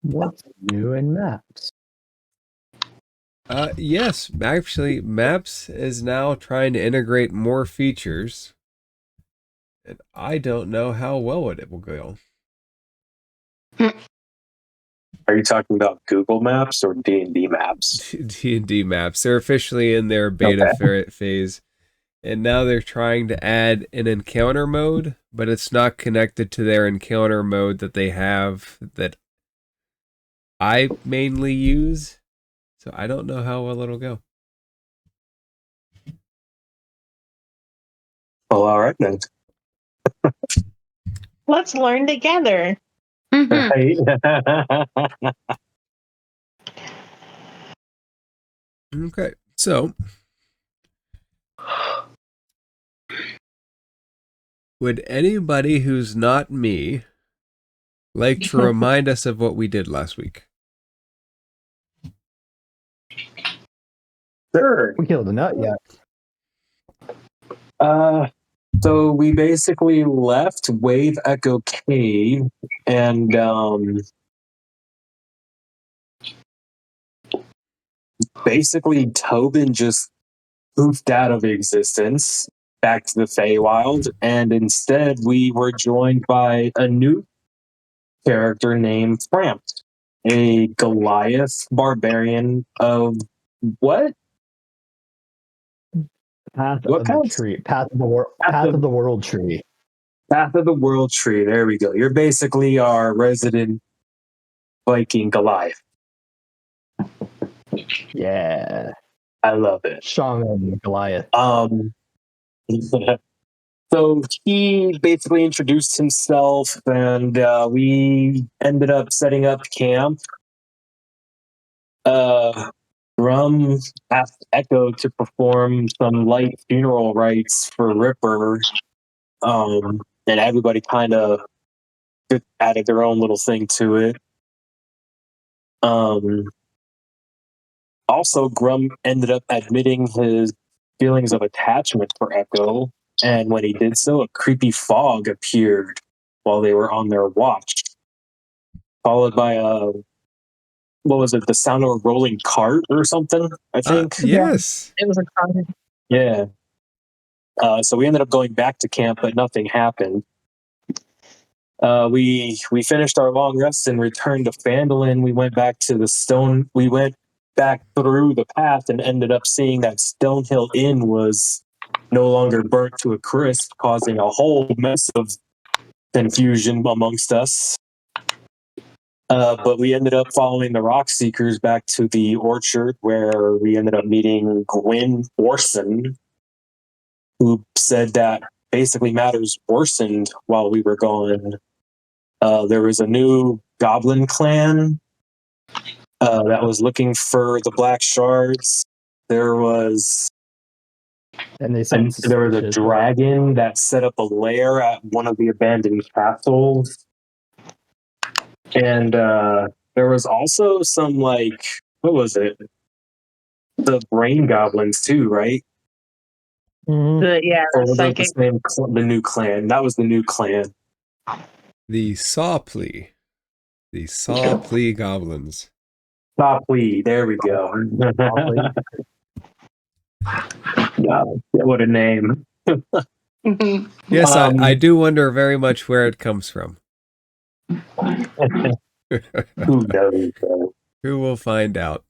What's new in maps? Yes, actually, Maps is now trying to integrate more features, and I don't know how well it will go. Are you talking about Google Maps or D&D Maps? D&D Maps, they're officially in their beta phase, and now they're trying to add an encounter mode, but it's not connected to their encounter mode that they have that I mainly use, so I don't know how well it'll go. Well, all right then. Let's learn together. Right? Okay, so would anybody who's not me like to remind us of what we did last week? Sure. We killed a nut yet. So we basically left Wave Echo Cave and basically Tobin just poofed out of existence back to the Feywild, and instead we were joined by a new character named Frampt, a Goliath barbarian of what? Path What of the counts? tree. Path of the world tree. Path of the World Tree. There we go. You're basically our resident Viking Goliath. Yeah. I love it. Shaman Goliath. So he basically introduced himself, and we ended up setting up camp. Grum asked Echo to perform some light funeral rites for Ripper, and everybody kind of added their own little thing to it. Also, Grum ended up admitting his feelings of attachment for Echo, and when he did so, a creepy fog appeared while they were on their watch, followed by what was it, the sound of a rolling cart or something, I think? Yes. It was a car. Yeah. So we ended up going back to camp, but nothing happened. We finished our long rest and returned to Phandalin. We went back to the stone. We went back through the path and ended up seeing that Stonehill Inn was no longer burnt to a crisp, causing a whole mess of confusion amongst us. But we ended up following the Rock Seekers back to the orchard, where we ended up meeting Gwyn Orson, who said that basically matters worsened while we were gone. There was a new goblin clan that was looking for the black shards. There was a dragon that set up a lair at one of the abandoned castles. And there was also some, what was it? The brain goblins too, right? Mm-hmm. Or was it the new clan? That was the new clan. The Sawplea. The Sawplea goblins. Sawplea, there we go. God, what a name. Yes, I do wonder very much where it comes from. Who knows? Who will find out?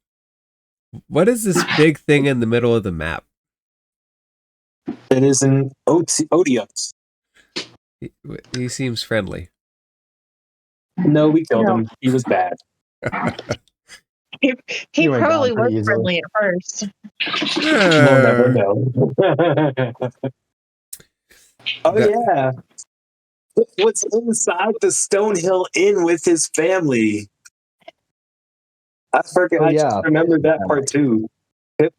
What is this big thing in the middle of the map? It is an Odious. He seems friendly. No, we killed him. He was bad. He probably was friendly at first. We'll never know. Yeah. What's inside the Stonehill Inn with his family? I just remembered that part too. Pip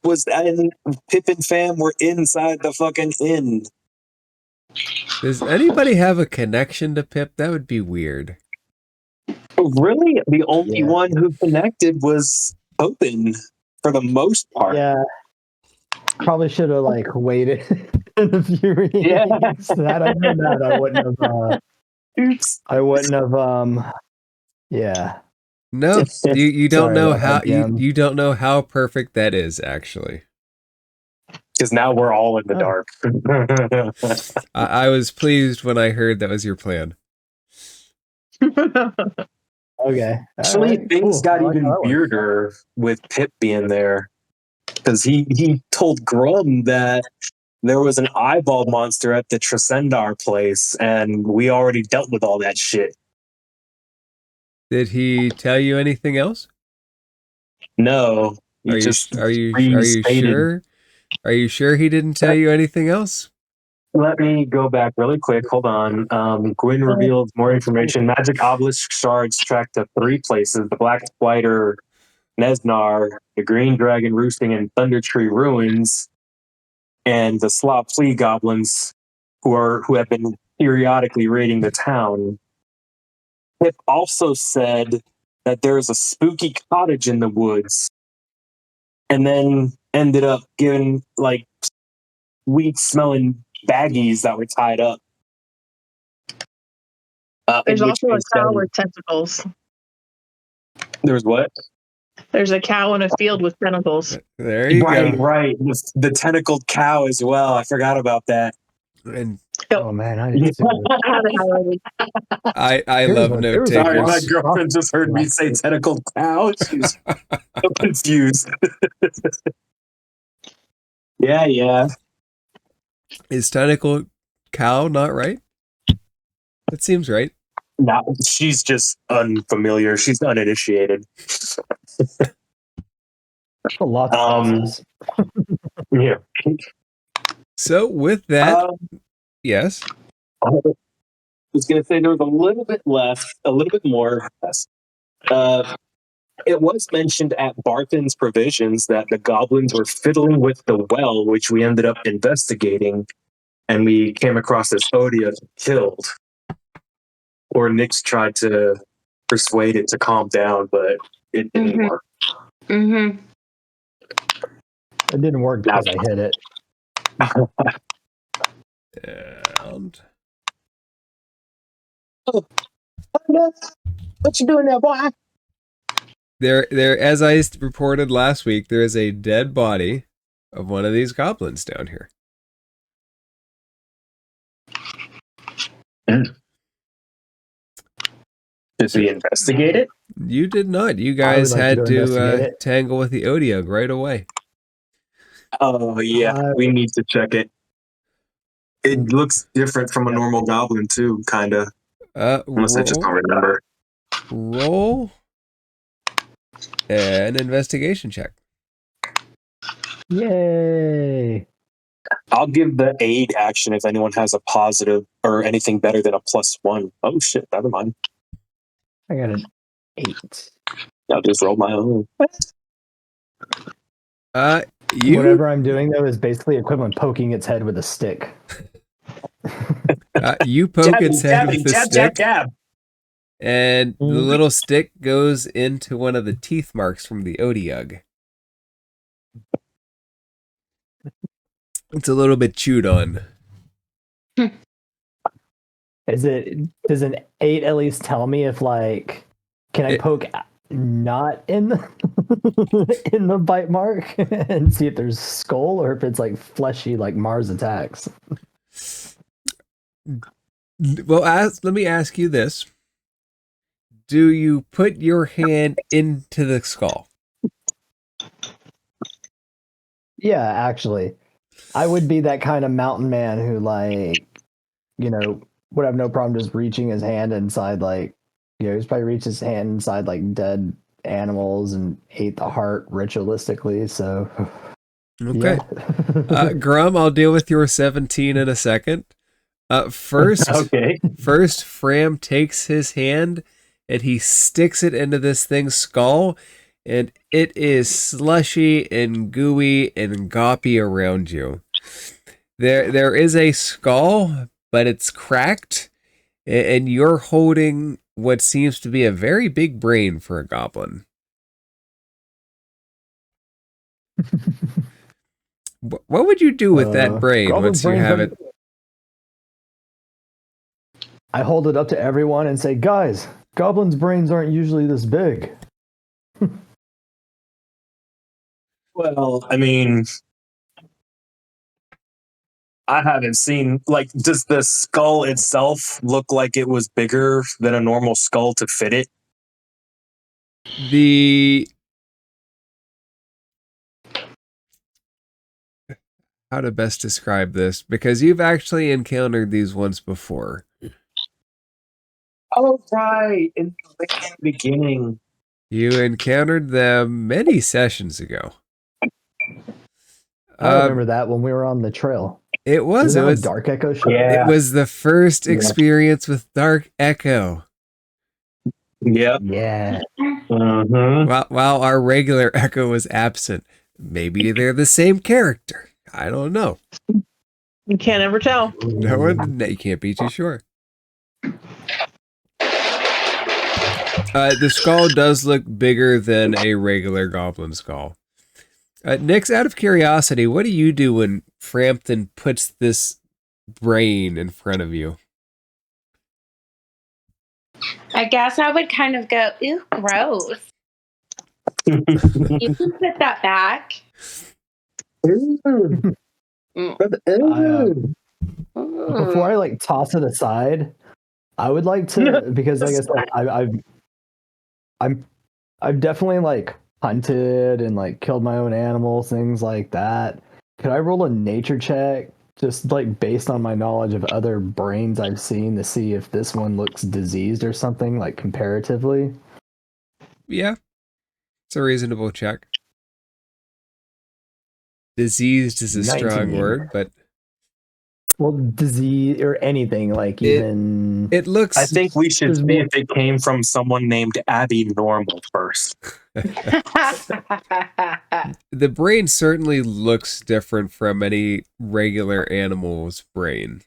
and fam were inside the fucking inn. Does anybody have a connection to Pip? That would be weird. Oh, really? The only one who connected was Open for the most part. Yeah. Probably should have waited a few weeks. Yeah. Had I done that, I wouldn't have. Oops. I wouldn't have. Yeah. No, you don't Sorry know about how that, DM. you don't know how perfect that is actually. Because now we're all in the Oh. dark. I was pleased when I heard that was your plan. Okay. Actually, Alright, things cool. got I like even how that works. weirder with Pip being there. Because he told Grum that there was an eyeball monster at the Tresendar place, and we already dealt with all that shit. Did he tell you anything else? No, he Are you just are you restated. sure? Are you sure he didn't tell you anything else? Let me go back really quick. Hold on. Gwyn revealed more information. Magic obelisk shards tracked to 3 places: the Black Spider, Nesnar, the Green Dragon roosting in Thunder Tree Ruins, and the Slaw psi-goblins who have been periodically raiding the town. Pip also said that there's a spooky cottage in the woods, and then ended up giving like weed smelling baggies that were tied up. There's in which also a case cow then- with tentacles. There was what? There's a cow in a field with tentacles. There you Right. go. The tentacled cow as well. I forgot about that. And Oh man, I didn't see it. I have it already. I There was love a- note there was a- Sorry, my takers. girlfriend just heard me say tentacled cow. She's so confused. Yeah. Is tentacle cow not right? That seems right. No, she's just unfamiliar. She's uninitiated. There's a lot of places. Yeah. So with that, yes. I was going to say there was a little bit left, a little bit more. It was mentioned at Barthen's provisions that the goblins were fiddling with the well, which we ended up investigating, and we came across this Odia killed. Or Nyx tried to persuade it to calm down, but it didn't work. Mm-hmm. It didn't work because I hit it. And What you doing there, boy? there, as I reported last week, there is a dead body of one of these goblins down here. Did we investigate it? You did not. You I would guys like to had go to investigate it. tangle with the Odiug right away. Oh, yeah. We need to check it. It looks different from a normal goblin, too, kind of. Unless I just don't remember. Roll an investigation check. Yay! I'll give the aid action if anyone has a positive or anything better than a +1. Oh, shit. Never mind. I got an 8. I'll just roll my own. Whatever I'm doing though is basically equivalent poking its head with a stick. You poke its head with the stick, jab. and the little stick goes into one of the teeth marks from the Odiug. It's a little bit chewed on. Does an 8 at least tell me if like can I poke not in the in the bite mark and see if there's skull or if it's like fleshy like Mars attacks? Well, let me ask you this. Do you put your hand into the skull? Yeah, actually. I would be that kind of mountain man who like, you know, would have no problem just reaching his hand inside like, you know, he's probably reached his hand inside like dead animals and ate the heart ritualistically, so Okay. yeah. Grum, I'll deal with your 17 in a second. First, Fram takes his hand and he sticks it into this thing's skull, and it is slushy and gooey and goppy around you. There is a skull, but it's cracked, and you're holding what seems to be a very big brain for a goblin. What would you do with that brain once you have it? I hold it up to everyone and say, guys, goblins' brains aren't usually this big. Well, I mean, I haven't seen, like, does the skull itself look like it was bigger than a normal skull to fit it? The how to best describe this, because you've actually encountered these once before. Oh, right. In the beginning. You encountered them many sessions ago. I remember that when we were on the trail. It was. Isn't It that was. when Dark Echo showed up? Yeah. It was the first Yeah. experience with Dark Echo. Yep. Yeah. Mm-hmm. While our regular Echo was absent. Maybe they're the same character. I don't know. You can't ever tell. No one. You can't be too sure. The skull does look bigger than a regular goblin skull. Nix, out of curiosity, what do you do when Frampton puts this brain in front of you? I guess I would kind of go, ooh, gross. You can put that back. Before I like toss it aside, I would like to, because like I said, I've definitely like hunted and like killed my own animals, things like that. Could I roll a nature check just like based on my knowledge of other brains I've seen to see if this one looks diseased or something, like comparatively? Yeah, it's a reasonable check. Diseased is a strong 19. word, but Well, disease or anything like even it looks. I think we should There's see more- if it came from someone named Abby Normal first. The brain certainly looks different from any regular animal's brain.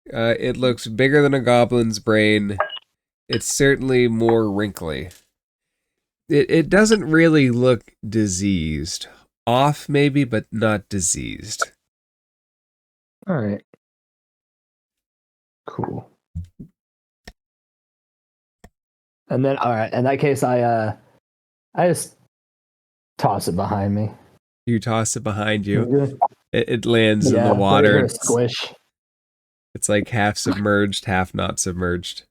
It looks bigger than a goblin's brain. It's certainly more wrinkly. It doesn't really look diseased. Off maybe, but not diseased. All right. Cool. And then all right, in that case I just toss it behind me. You toss it behind you. Good. It lands in Yeah, the but I water. hear a squish. It's like half submerged, half not submerged.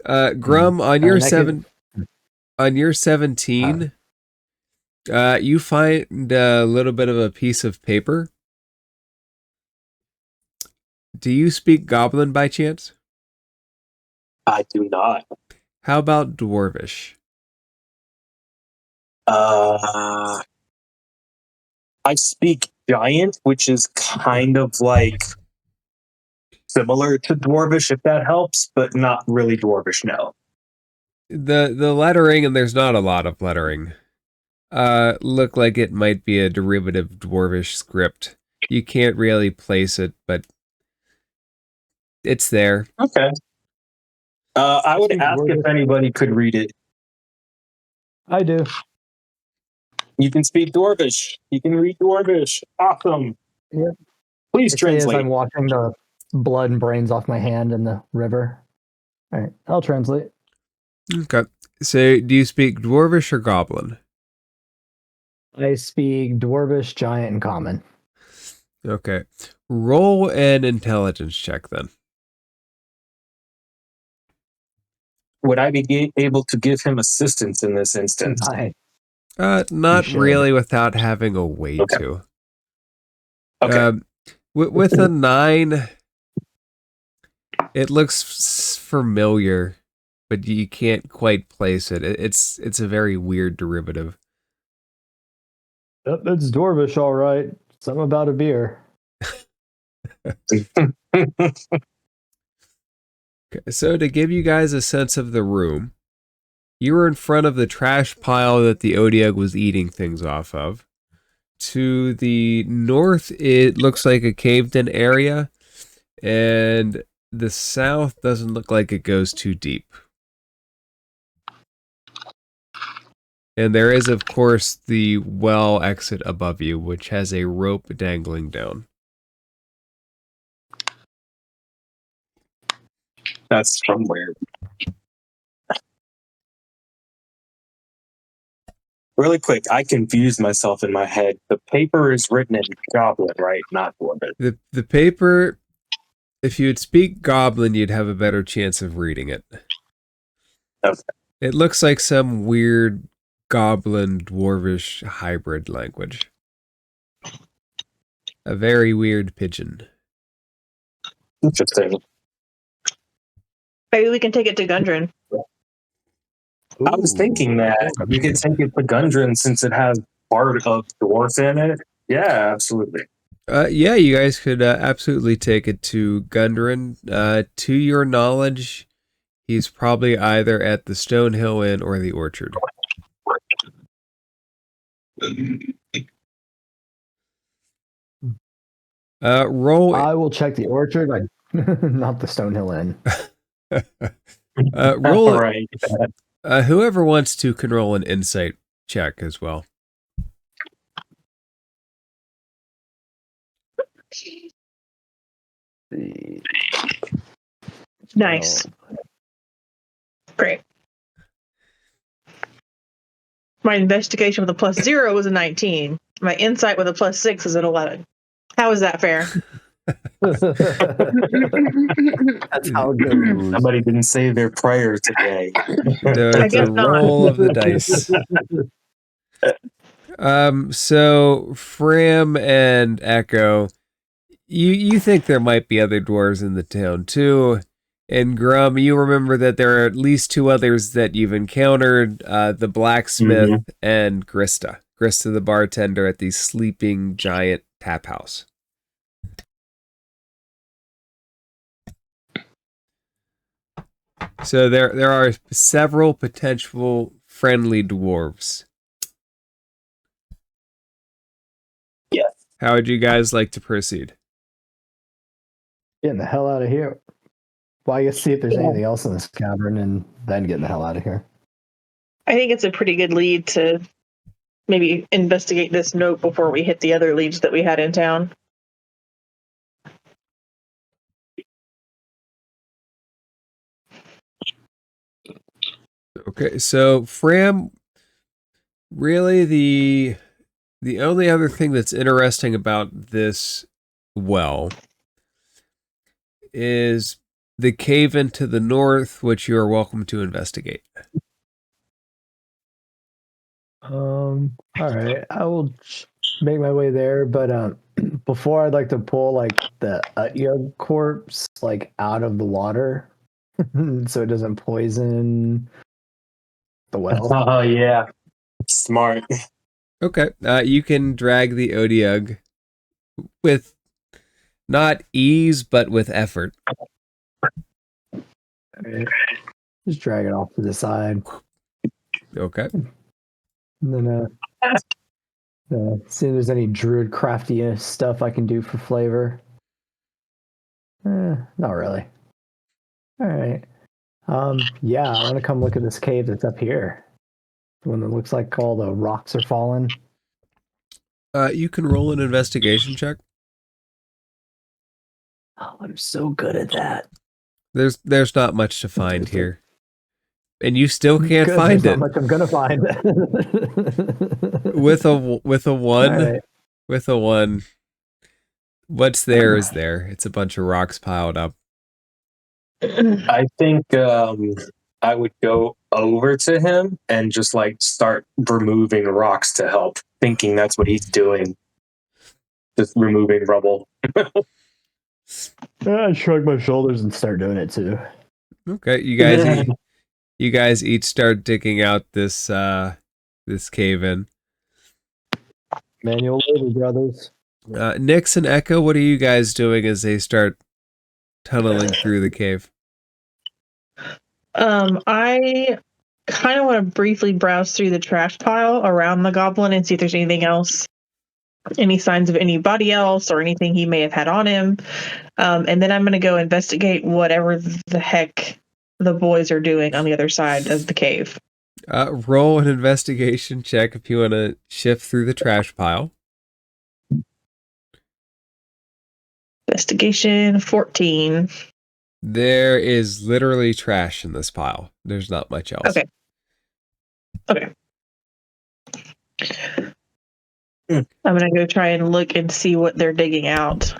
Grum, on your on your 17, you find a little bit of a piece of paper. Do you speak Goblin by chance? I do not. How about Dwarvish? I speak Giant, which is kind of like similar to Dwarvish, if that helps, but not really Dwarvish, no. The lettering, and there's not a lot of lettering, look like it might be a derivative Dwarvish script. You can't really place it, but it's there. Okay. I would ask if anybody could read it. I do. You can speak Dwarvish. You can read Dwarvish. Awesome. Yeah. Please As translate. I'm washing the blood and brains off my hand in the river. All right, I'll translate. Okay. So, do you speak Dwarvish or Goblin? I speak Dwarvish, Giant, and Common. Okay. Roll an intelligence check then. Would I be able to give him assistance in this instance? Not You should. really without having a way Okay. to. Okay. With a 9, it looks familiar, but you can't quite place it. It's a very weird derivative. Yep, it's Dwarvish, all right. Something about a beer. Okay, so to give you guys a sense of the room, you were in front of the trash pile that the Odiug was eating things off of. To the north, it looks like a caved-in area, and the south doesn't look like it goes too deep. And there is, of course, the well exit above you, which has a rope dangling down. That's from where? Really quick, I confused myself in my head. The paper is written in goblin, right? Not dwarven. The paper, if you would speak goblin, you'd have a better chance of reading it. Okay. It looks like some weird goblin dwarvish hybrid language. A very weird pigeon. Interesting. Maybe we can take it to Gundren. I was thinking that we could take it to Gundren since it has part of dwarf in it. Yeah, absolutely. Yeah, you guys could absolutely take it to Gundren. To your knowledge, he's probably either at the Stonehill Inn or the Orchard. Roll. I will check the Orchard, not the Stonehill Inn. Roll. All right. Whoever wants to can roll an insight check as well. Nice. Great. My investigation with a +0 was a 19. My insight with a +6 is an 11. How is that fair? That's how it goes. Somebody didn't say their prayer today. The guess not. roll of the dice. So Fram and Echo, you think there might be other dwarves in the town too. And Grum, you remember that there are at least two others that you've encountered, the blacksmith and Grista. Grista the bartender at the sleeping giant tap house. So there are several potential friendly dwarves. Yes. How would you guys like to proceed? Getting the hell out of here. Well, I guess see if there's anything else in this cavern and then getting the hell out of here. I think it's a pretty good lead to maybe investigate this note before we hit the other leads that we had in town. Okay, so Fram, really the only other thing that's interesting about this well is the cave into the north, which you are welcome to investigate. All right, I will make my way there, but before I'd like to pull like the Utyug corpse like out of the water, so it doesn't poison the well. Oh, yeah. Smart. Okay, you can drag the Odiug with not ease, but with effort. Right. Just drag it off to the side. Okay. And then see if there's any druid crafty stuff I can do for flavor. Not really. All right. Yeah, I want to come look at this cave that's up here. The one that looks like all the rocks are falling. You can roll an investigation check. Oh, I'm so good at that. There's not much to find here. And you still can't Good, find there's it. not much I'm gonna find. With a one, Right. with a one, what's there is there. It's a bunch of rocks piled up. I think I would go over to him and just like start removing rocks to help, thinking that's what he's doing. Just removing rubble. I shrug my shoulders and start doing it too. Okay, you guys each start digging out this this cave in. Manual labor, brothers. Nyx and Echo, what are you guys doing as they start tunneling through the cave? I kind of want to briefly browse through the trash pile around the goblin and see if there's anything else, any signs of anybody else or anything he may have had on him. And then I'm going to go investigate whatever the heck the boys are doing on the other side of the cave. Roll an investigation check if you want to shift through the trash pile. Investigation 14. There is literally trash in this pile. There's not much else. Okay. I'm gonna go try and look and see what they're digging out.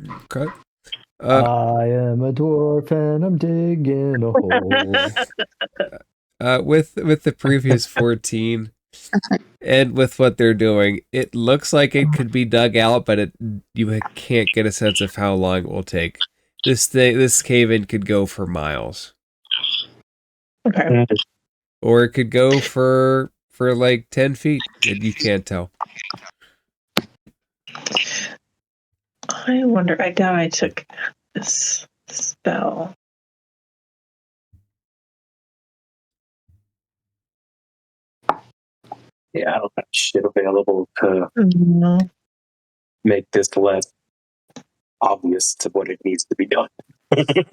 Okay. I am a dwarf and I'm digging a hole. With the previous 14 and with what they're doing, it looks like it could be dug out, but you can't get a sense of how long it will take. This cave-in could go for miles. Okay. Or it could go for like 10 feet, and you can't tell. I wonder. I doubt I took this spell. Yeah, I don't have shit available to No. make this less obvious to what it needs to be done. It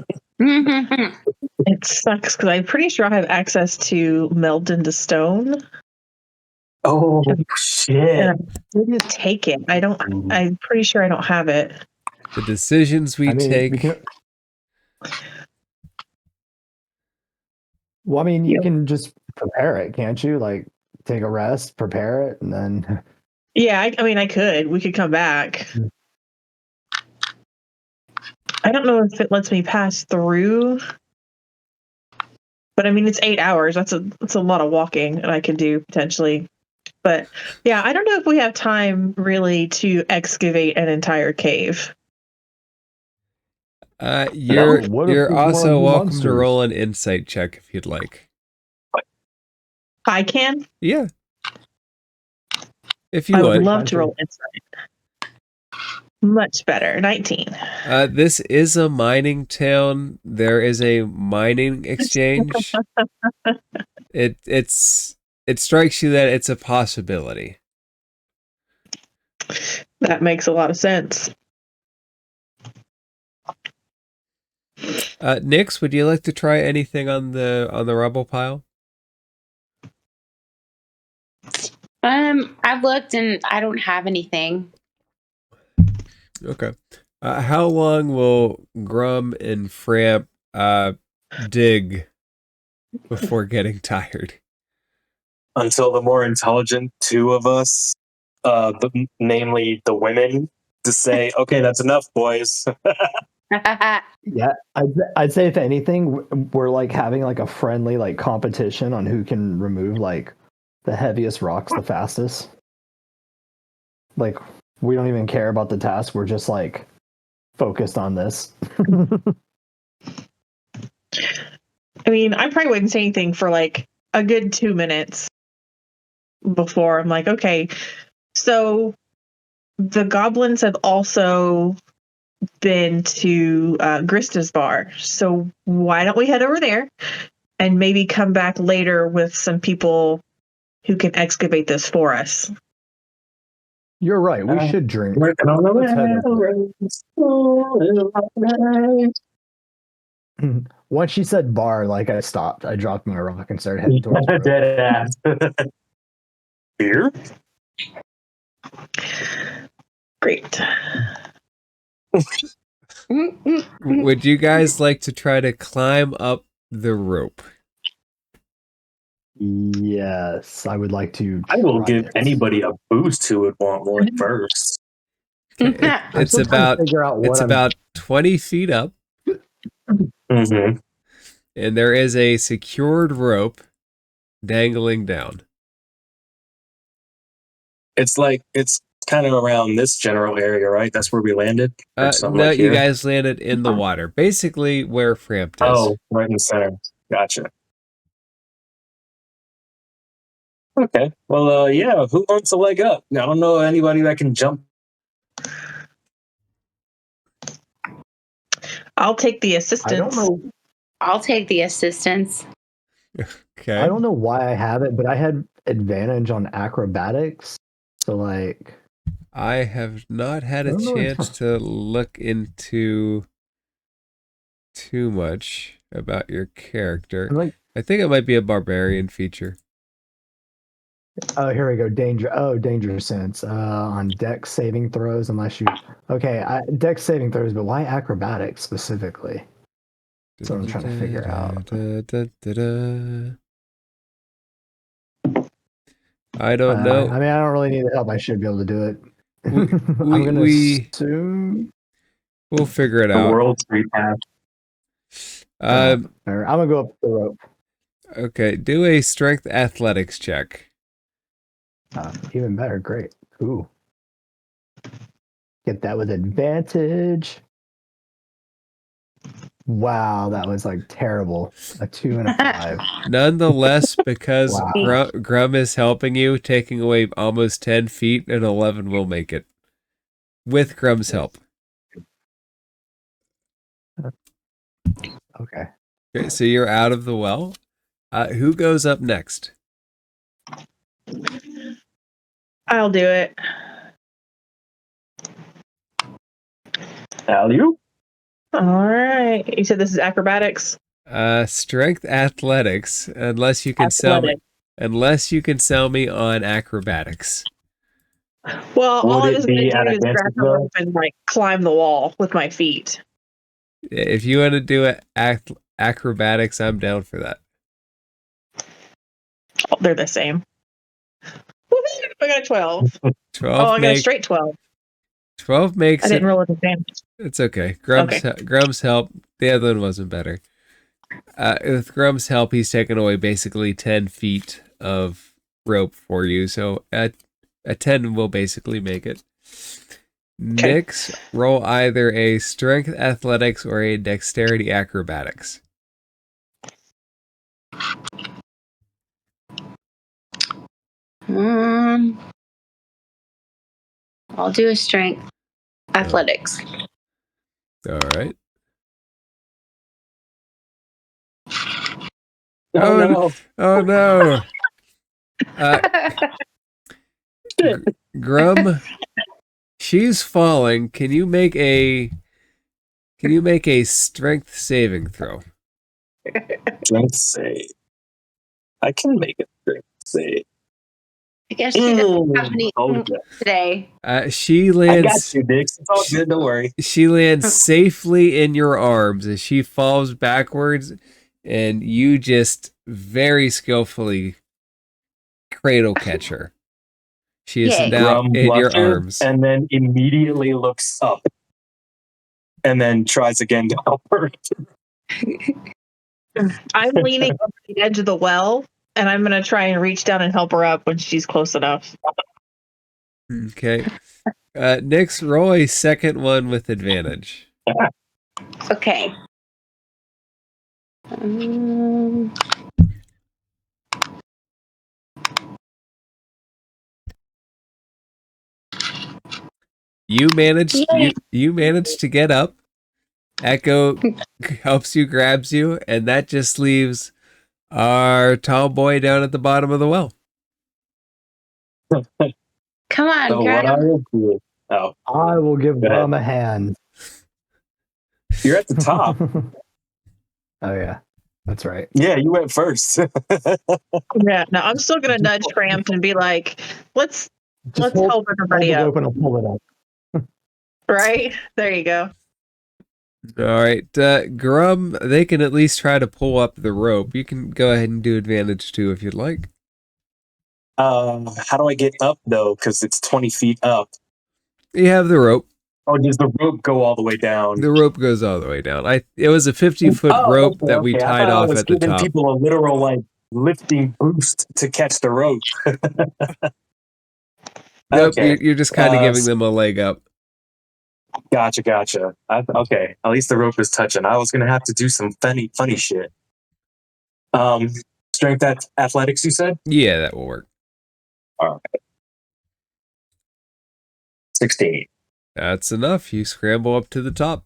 sucks because I'm pretty sure I have access to meld into stone. Oh And shit! I didn't take it. I don't. I'm pretty sure I don't have it. The decisions we take. Well, I mean, you can just prepare it, can't you? Like, take a rest, prepare it, and then. Yeah, I mean, I could. We could come back. I don't know if it lets me pass through, but I mean, it's 8 hours. That's a lot of walking that I could do potentially. But yeah, I don't know if we have time really to excavate an entire cave. You're also welcome to roll an insight check if you'd like. I can? Yeah. If you I would. would love to roll insight. Much better. 19. This is a mining town. There is a mining exchange. It strikes you that it's a possibility. That makes a lot of sense. Nix, would you like to try anything on the rubble pile? I've looked and I don't have anything. Okay. How long will Grum and Framp dig before getting tired? Until the more intelligent two of us, namely the women, to say, "Okay, that's enough, boys." Yeah, I'd say if anything, we're like having like a friendly like competition on who can remove like the heaviest rocks the fastest. Like, we don't even care about the task. We're just like focused on this. I mean, I probably wouldn't say anything for like a good 2 minutes before I'm like, okay, so the goblins have also been to Grista's bar. So why don't we head over there and maybe come back later with some people who can excavate this for us? You're right. We should drink. Working on the Once she said bar, like I stopped. I dropped my rock and started heading towards the road. dead ass. Beer? Great. Would you guys like to try to climb up the rope? Yes, I would like to. I will give anybody a boost who would want one first. It's about 20 feet up. Mm-hmm. And there is a secured rope dangling down. It's kind of around this general area, right? That's where we landed? No, like you here? guys landed in the water. Basically where Framp is. Oh, right in the center. Gotcha. Okay. Well, yeah, who wants a leg up? I don't know anybody that can jump. I'll take the assistance. I don't know. I'll take the assistance. Okay. I don't know why I have it, but I had advantage on acrobatics. So like, I have not had a chance to look into too much about your character. I think it might be a barbarian feature. Oh, here we go. Danger sense. On dex saving throws, unless you. Okay, dex saving throws, but why acrobatics specifically? That's what I'm trying to figure out. I don't I know. mean, I don't really need the help. I should be able to do it. We- I'm gonna we- assume. We'll figure it The out. world's free path. Um, I'm gonna go up the rope. okay, do a strength athletics check. Even better. Great. Ooh. Get that with advantage. Wow, that was like terrible. A 2 and a 5. Nonetheless, because Wow. Grum is helping you, taking away almost 10 feet, and 11 will make it. With Grum's help. Okay. Okay, so you're out of the well. Who goes up next? I'll do it. Alley-oop. All right. You said this is acrobatics? Strength athletics, unless you can sell me on acrobatics. Well, all I Would was it going be to at do is grab advantage, the though? rope and like climb the wall with my feet. If you want to do it acrobatics, I'm down for that. Oh, they're the same. Woohoo! I got a 12. 12 Oh, I got a straight 12. 12 makes I it. didn't roll with advantage. It's okay. Grum's help. The other one wasn't better. With Grum's help, he's taken away basically 10 feet of rope for you. So a 10 will basically make it. Nyx, roll either a strength athletics or a dexterity acrobatics. I'll do a strength athletics. All right. Oh, Oh no. Grum, she's falling. Can you make a strength saving throw? Strength save. I can make a strength save. I guess she doesn't have any Okay. today. She I got lands. you, Dix. It's all good. Don't worry. She lands safely in your arms as she falls backwards, and you just very skillfully cradle catch her. She is Yay. now Grum in your blushes arms. and then immediately looks up and then tries again to help her. I'm leaning over the edge of the well, and I'm going to try and reach down and help her up when she's close enough. Okay. Nyx, roll a second one with advantage. Okay. You managed to get up. Echo helps you, grabs you, and that just leaves our tall boy down at the bottom of the well. Come on, So grab what I him. will do? Oh, I will give Go ahead. Grum a hand. you're at the top. Oh yeah, that's right. Yeah, you went first. Yeah, no, I'm still going to nudge Tramp and be like, let's help Hold everybody the up. rope and I'll pull it up. Right? There you go. All right, Grum, they can at least try to pull up the rope. You can go ahead and do advantage too if you'd like. How do I get up though? Because it's 20 feet up. You have the rope. Oh, does the rope go all the way down? The rope goes all the way down. It was a 50-foot rope that we I tied thought I off was at the giving top. people a literal like lifting boost to catch the rope. Nope, Okay. you're just kind of giving them a leg up. Gotcha. Okay, at least the rope is touching. I was gonna have to do some funny shit. Strength athletics, you said? Yeah, that will work. All right. 16. That's enough. You scramble up to the top.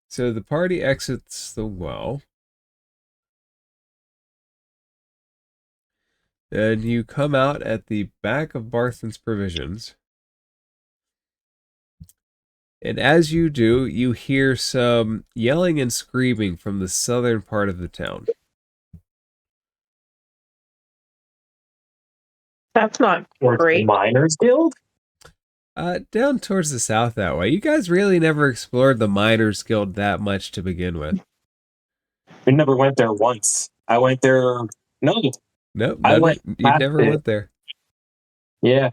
So the party exits the well. And you come out at the back of Barthen's Provisions. And as you do, you hear some yelling and screaming from the southern part of the town. That's not Towards the great. Miners Guild? Down towards the south that way. You guys really never explored the Miners Guild that much to begin with. We never went there once. I went there. No, Nope, I went you past never it. went there. Yeah,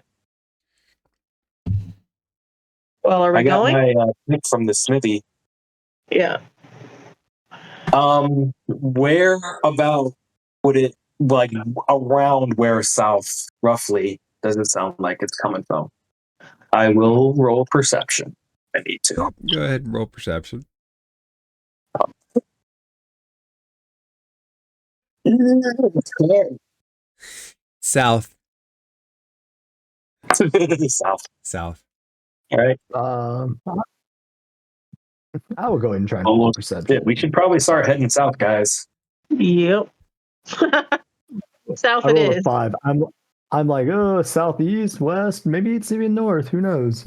Well, are we I got going? my pick from the smithy. Yeah. Where about would it like around where south roughly does it sound like it's coming from? I will roll perception. I need to. Yep, go ahead and roll perception. South. South. South. All right. I will go ahead and try and Oh, roll well, perception. we should probably start heading south, guys. Yep. South I it rolled a is. 5. I'm like, oh, southeast, west, maybe it's even north. Who knows?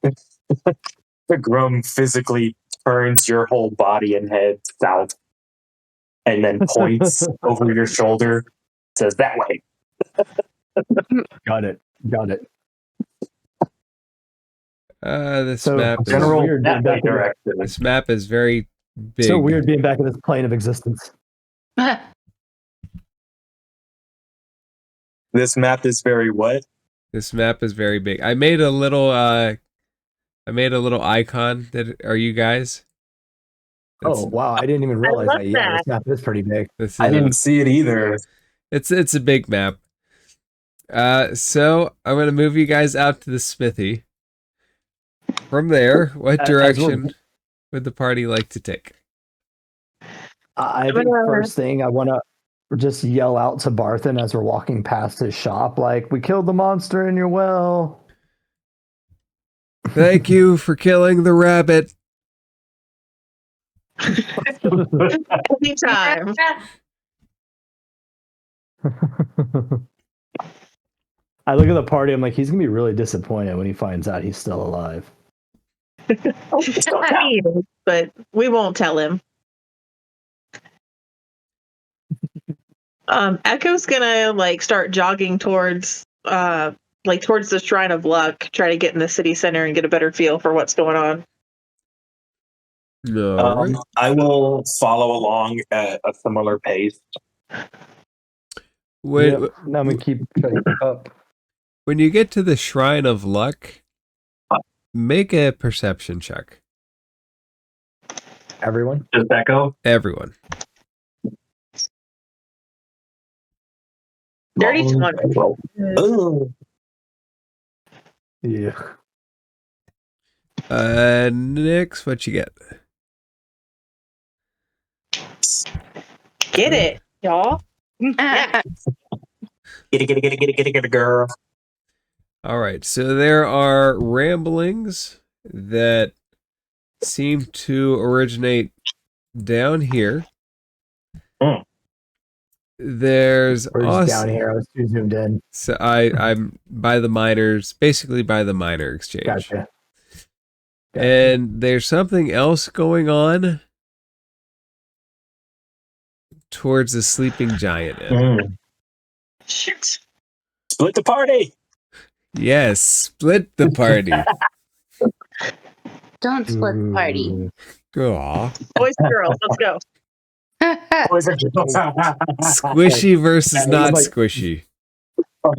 The Grum physically turns your whole body and head south, and then points over your shoulder, says that way. Got it. This So, map is General weird that way being back in direction. this map is very big. So weird being back in this plane of existence. This map is very what? This map is very big. I made a little icon that are you guys? Oh wow, I didn't even realize love that. Yeah, that. this map is pretty big. This is I didn't see it either. it's a big map. So I'm gonna move you guys out to the smithy. From there, what direction would the party like to take? I think first thing I want to just yell out to Barthen as we're walking past his shop, like, "We killed the monster in your well." Thank you for killing the rabbit. Anytime. I look at the party. I'm like, he's gonna be really disappointed when he finds out he's still alive. But we won't tell him. Echo's gonna start jogging towards towards the Shrine of Luck, try to get in the city center and get a better feel for what's going on. No. I will follow along at a similar pace. When I'm gonna keep up. when you get to the Shrine of Luck, make a perception check. Everyone? Just Echo? Everyone. Dirty 20. Ooh. Yeah. Nix, what you get? Get it, y'all. Get it, girl. All right, so there are ramblings that seem to originate down here. Mm. There's We're just also down here. I was too zoomed in. So I'm by the miners, basically by the miner exchange. Gotcha. And there's something else going on towards the sleeping giant end. Shit. Split the party. Yes, split the party. Don't split the party. Aw. Boys and girls, let's go. Boys and girls. Squishy versus not like- squishy.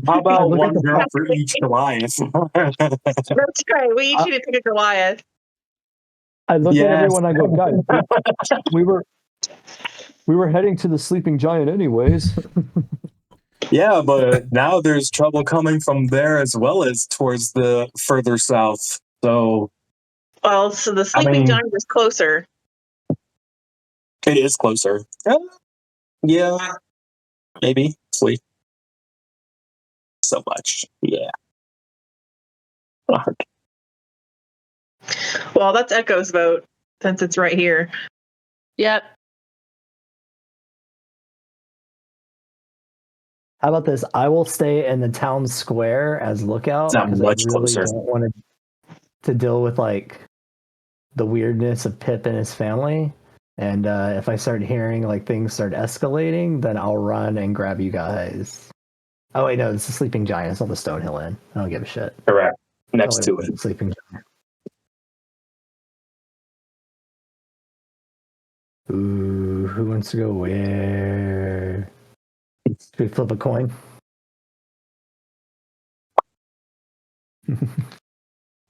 How about Look at one the girl for each Goliath? That's right. We each need to pick a Goliath. I look Yes. at everyone. I go, guys, we were heading to the sleeping giant anyways. Yeah, but now there's trouble coming from there as well as towards the further south. So Well, so the sleeping giant is closer. it is closer. Yeah, maybe. Sleep. So much. Yeah. Well, that's Echo's vote since it's right here. Yep. How about this? I will stay in the town square as lookout Not because much I really closer. don't want to deal with the weirdness of Pip and his family. And if I start hearing things start escalating, then I'll run and grab you guys. Oh wait, no, it's the sleeping giant. It's not the Stonehill Inn. I don't give a shit. Correct. Next to It's it. the sleeping giant. Ooh, who wants to go where? Should we flip a coin?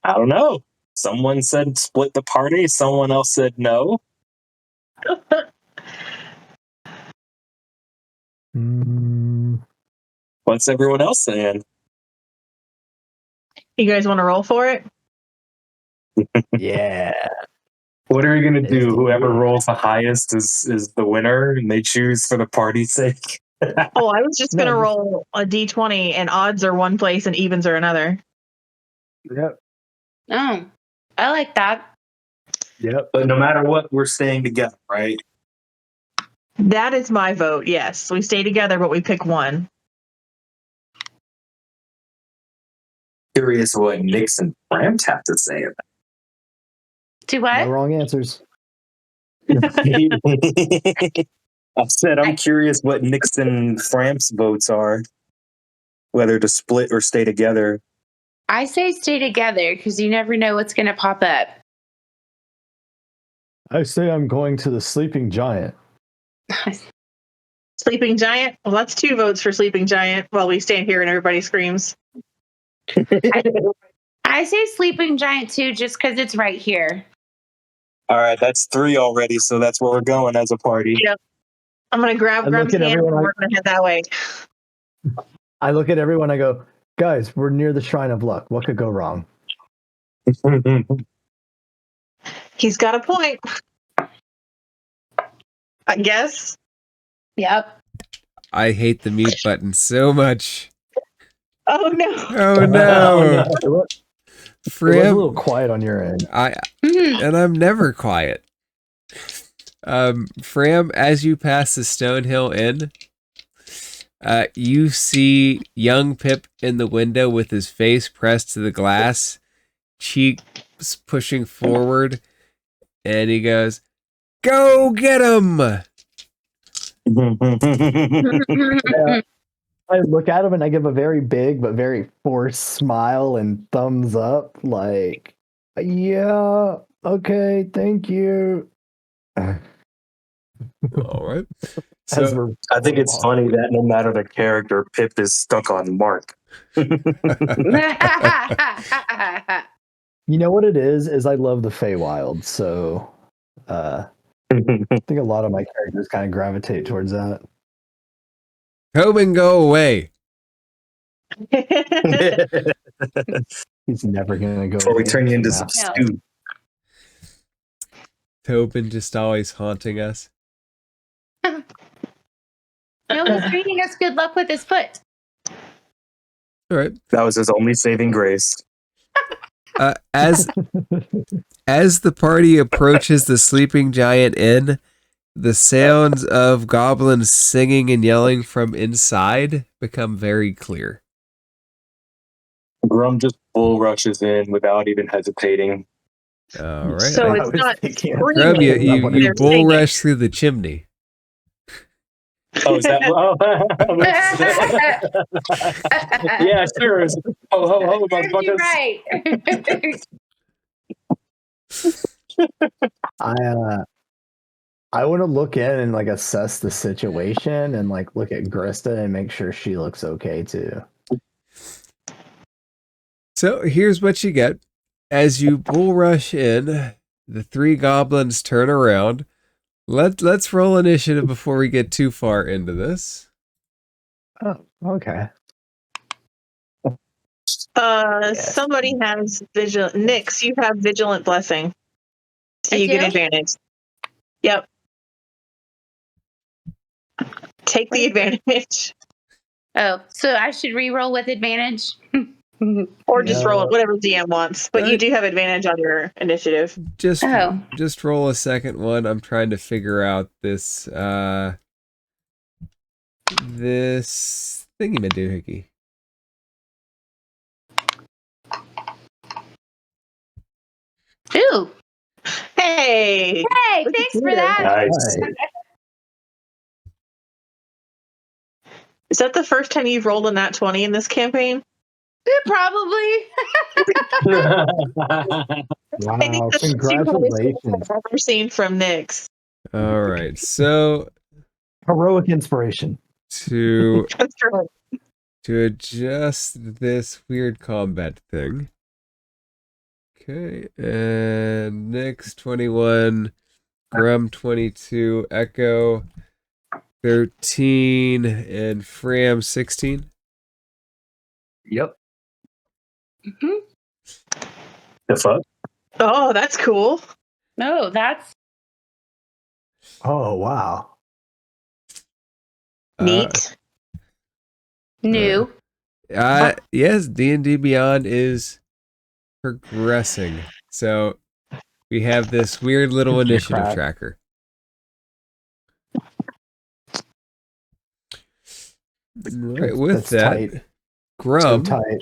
I don't know. Someone said split the party. Someone else said no. What's everyone else saying? You guys want to roll for it? Yeah. What are you going to do? Whoever rolls the highest is the winner, and they choose for the party's sake? Oh, I was just going to No. roll a d20, and odds are one place and evens are another. Yep. Oh, I like that. Yep. But no matter what, we're staying together, right? That is my vote, yes. We stay together, but we pick one. Curious what Nix and Brant have to say about Do what? No wrong answers. it. I said I'm curious what Nix and Framp's votes are, whether to split or stay together. I say stay together because you never know what's going to pop up. I say I'm going to the sleeping giant. Sleeping Giant? Well, that's 2 votes for Sleeping Giant while we stand here and everybody screams. I say sleeping giant too, just because it's right here. All right, that's 3 already, so that's where we're going as a party. Yep. I'm going to grab I look Grum's at hand and everyone we're going to head that way. I look at everyone. I go, guys, we're near the Shrine of Luck. What could go wrong? He's got a point. I guess. Yep. I hate the mute button so much. Oh, no. Oh no, It was a Fram. little quiet on your end. And I'm never quiet. Fram, as you pass the Stonehill Inn, you see young Pip in the window with his face pressed to the glass, cheeks pushing forward, and he goes, "Go get him!" Yeah. I look at him and I give a very big but very forced smile and thumbs up, like, yeah, okay, thank you. All right. As So, we're- I think it's funny that no matter the character, Pip is stuck on Mark. You know what it is I love the Feywild, so I think a lot of my characters kind of gravitate towards that. Tobin, go away. He's never gonna go Before we away turn you into now. some Yeah. stew. Tobin just always haunting us. No, he's treating us good luck with his foot. All right. That was his only saving grace. As the party approaches the Sleeping Giant Inn, the sounds of goblins singing and yelling from inside become very clear. Grum just bull rushes in without even hesitating. All right. So I it's was not thinking- Grub, screaming. you They're bull singing. rush through the chimney. Oh, is that? Oh, yeah, sure. Ho, ho, ho, Serves you motherfuckers. right. I want to look in and like assess the situation and like look at Grista and make sure she looks okay too. So here's what you get. As you bull rush in, the 3 goblins turn around. Let's roll initiative before we get too far into this. Oh, okay. Somebody has vigilant. Nix, you have vigilant blessing, so I you get do? advantage. Yep. Take the advantage, Oh, so I should re-roll with advantage? or just Yeah. roll it, whatever DM wants. But you Right. do have advantage on your initiative. Just Oh. roll a second one. I'm trying to figure out this this thingy-madoohickey. Ooh. Hey, Hey, Look at thanks for you. that. Nice. Nice. is that the first time you've rolled a nat 20 in this campaign? Probably. Wow, I think that's the two highest congratulations. rolls I've ever seen from Nix. All right. So Heroic inspiration. to That's right. adjust this weird combat thing. Okay, and Nick's 21, Grum 22, Echo 13, and Fram 16. Yep. The fuck? Oh, that's cool. No, that's Oh wow. Neat. new. Yes, D&D Beyond is progressing. So we have this weird little Gives you a initiative crack. tracker. Right, with That's that, tight. So Grum, tight.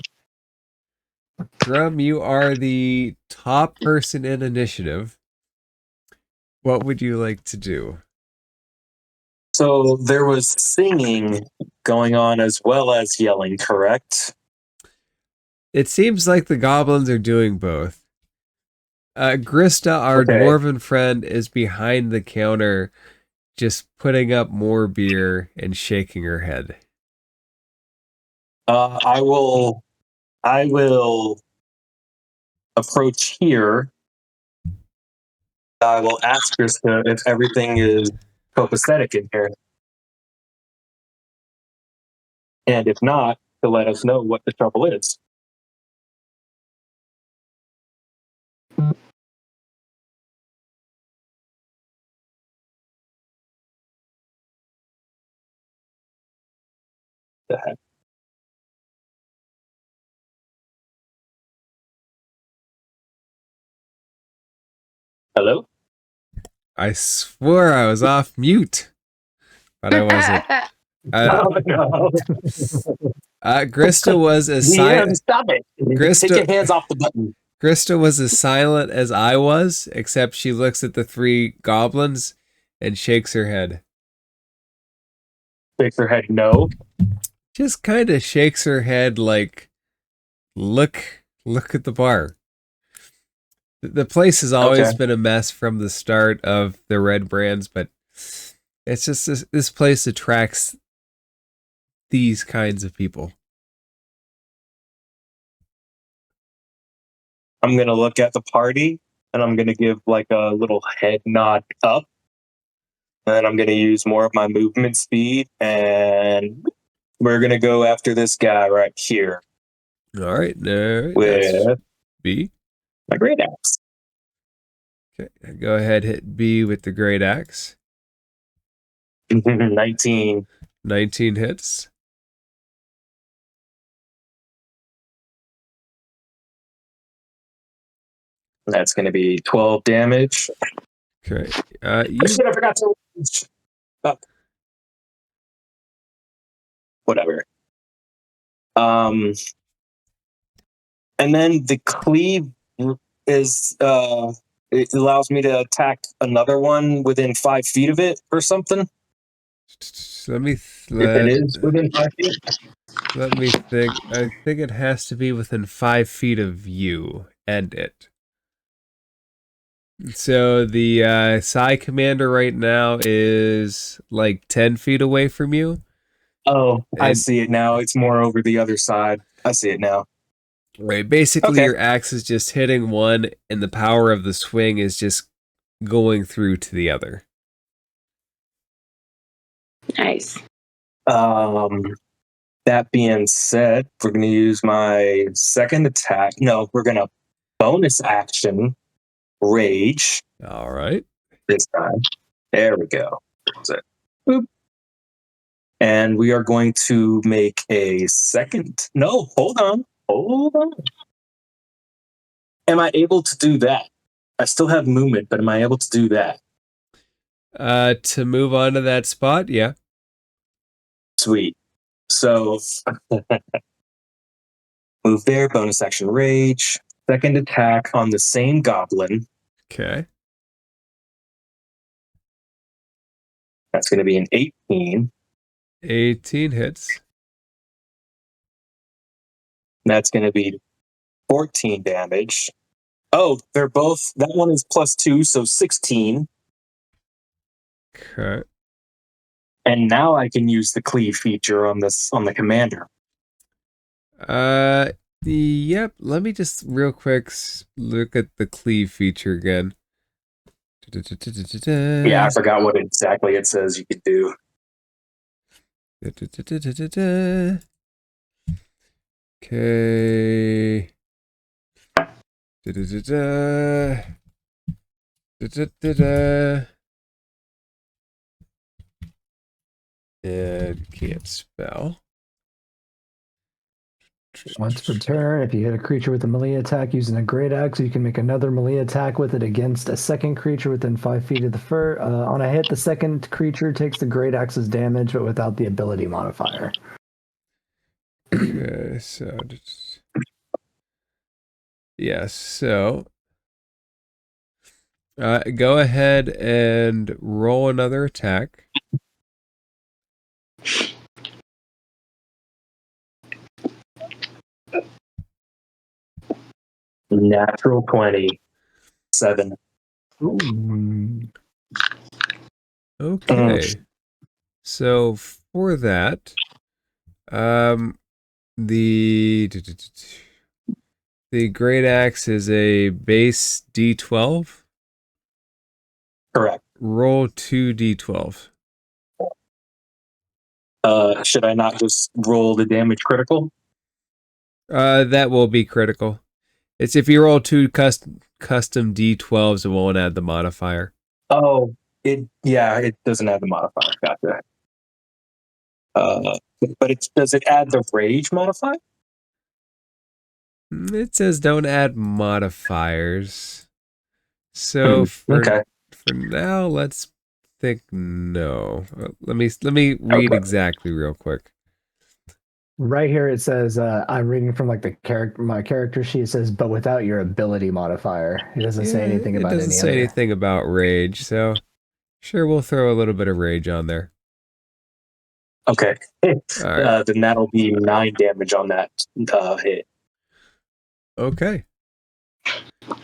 Grum, you are the top person in initiative. What would you like to do? So there was singing going on as well as yelling, correct? It seems like the goblins are doing both. Grista, our Okay. dwarven friend, is behind the counter, just putting up more beer and shaking her head. I will approach here. I will ask her if everything is copacetic in here. And if not, to let us know what the trouble is. The heck? Hello? I swore I was off mute, but I wasn't. Oh, no. Grista was as DM, silent. stop it. Grista- Take your hands off the button. Grista was as silent as I was, except she looks at the three goblins and shakes her head. Shakes her head no. Just kind of shakes her head like, look at the bar. The place has always Okay. been a mess from the start of the Red Brands, but it's just this place attracts these kinds of people. I'm going to look at the party and I'm going to give like a little head nod up. And then I'm going to use more of my movement speed and we're going to go after this guy right here All right, that's with B. my great axe. Okay, go ahead, hit B with the great axe. 19. 19 hits. That's going to be 12 damage. Okay, I forgot to. Fuck. Whatever. And then the cleave is it allows me to attack another one within 5 feet of it or something. Let me If it is within 5 feet. let me think. I think it has to be within 5 feet of you and it. So the Psi commander right now is like 10 feet away from you. Oh, I And- see it now. It's more over the other side. I see it now. Right. Basically, Okay. your axe is just hitting one, and the power of the swing is just going through to the other. Nice. That being said, we're going to use my second attack. No, we're going to bonus action rage All right. this time. There we go. That's it. Boop. And we are going to make a second. No, hold on. Hold on. Am I able to do that? I still have movement, but am I able to do that? To move on to that spot, yeah. Sweet. So move there, bonus action rage, second attack on the same goblin. Okay. That's going to be an 18. 18 hits. That's going to be 14 damage. Oh, they're both, that one is +2, so 16. Okay. And now I can use the cleave feature on the commander. Yep. Let me just real quick look at the cleave feature again. Yeah, I forgot what exactly it says you could do. Okay. And can't spell. Once per turn, if you hit a creature with a melee attack using a great axe, you can make another melee attack with it against a second creature within 5 feet of the fur. On a hit, the second creature takes the great axe's damage, but without the ability modifier. Okay, so yes, so go ahead and roll another attack. Natural 20. 7. Ooh. Okay. So for that, the great axe is a base D12. Correct. Roll 2d12. Should I not just roll the damage critical? That will be critical. It's if you roll 2 custom D12s, it won't add the modifier. Oh, it doesn't add the modifier. Gotcha. But does it add the rage modifier? It says don't add modifiers. So for now, let's think no. Let me read exactly real quick. Right here it says, I'm reading from like my character sheet. It says, but without your ability modifier. It doesn't say anything about it doesn't say anything about rage, so sure, we'll throw a little bit of rage on there. Okay. Right. Then that'll be 9 damage on that hit. Okay.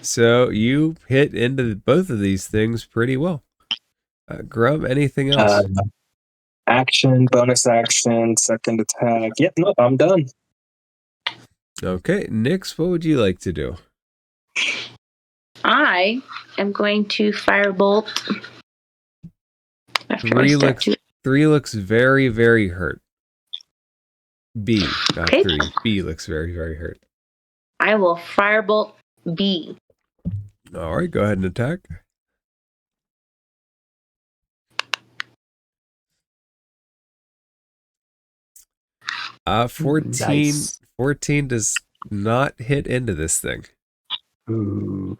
So you hit into both of these things pretty well. Grub, anything else? Action, bonus action, second attack. Yep, nope, I'm done. Okay, Nyx, what would you like to do? I am going to firebolt. 3 looks very, very hurt. B, not Okay. 3. B looks very, very hurt. I will firebolt B. All right, go ahead and attack. Uh, 14, Nice. 14 does not hit into this thing. Ooh.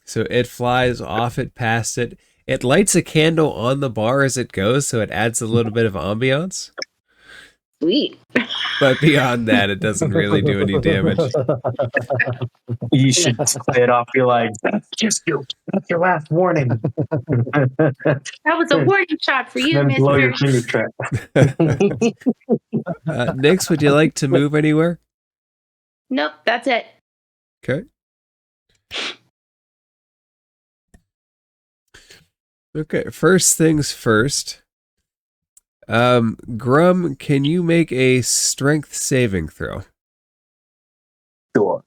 So it flies off it, past it. It lights a candle on the bar as it goes, so it adds a little bit of ambiance. Sweet. But beyond that, it doesn't really do any damage. You should play it off. You're like, that's your last warning. That was a warning shot for you, Then blow your mister. finger trap. Nyx, would you like to move anywhere? Nope, that's it. Okay. Okay, first things first. Grum, can you make a strength saving throw? Sure.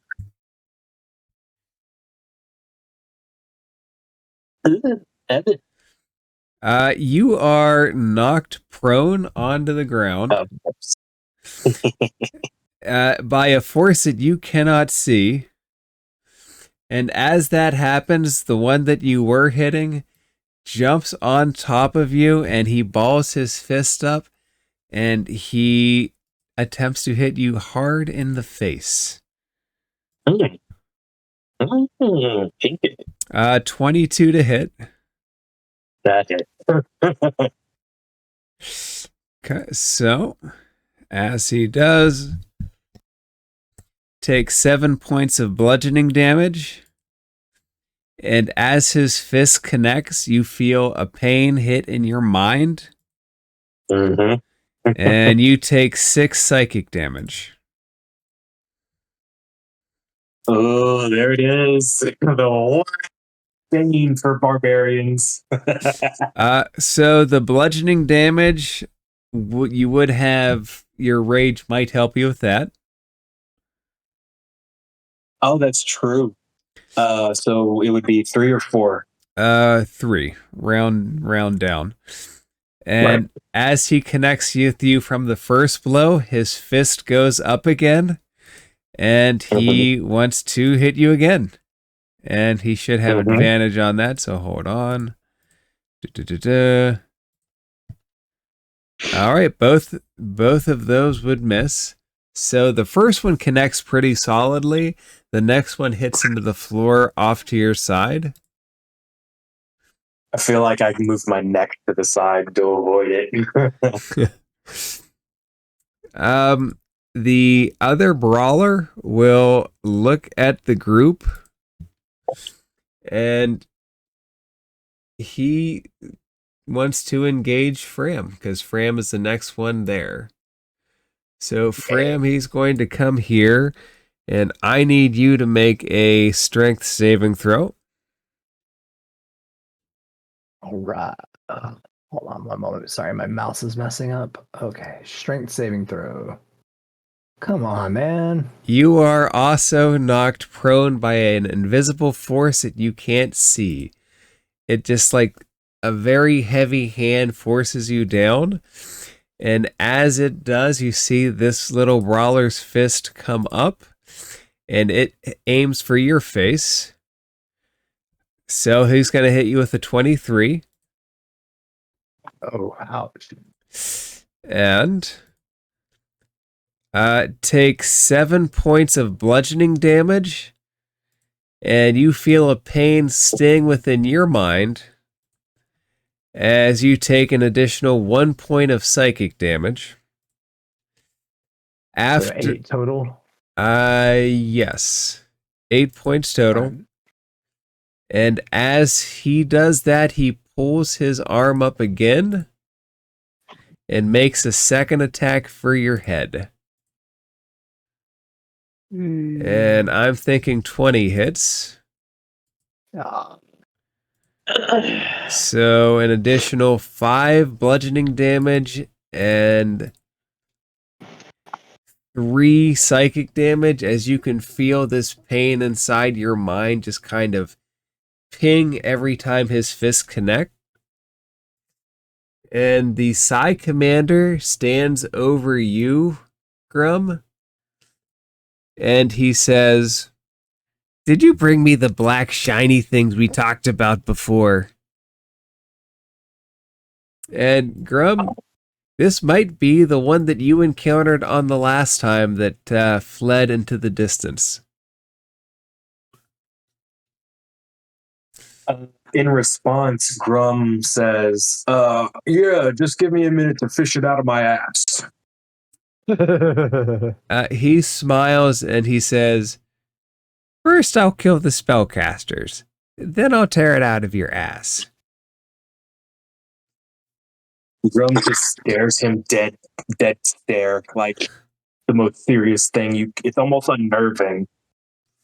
You are knocked prone onto the ground by a force that you cannot see. And as that happens, the one that you were hitting jumps on top of you and he balls his fist up and he attempts to hit you hard in the face. 22 to hit. That hit. Okay, so as he does, take 7 points of bludgeoning damage. And as his fist connects, you feel a pain hit in your mind. And you take 6 psychic damage. Oh, there it is. bane for barbarians. So the bludgeoning damage, you would have your rage might help you with that. Oh, that's true. So it would be 3 or 4. 3 round down. And as he connects with you from the first blow, his fist goes up again, and he wants to hit you again. And he should have advantage on that, so hold on. All right, both of those would miss. So the first one connects pretty solidly. The next one hits into the floor off to your side. I feel like I can move my neck to the side to avoid it. The other brawler will look at the group, and he wants to engage Fram because Fram is the next one there. So Fram, he's going to come here, and I need you to make a strength saving throw. All right. Hold on one moment. Sorry, my mouse is messing up. Okay, strength saving throw. Come on, man. You are also knocked prone by an invisible force that you can't see. It just like a very heavy hand forces you down. And as it does, you see this little brawler's fist come up, and it aims for your face. So he's going to hit you with a 23. Oh, ouch. And take 7 points of bludgeoning damage, and you feel a pain sting within your mind as you take an additional 1 point of psychic damage. After So 8 total? Yes. 8 points total. And as he does that, he pulls his arm up again and makes a second attack for your head. And I'm thinking 20 hits. So an additional 5 bludgeoning damage and 3 psychic damage, as you can feel this pain inside your mind just kind of ping every time his fists connect. And the Psi Commander stands over you, Grum, and he says, "Did you bring me the black shiny things we talked about before?" And Grum, this might be the one that you encountered on the last time that fled into the distance. In response, Grum says, yeah, just give me a minute to fish it out of my ass. He smiles and he says, "First I'll kill the spellcasters, then I'll tear it out of your ass." Grum just stares him dead stare, like the most serious thing. It's almost unnerving.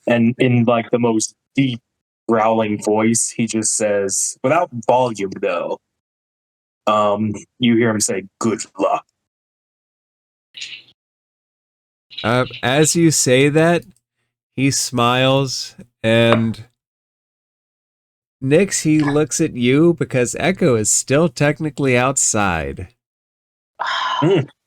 And in like the most deep, growling voice, he just says, without volume though, you hear him say, "Good luck." As you say that, he smiles, and Nyx, he looks at you because Echo is still technically outside.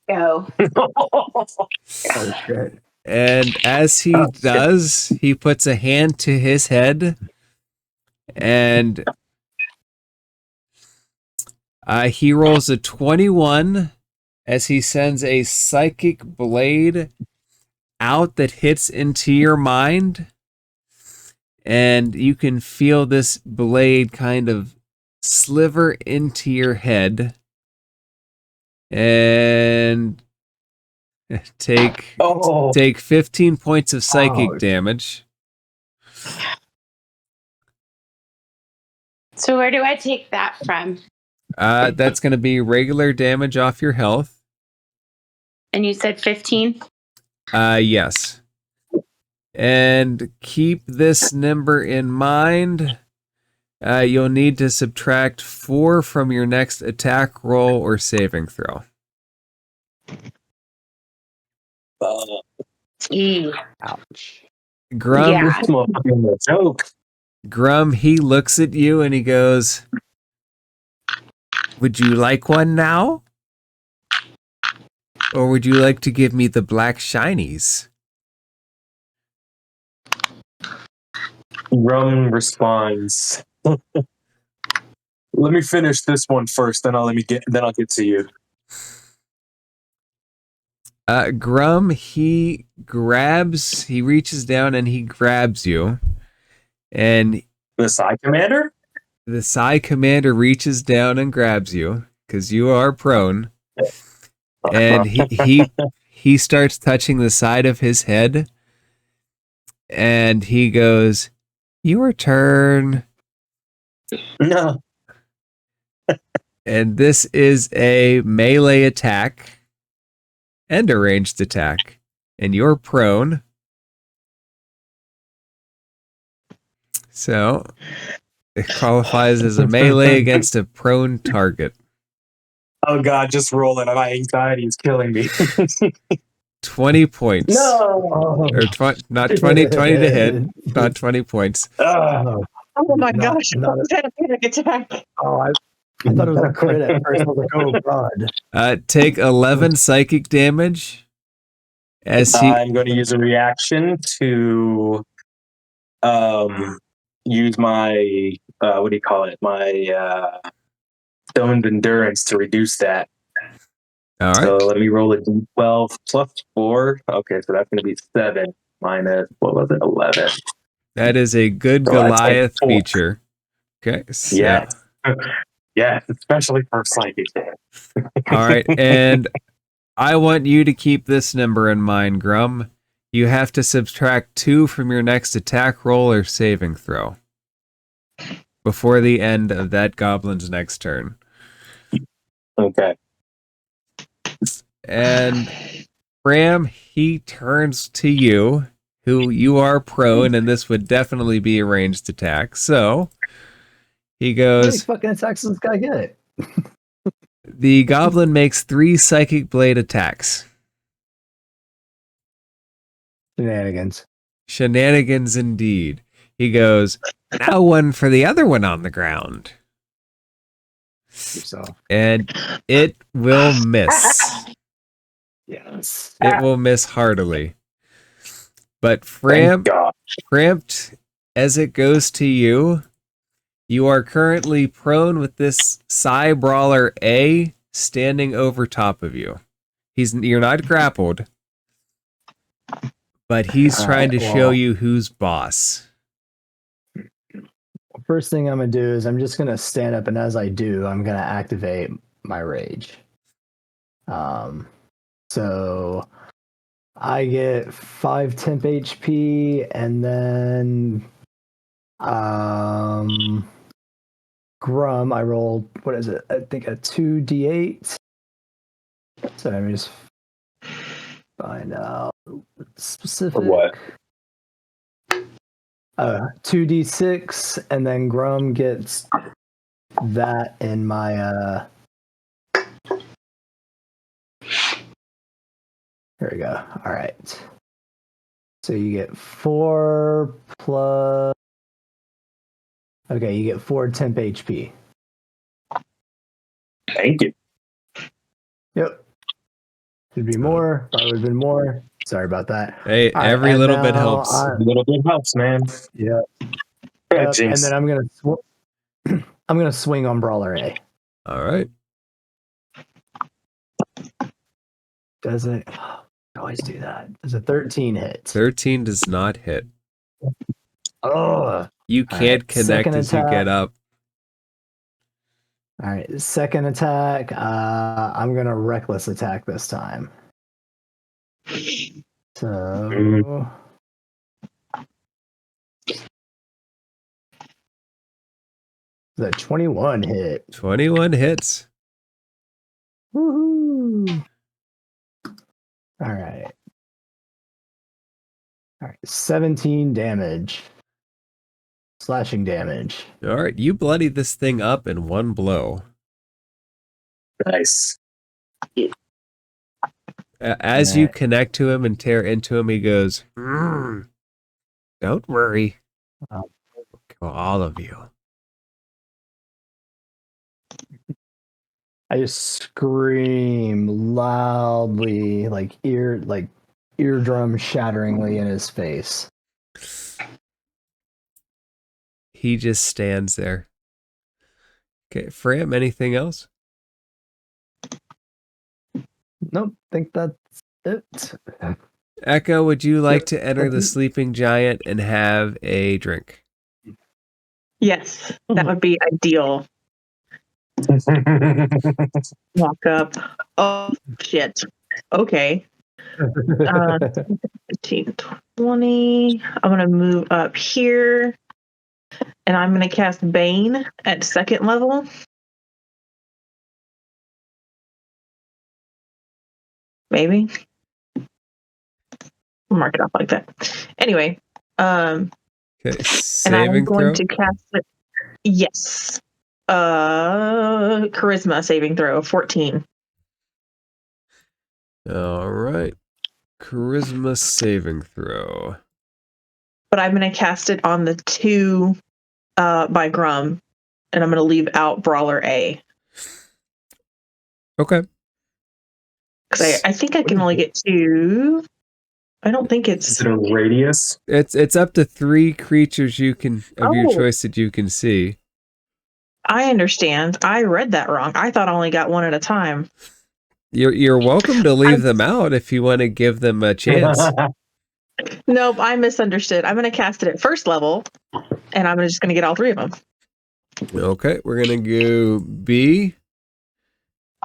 Go. Oh, shit. And as he does, he puts a hand to his head, and he rolls a 21 as he sends a psychic blade out that hits into your mind. And you can feel this blade kind of sliver into your head. And take 15 points of psychic damage. So where do I take that from? That's going to be regular damage off your health. And you said 15? Yes. And keep this number in mind. You'll need to subtract 4 from your next attack roll or saving throw. Ouch. Grum, Yeah. This motherfucking a joke. Grum, he looks at you and he goes, "Would you like one now? Or would you like to give me the black shinies?" Rum responds. Let me finish this one first, then I'll get to you. Grum, he reaches down and he grabs you. And The Psi Commander? the Psi Commander reaches down and grabs you, because you are prone. And he starts touching the side of his head. And he goes, "Your turn." No. And this is a melee attack and a ranged attack. And you're prone. So it qualifies as a melee against a prone target. Oh god, just roll it. My anxiety is killing me. 20 points. No. Or not 20 to hit, not 20 points. Ugh. Oh my Not- gosh! not- I had a panic attack. Oh, I thought it was a crit at first. I was like, oh god. Take 11 psychic damage as he I'm going to use a reaction to use my what do you call it? My stoned endurance to reduce that. All right. So let me roll a d12 plus 4. Okay, so that's going to be 7 minus, what was it, 11. That is a good So I take Goliath 4. feature. Okay. So, Yes. Yes, especially for psychic. all right. And I want you to keep this number in mind, Grum. You have to subtract 2 from your next attack roll or saving throw before the end of that goblin's next turn. Okay. And Bram, he turns to you, who you are prone, and this would definitely be a ranged attack. So he How many goes, fucking attacks does this guy get? the goblin makes 3 psychic blade attacks. Shenanigans. Shenanigans indeed. He goes, "Now one for the other one on the ground." So And it will miss. yes. It will miss heartily. But Thank God. Framped, as it goes to you, you are currently prone with this Psi Brawler A standing over top of you. You're not grappled, but he's trying to show you who's boss. First thing I'm gonna do is I'm just gonna stand up, and as I do, I'm gonna activate my rage. So I get 5 temp HP, and then Grum, I rolled, what is it? I think a 2d8. So let me just find out specific. For what? 2d6, and then Grum gets that in my here we go. All right. So you get 4 plus. Okay, you get 4 temp HP. Thank you. Yep. Should be more. Probably would have been more. Sorry about that. Hey, All right, every and little bit now helps. A little bit helps, man. Yeah. Yeah, And Jinx. then I'm gonna swing on Brawler A. All right. Does it? I always do that. Does a 13 hit? 13 does not hit. Oh. You All can't right, connect second as you attack. get up. All right, second attack. I'm gonna reckless attack this time. So the 21 hit. 21 hits. Woohoo! All right. All right, 17 damage. slashing damage. All right, you bloodied this thing up in one blow. Nice. As you connect to him and tear into him, he goes, "Don't worry, Oh. kill all of you." I just scream loudly, like eardrum shatteringly in his face. He just stands there. Okay, Fram, anything else? Nope, think that's it. Echo, would you like to enter the sleeping giant and have a drink? Yes, that would be ideal. Walk up. Oh, shit. Okay. 15, 20. I'm going to move up here. And I'm going to cast Bane at 2nd level. Maybe. I'll mark it off like that. Anyway. Okay, And I'm saving going throw? to cast it. Yes. Charisma saving throw of 14. All right. Charisma saving throw. But I'm going to cast it on the 2 by Grum. And I'm going to leave out Brawler A. Okay. Because I think I can only get 2. I don't think Is it's... it a radius? It's up to 3 creatures you can of your Oh. choice that you can see. I understand. I read that wrong. I thought I only got 1 at a time. You're welcome to leave them out if you want to give them a chance. Nope, I misunderstood. I'm going to cast it at 1st level, and I'm just going to get all 3 of them. Okay, we're going to go B.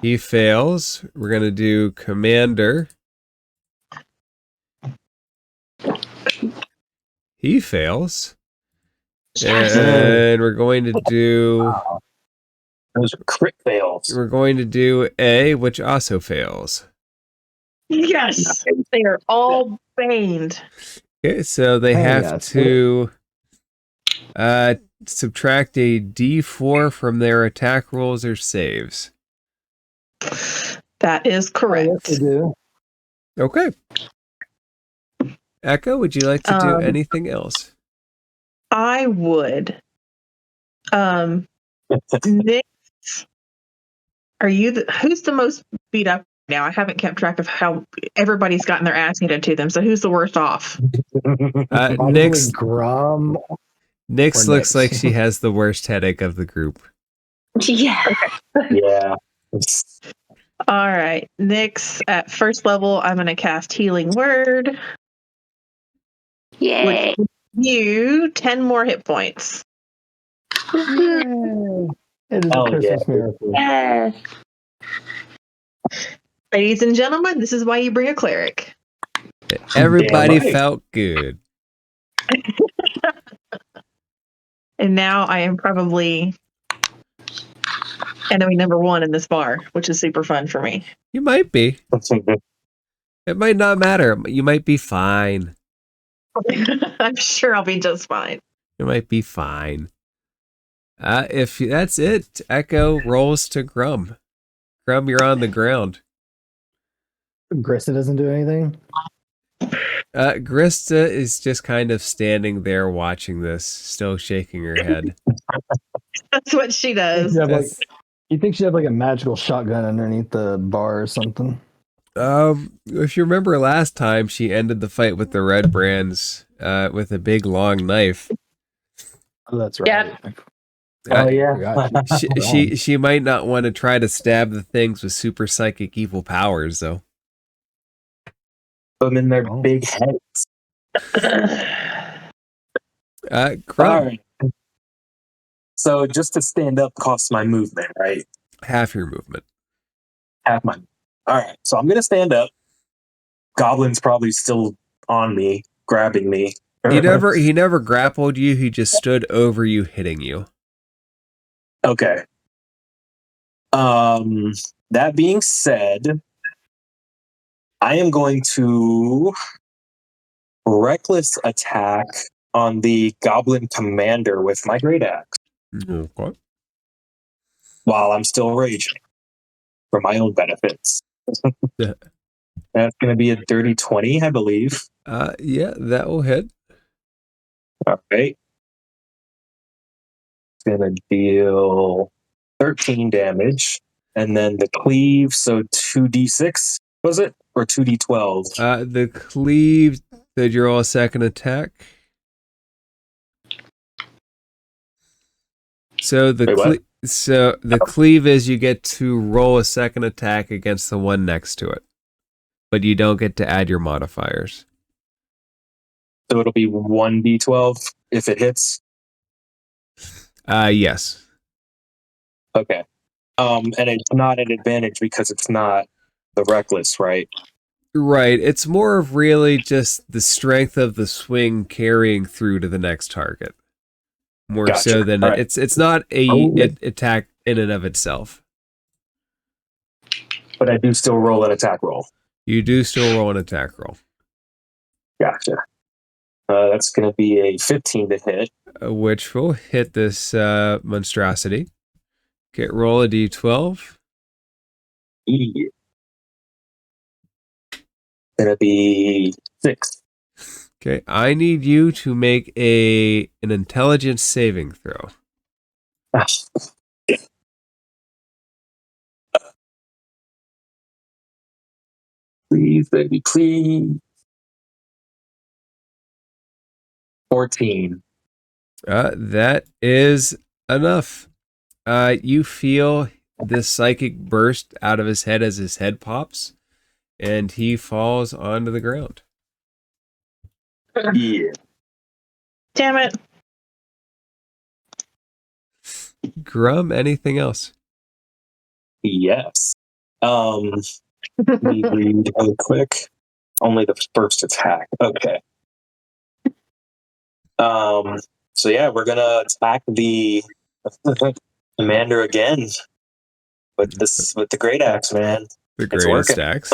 He fails. We're going to do Commander. He fails. And we're going to do... Those are crit fails. We're going to do A, which also fails. Yes! They are all baned. Okay, so they have to subtract a D4 from their attack rolls or saves. That is correct. Okay. Echo, would you like to do anything else? I would. Nick, are you who's the most beat up now? I haven't kept track of how everybody's gotten their ass handed to them. So who's the worst off? Nyx Grum. Nyx looks like she has the worst headache of the group. Yeah. Yeah. All right. Nyx at 1st level, I'm going to cast Healing Word. Yay. Which gives you 10 more hit points. It is a Christmas miracle. Yes. Ladies and gentlemen, this is why you bring a cleric. Everybody Damn right. felt good. And now I am probably enemy number 1 in this bar, which is super fun for me. You might be. It might not matter. You might be fine. I'm sure I'll be just fine. You might be fine. If that's it, Echo rolls to Grum. Grum, you're on the ground. Grista doesn't do anything? Grista is just kind of standing there watching this, still shaking her head. That's what she does. You think she'd have like a magical shotgun underneath the bar or something? If you remember last time, she ended the fight with the Red Brands with a big long knife. Oh, that's right. Yep. Oh yeah. She might not want to try to stab the things with super psychic evil powers, though. Put them in their big heads. Grum. All right. So just to stand up costs my movement, right? Half your movement. Half my. All right. So I'm gonna stand up. Goblin's probably still on me, grabbing me. He never grappled you. He just stood over you, hitting you. Okay. That being said, I am going to reckless attack on the goblin commander with my great axe Okay. while I'm still raging for my own benefits. Yeah. That's going to be a dirty 20, I believe. Yeah, that will hit. All right. It's going to deal 13 damage. And then the cleave, so 2d6, was it? Or 2d12? The cleave, did you roll a second attack? So the Wait, what? cleave is you get to roll a second attack against the one next to it, but you don't get to add your modifiers. So it'll be 1d12 if it hits? Yes. Okay. And it's not an advantage because it's not the reckless, right? Right. It's more of really just the strength of the swing carrying through to the next target. More Gotcha. so than Right. it's not a attack in and of itself. But I do still roll an attack roll. You do still roll an attack roll. Gotcha. That's going to be a 15 to hit. Which will hit this monstrosity. Okay, roll a d12. Yeah. Going to be 6. Okay, I need you to make an intelligence saving throw. Please, baby, please. 14. That is enough. You feel this psychic burst out of his head as his head pops, and he falls onto the ground. Yeah. Damn it. Grum, anything else? Yes. Let me read real quick. Only the first attack. Okay. So yeah, we're gonna attack the commander again with the great axe, man. The It's greatest working. axe.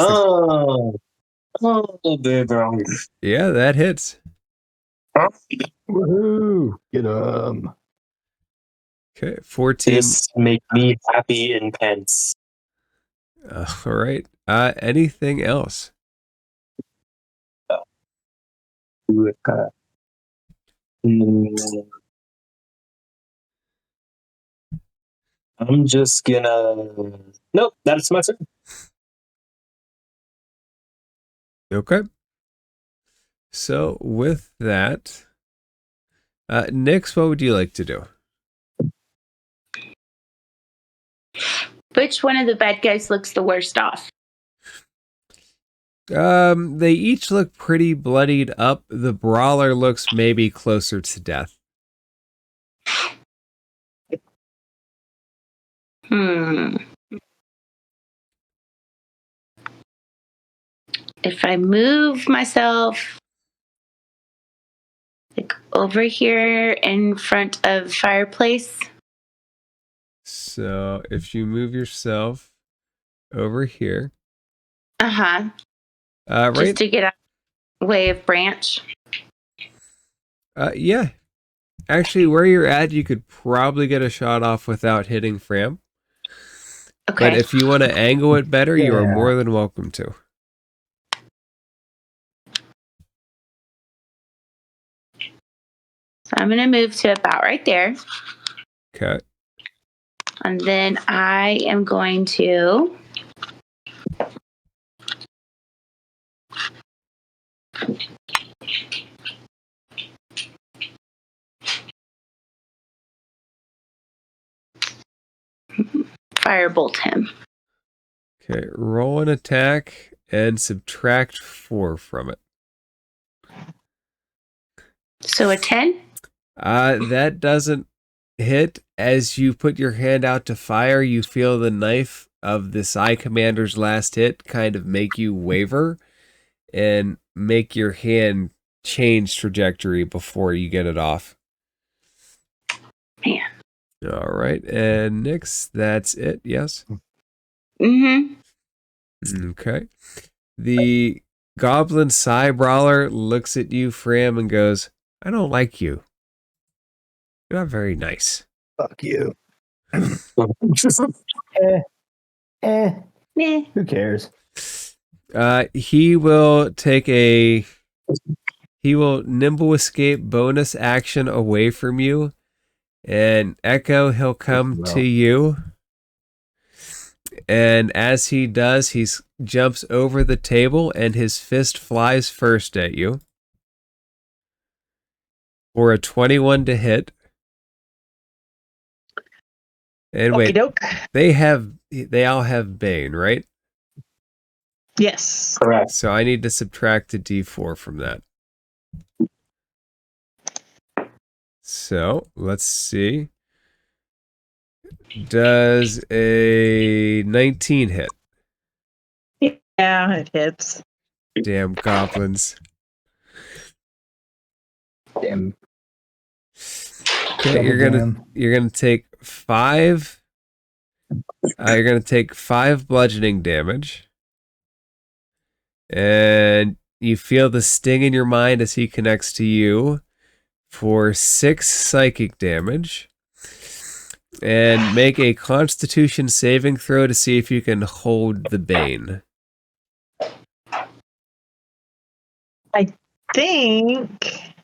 Oh, baby. Yeah, that hits. Woohoo! Get him. Okay, 14. This make me happy and tense. All right. Anything else? I'm just gonna. Nope, that's my turn. Okay. So with that, Nix, what would you like to do? Which one of the bad guys looks the worst off? They each look pretty bloodied up. The brawler looks maybe closer to death. If I move myself like over here in front of fireplace. So if you move yourself over here. Right. Right. Just to get out of the way of Branch. Yeah. Actually, where you're at, you could probably get a shot off without hitting Fram. Okay. But if you want to angle it better, you are more than welcome to. So I'm going to move to about right there. Okay. And then I am going to firebolt him. Okay, roll an attack and subtract 4 from it. So a 10? That doesn't hit. As you put your hand out to fire, you feel the knife of the Psi Commander's last hit kind of make you waver and make your hand change trajectory before you get it off. Man. All right, and Nix, that's it, yes? Mm-hmm. Okay. The Goblin Psi Brawler looks at you, Fram, and goes, I don't like you. You're not very nice. Fuck you. Meh. Who cares? He will nimble escape bonus action away from you. And Echo, he'll come to you. And as he does, he jumps over the table and his fist flies first at you. For a 21 to hit. And wait, Okey-doke. they all have Bane, right? Yes. Correct. So I need to subtract a d4 from that. So let's see. Does a 19 hit? Yeah, it hits. Damn goblins. Damn. Okay, Double you're damn. gonna take 5. You're gonna take 5 bludgeoning damage, and you feel the sting in your mind as he connects to you for 6 psychic damage. And make a Constitution saving throw to see if you can hold the Bane. Think.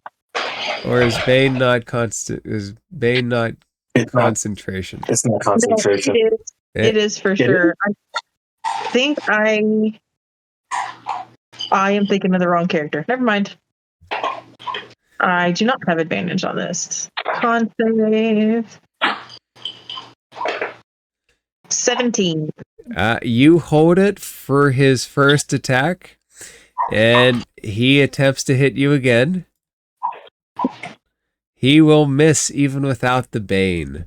Or is Bane not constant? Is Bane not It's not. concentration? It's not concentration. No, it is for It sure. I think I am thinking of the wrong character. Never mind. I do not have advantage on this. Con save. 17. You hold it for his first attack, and he attempts to hit you again. He will miss even without the Bane.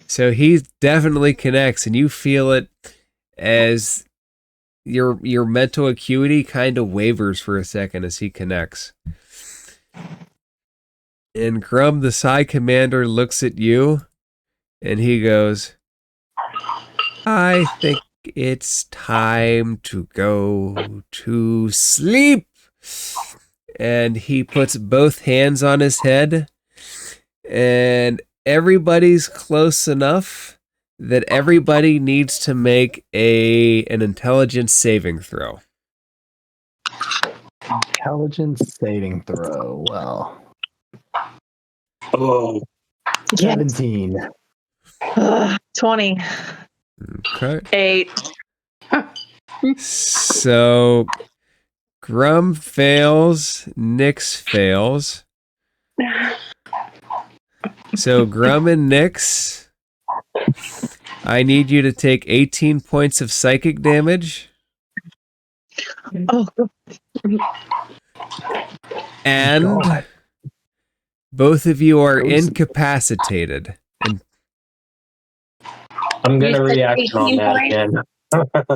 So he definitely connects, and you feel it as your mental acuity kind of wavers for a second as he connects. And Grum, the Psi Commander, looks at you, and he goes, I think it's time to go to sleep. And he puts both hands on his head, and everybody's close enough that everybody needs to make an intelligence saving throw. Intelligence saving throw. Well, Oh, 17. 20. Okay. 8. So Grum fails, Nyx fails. So Grum and Nyx, I need you to take 18 points of psychic damage. Oh, And God. both of you are incapacitated. And, I'm gonna You said react on 18 that points? again.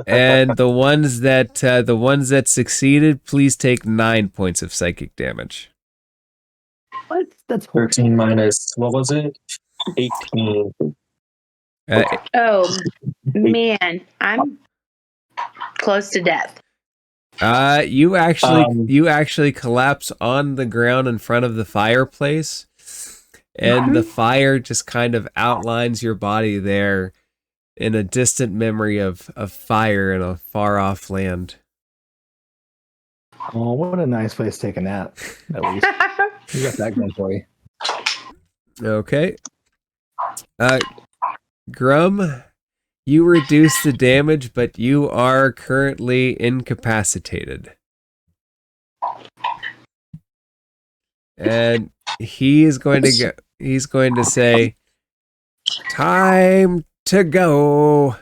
and the ones that succeeded, please take 9 points of psychic damage. What? That's 13 minus, what was it? 18. Oh, man. I'm close to death. You actually collapse on the ground in front of the fireplace, and the fire just kind of outlines your body there in a distant memory of fire in a far off land. Oh, what a nice place to take a nap. At least you got that going for you. Okay. Grum, you reduce the damage, but you are currently incapacitated. And he's going to say, time to go.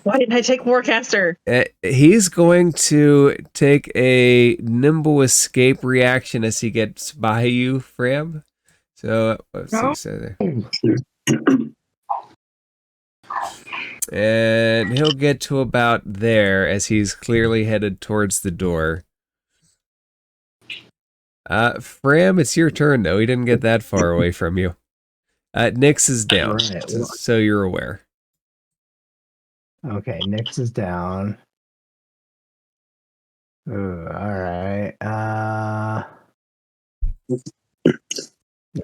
why didn't I take Warcaster? He's going to take a nimble escape reaction as he gets by you, Fram. So let's see. So and he'll get to about there as he's clearly headed towards the door. Fram, it's your turn, though. He didn't get that far away from you. Nyx is down, Right. so you're aware. Okay, Nyx is down. All right.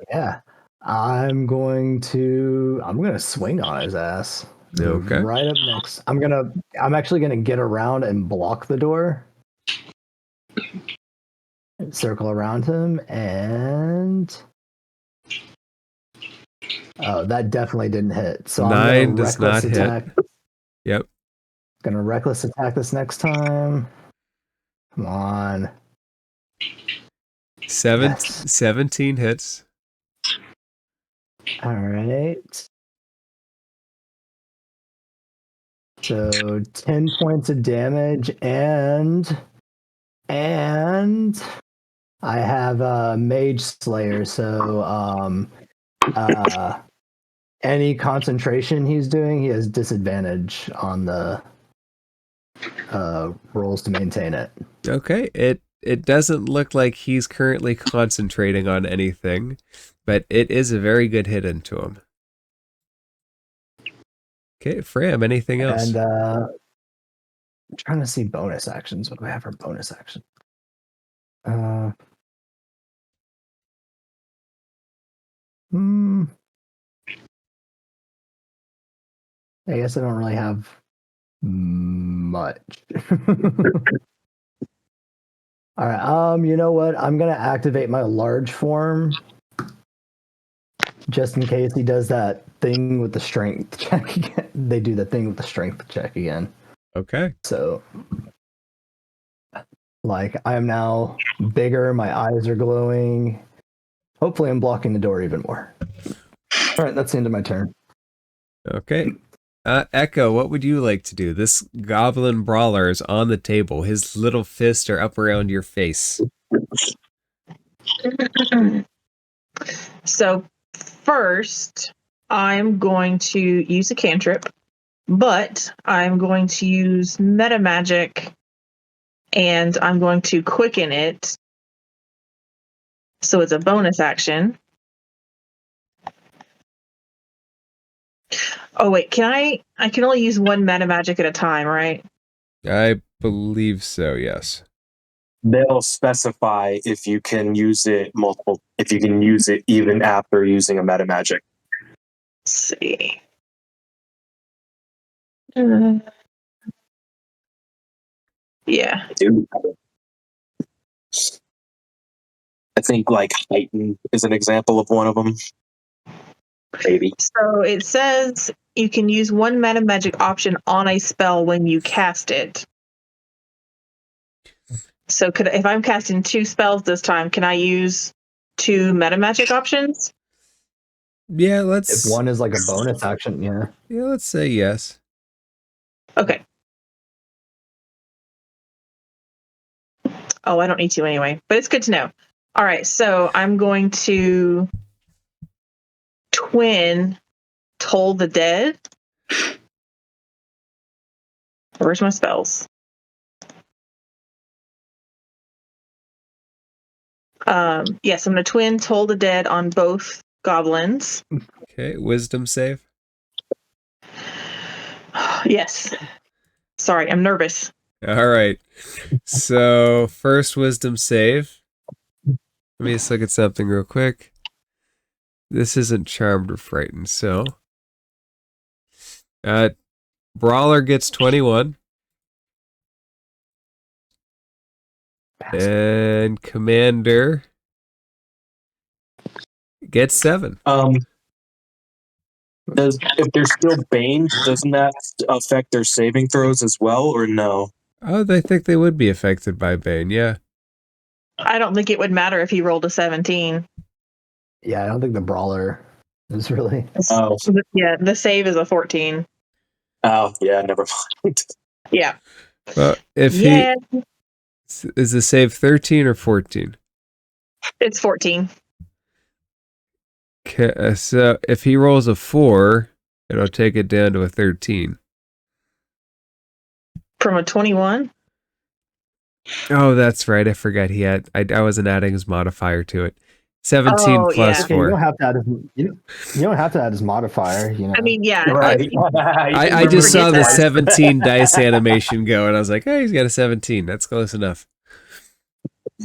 Yeah. I'm gonna swing on his ass. Move Okay. right up next. I'm actually gonna get around and block the door. Circle around him and oh, that definitely didn't hit. So 9 I'm gonna does not hit. attack. Yep. Gonna reckless attack this next time. Come on. 17 hits. All right. So 10 points of damage and I have a Mage Slayer, so any concentration he's doing, he has disadvantage on the rolls to maintain it. Okay. It doesn't look like he's currently concentrating on anything, but it is a very good hit into him. Okay, Fram, anything else? And I'm trying to see bonus actions. What do I have for bonus action? I guess I don't really have much. All right. You know what? I'm gonna activate my large form just in case he does that thing with the strength check again. They do the thing with the strength check again. Okay. So, like, I am now bigger. My eyes are glowing. Hopefully, I'm blocking the door even more. All right, that's the end of my turn. Okay. Echo, what would you like to do? This goblin brawler is on the table. His little fists are up around your face. So first, I'm going to use a cantrip, but I'm going to use meta magic, and I'm going to quicken it. So it's a bonus action. Oh wait, I can only use one meta magic at a time, right? I believe so, yes. They'll specify if you can use it even after using a meta magic. Let's see. Yeah. Dude. I think like heighten is an example of one of them. Maybe. So it says you can use one meta magic option on a spell when you cast it. So if I'm casting 2 spells this time, can I use 2 meta magic options? Yeah, If one is like a bonus action, yeah. Yeah, let's say yes. Okay. Oh, I don't need to anyway, but it's good to know. All right, so I'm going to twin Toll the Dead. Where's my spells? Yes, I'm going to twin Toll the Dead on both goblins. Okay, wisdom save. Yes. Sorry, I'm nervous. All right. So, first wisdom save. Let me just look at something real quick. This isn't charmed or frightened, so. Brawler gets 21. And Commander gets 7. If they're still Bane, doesn't that affect their saving throws as well, or no? Oh, they think they would be affected by Bane, yeah. I don't think it would matter if he rolled a 17. Yeah, I don't think the brawler is really. Oh. Yeah, the save is a 14. Oh, yeah, never mind. Yeah. Well, if he is the save 13 or 14? It's 14. Okay, so if he rolls a 4, it'll take it down to a 13. From a 21? Oh, that's right. I forgot he had. I wasn't adding his modifier to it. 17 plus 4. You don't have to add you don't have to add his modifier. You know. I mean, yeah. Right. I just saw the 17 dice animation go, and I was like, "Oh, he's got a 17. That's close enough."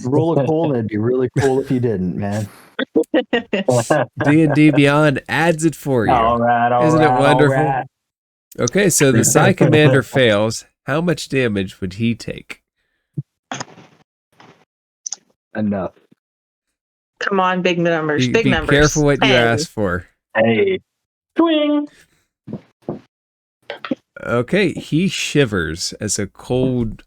Rule of cool, and it'd be really cool if you didn't, man. D&D Beyond adds it for you. All right, Isn't it wonderful? All right. Okay, so the Psi Commander fails. How much damage would he take? Enough. Come on, big numbers. Big Be numbers. careful what you 10. ask for. Hey. Twing. Okay, he shivers as a cold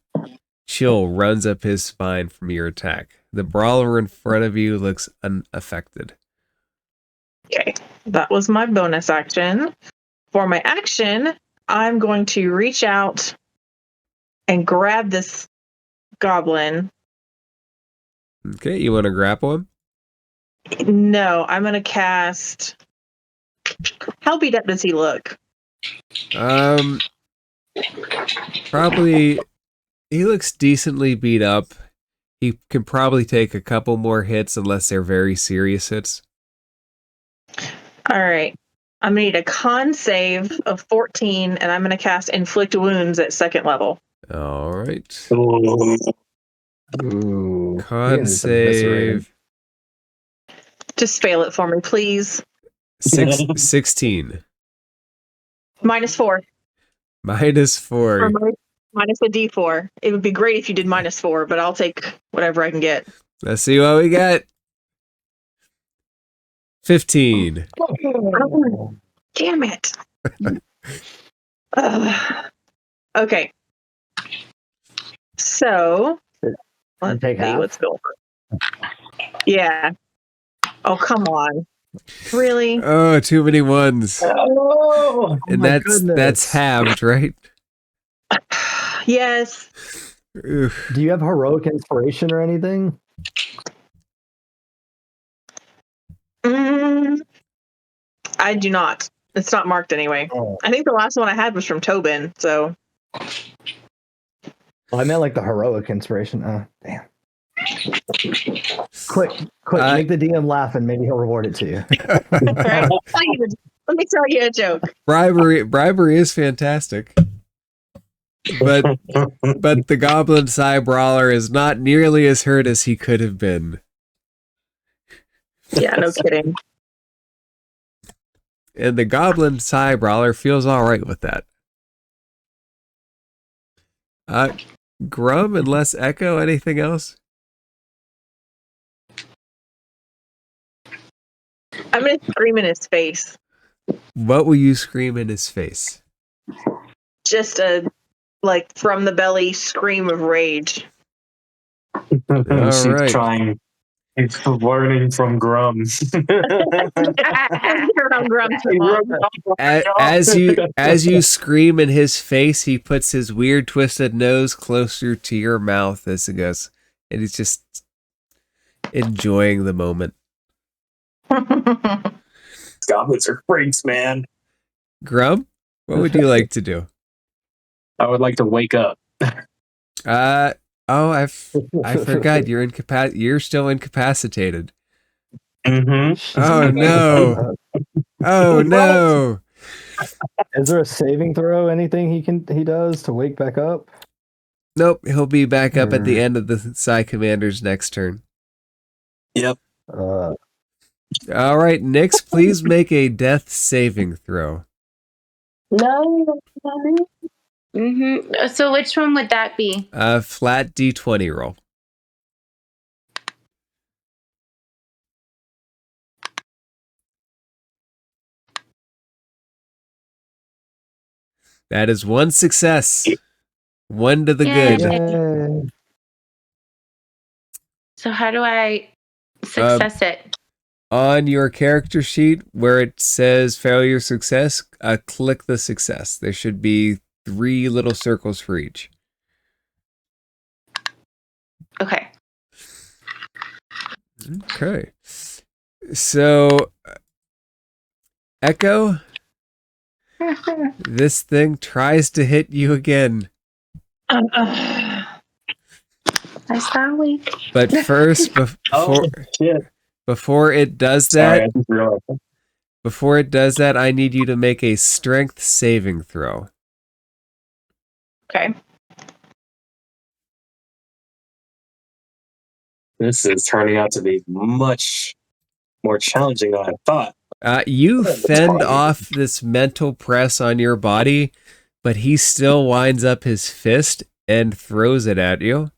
chill runs up his spine from your attack. The brawler in front of you looks unaffected. Okay, that was my bonus action. For my action, I'm going to reach out and grab this goblin. Okay, you want to grapple him? No, I'm going to cast. How beat up does he look? Probably he looks decently beat up. He can probably take a couple more hits unless they're very serious hits. All right. I'm going to need a con save of 14, and I'm going to cast Inflict Wounds at 2nd level. All right. Ooh. Con save. Just fail it for me, please. 16. -4. -4. Or minus a d4. It would be great if you did -4, but I'll take whatever I can get. Let's see what we got. 15. Oh, damn it. Okay. So, let's take see half? what's going on. Yeah. Oh, come on. Really? Oh, too many ones. Oh, And my that's goodness. halved, right? Yes. Oof. Do you have heroic inspiration or anything? I do not. It's not marked anyway. Oh. I think the last one I had was from Tobin, so. Well, I meant like the heroic inspiration. Oh, damn. Quick, make the DM laugh and maybe he'll reward it to you. Right? Let me tell you a joke. Bribery is fantastic. But the Goblin Psi Brawler is not nearly as hurt as he could have been. Yeah, no kidding. And the Goblin Psi Brawler feels alright with that. Grum and less Echo, anything else? I'm going to scream in his face. What will you scream in his face? Just a, from the belly scream of rage. She's right. trying. He's learning from Grum. As you scream in his face, he puts his weird twisted nose closer to your mouth as it goes, and he's just enjoying the moment. Goblins are freaks, man. Grum, what would you like to do? I would like to wake up. I forgot you're still incapacitated. Mm-hmm. Oh no! Oh no! Is there a saving throw? Anything he does to wake back up? Nope, he'll be back up at the end of the Psi Commander's next turn. Yep. All right, Nyx, please make a death saving throw. No. So which one would that be? Flat D20 roll. That is one success. One to the Yay. good. So how do I success it? On your character sheet where it says failure success, click the success. There should be 3 little circles for each. Okay. Okay. So, Echo, this thing tries to hit you again. I'm sorry. But first, before it does that, I need you to make a strength saving throw. Okay. This is turning out to be much more challenging than I thought. You fend off this mental press on your body, but he still winds up his fist and throws it at you.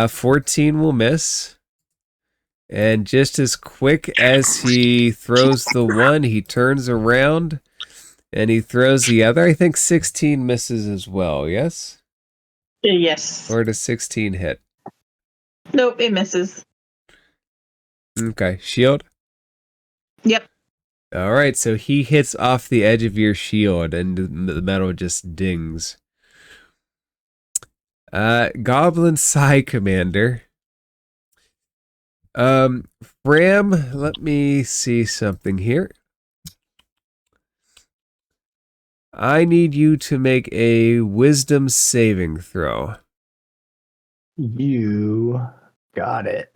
14 will miss. And just as quick as he throws the one, he turns around and he throws the other. I think 16 misses as well, yes? Yes. Or does 16 hit? Nope, it misses. Okay, shield? Yep. All right, so he hits off the edge of your shield and the metal just dings. Goblin Psi Commander. Bram, let me see something here. I need you to make a wisdom saving throw. You got it.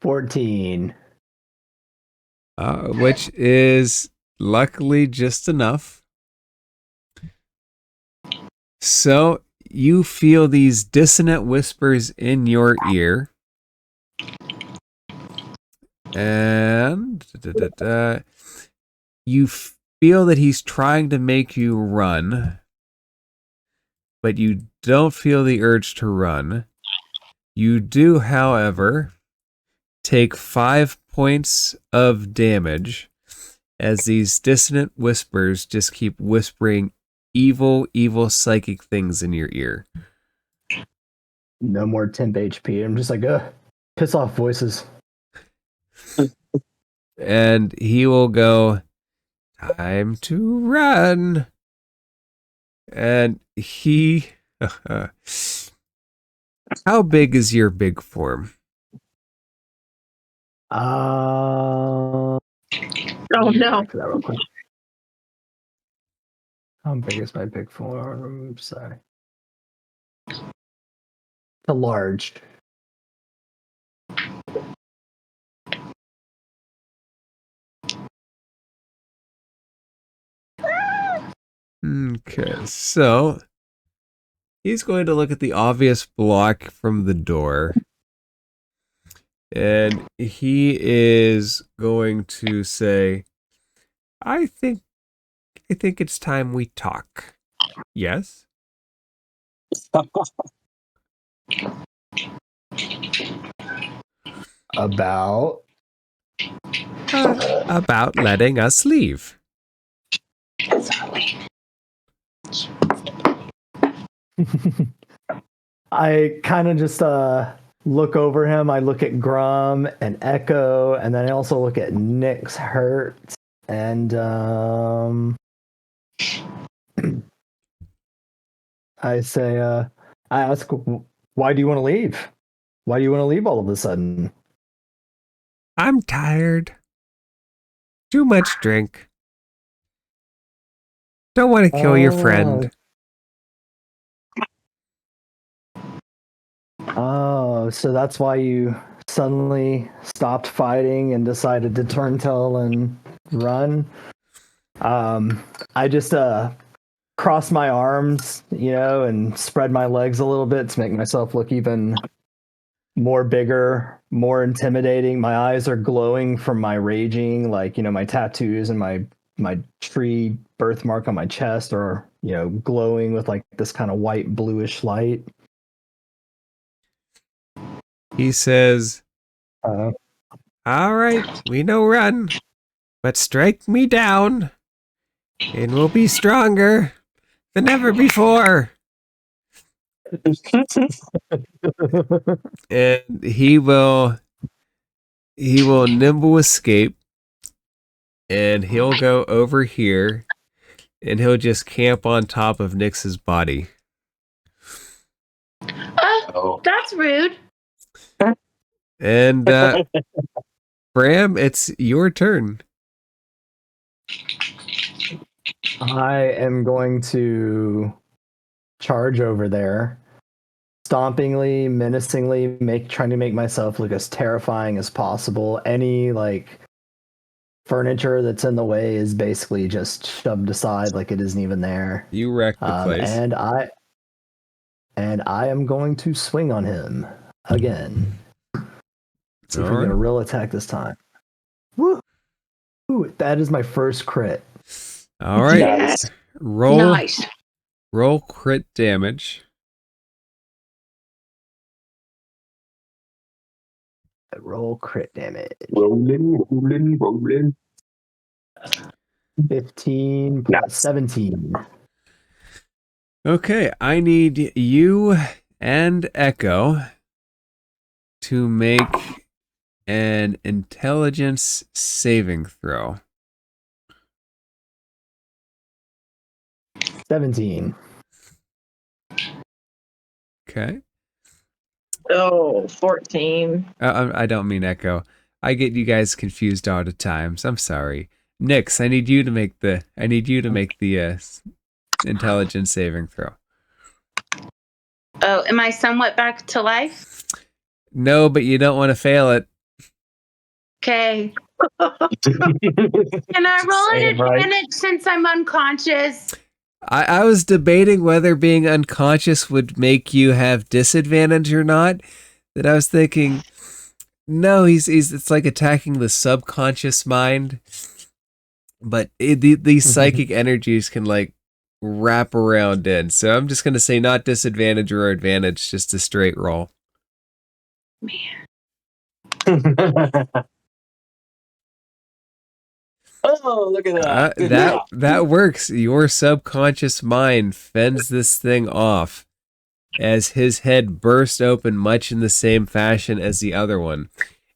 $14. Which is luckily just enough. So you feel these dissonant whispers in your ear. And you feel that he's trying to make you run, but you don't feel the urge to run. You do, however, take 5 points of damage as these dissonant whispers just keep whispering evil, psychic things in your ear. No more temp HP. I'm just like, piss off voices. And he will go, time to run. And he... How big is your big form? Oh no. For that real quick. How big is my big form? Sorry. The large. Okay, so he's going to look at the obvious block from the door. And he is going to say, I think it's time we talk. Yes? About About letting us leave. I kind of just look over him. I look at Grum and Echo, and then I also look at Nyx Hurt. And I say, I ask, why do you want to leave? Why do you want to leave all of a sudden? I'm tired. Too much drink. Don't want to kill your friend. Oh, so that's why you suddenly stopped fighting and decided to turn tail and run. I just cross my arms, and spread my legs a little bit to make myself look even more bigger, more intimidating. My eyes are glowing from my raging, like, my tattoos and my tree birthmark on my chest are, glowing with like this kind of white bluish light. He says, all right, we know run, but strike me down and we'll be stronger than ever before. And he will nimble escape, and he'll go over here and he'll just camp on top of Nyx's body. That's rude. And Bram, it's your turn. I am going to charge over there, stompingly, menacingly, trying to make myself look as terrifying as possible. Any furniture that's in the way is basically just shoved aside, like it isn't even there. You wreck the place. And and I am going to swing on him again. See if we All get a right. real attack this time. Woo! Ooh, that is my first crit. All right. Nice. Roll Nice. crit damage. Roll crit damage. Rolling. 15 plus Nice. 17. Okay, I need you and Echo to make an intelligence saving throw. 17. Okay. Oh, 14. I don't mean Echo. I get you guys confused all the times. I'm sorry. Nyx, I need you to make the intelligence saving throw. Oh, am I somewhat back to life? No, but you don't want to fail it. Okay. Can I roll an Same, right? advantage since I'm unconscious? I was debating whether being unconscious would make you have disadvantage or not. That I was thinking, no, he's it's like attacking the subconscious mind. But these psychic energies can like wrap around in. So I'm just gonna say not disadvantage or advantage, just a straight roll. Oh, look at that. Good job. That works. Your subconscious mind fends this thing off as his head burst open much in the same fashion as the other one.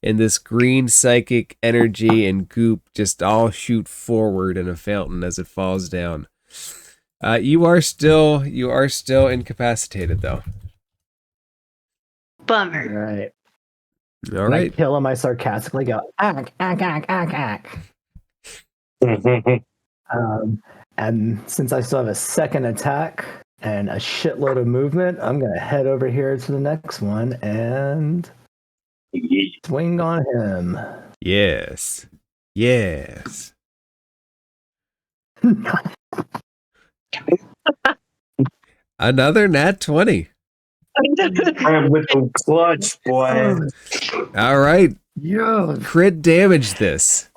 And this green psychic energy and goop just all shoot forward in a fountain as it falls down. You are still incapacitated though. All Bummer. right. All When I right. kill him, I sarcastically go, ack, ack, ack, ack, ack. And since I still have a second attack and a shitload of movement, I'm going to head over here to the next one and swing on him. Yes. Yes. Another nat 20. I'm with the clutch, boy. All right. Yeah. Crit damage this.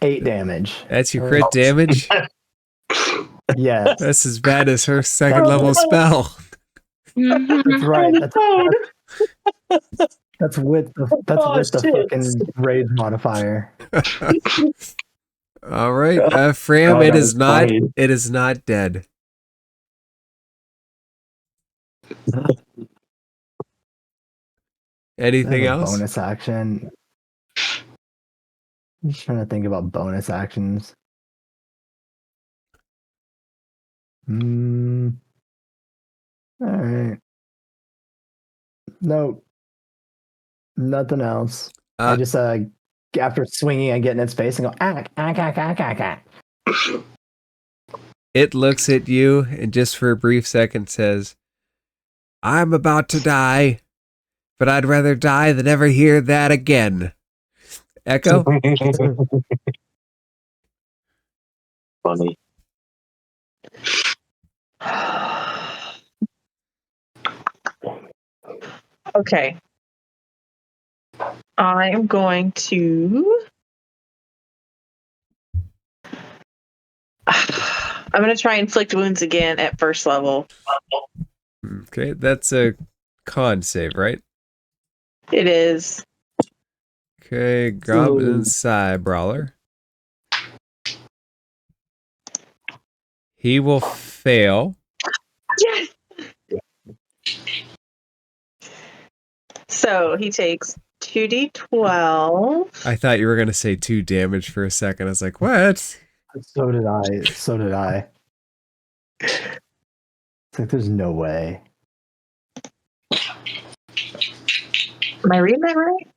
8 damage. That's your crit damage. Yes, That's as bad as her second level spell. that's right. That's with the shit. fucking rage modifier. All right, Fram, Oh, it that is was not. funny. It is not dead. Anything I have a else? bonus action. I'm just trying to think about bonus actions. All right. No, nothing else. I just after swinging, I get in its face and go ack, ack, ack, ack, ack, ack. It looks at you and just for a brief second says, "I'm about to die, but I'd rather die than ever hear that again." Echo. Funny. Okay. I am going to. I'm going to try inflict wounds again at first level. Okay, that's a con save, right? It is. Okay, Goblin Psi Brawler. He will fail. Yes! So he takes 2d12. I thought you were going to say 2 damage for a second. I was like, what? So did I. It's like there's no way. Am I reading that right?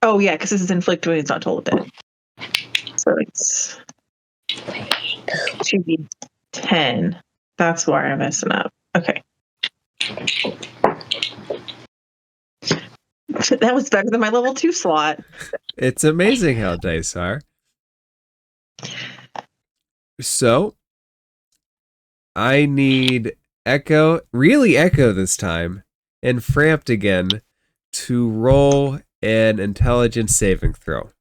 Oh, yeah, because this is inflict wounds, not total dead. So it's 2d10. That's where I'm messing up. Okay. That was better than my level 2 slot. It's amazing how dice are. So, I need Echo, really Echo this time, and Frampt again to roll an intelligence saving throw.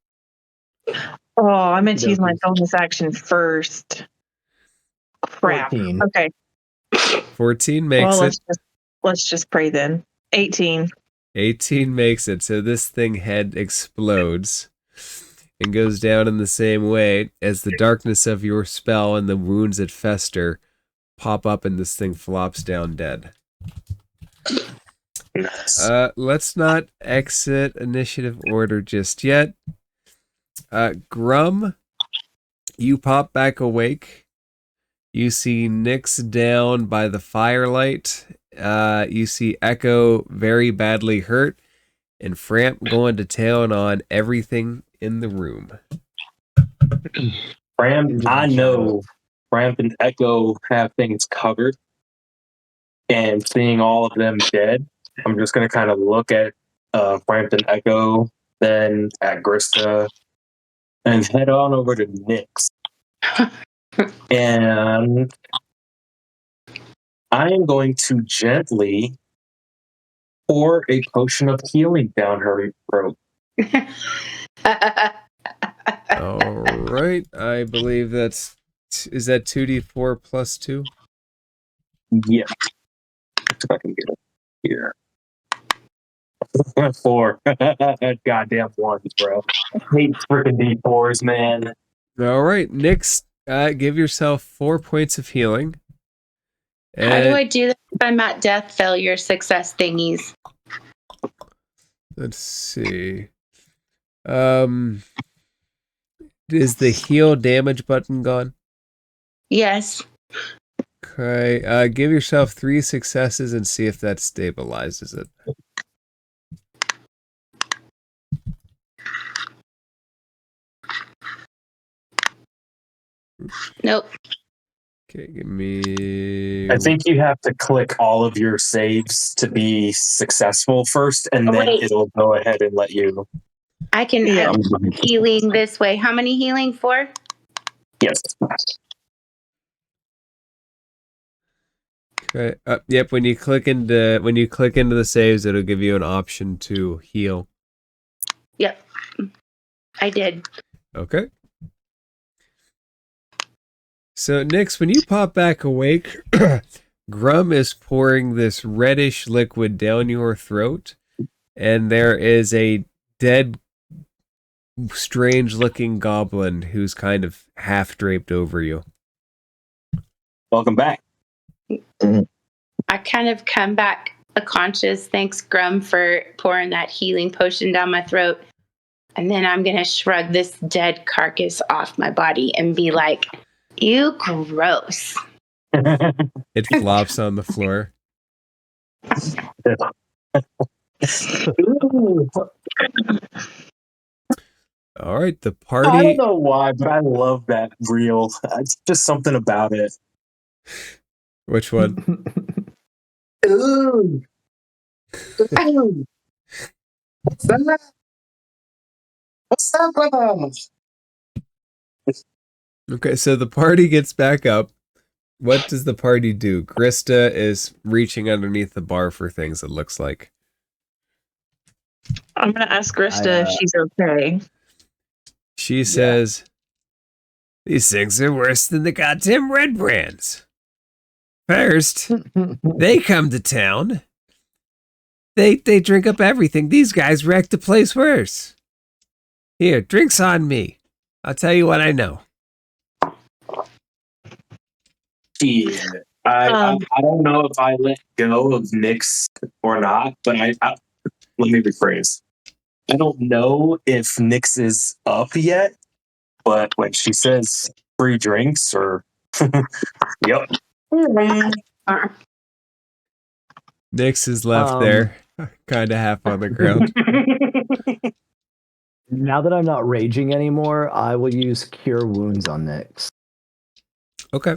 Oh, I meant to use my Okey-dokey. bonus action first. Crap. 14. Okay. 14 Well, makes it. let's just pray then. 18. 18 makes it. So this thing head explodes and goes down in the same way as the darkness of your spell and the wounds that fester pop up and this thing flops down dead. Nice. Let's not exit initiative order just yet. Grum, you pop back awake. You see Nyx down by the firelight. You see Echo very badly hurt. And Framp going to town on everything in the room. I know Ramp and Echo have things covered. And seeing all of them dead, I'm just going to kind of look at Ramp and Echo, then at Grista, and head on over to Nyx. And I am going to gently pour a potion of healing down her throat. All right. I believe is that 2d4 plus 2? Yeah. If I can get it here. 4. Goddamn ones, bro. I hate freaking D4s, man. All right. Nyx, give yourself 4 points of healing. How do I do that if I'm at death failure success thingies? Let's see. Is the heal damage button gone? Yes. Okay. Give yourself 3 successes and see if that stabilizes it. Nope. Okay, give me. I think you have to click all of your saves to be successful first, and then wait. it'll go ahead and let you. I can Yeah. healing this way. How many healing for? Yes. Okay. Yep. When you click into the saves, it'll give you an option to heal. Yep. I did. Okay. So, Nyx, when you pop back awake, Grum is pouring this reddish liquid down your throat, and there is a dead, strange-looking goblin who's kind of half-draped over you. Welcome back. I kind of come back unconscious. Thanks, Grum, for pouring that healing potion down my throat. And then I'm going to shrug this dead carcass off my body and be like, ew, gross. It flops on the floor. All right, the party. I don't know why, but I love that reel. It's just something about it. Which one? Ooh. Ooh. What's up? What's up, brother? Okay, so the party gets back up. What does the party do? Grista is reaching underneath the bar for things, it looks like. I'm going to ask Grista if she's okay. She says, these things are worse than the goddamn red brands. First, they come to town. They drink up everything. These guys wrecked the place worse. Here, drinks on me. I'll tell you what I know. Yeah. I don't know if I let go of Nyx or not, but I let me rephrase. I don't know if Nyx is up yet, but when she says free drinks or yep. Nyx is left there, kind of half on the ground. Now that I'm not raging anymore, I will use Cure Wounds on Nyx. Okay.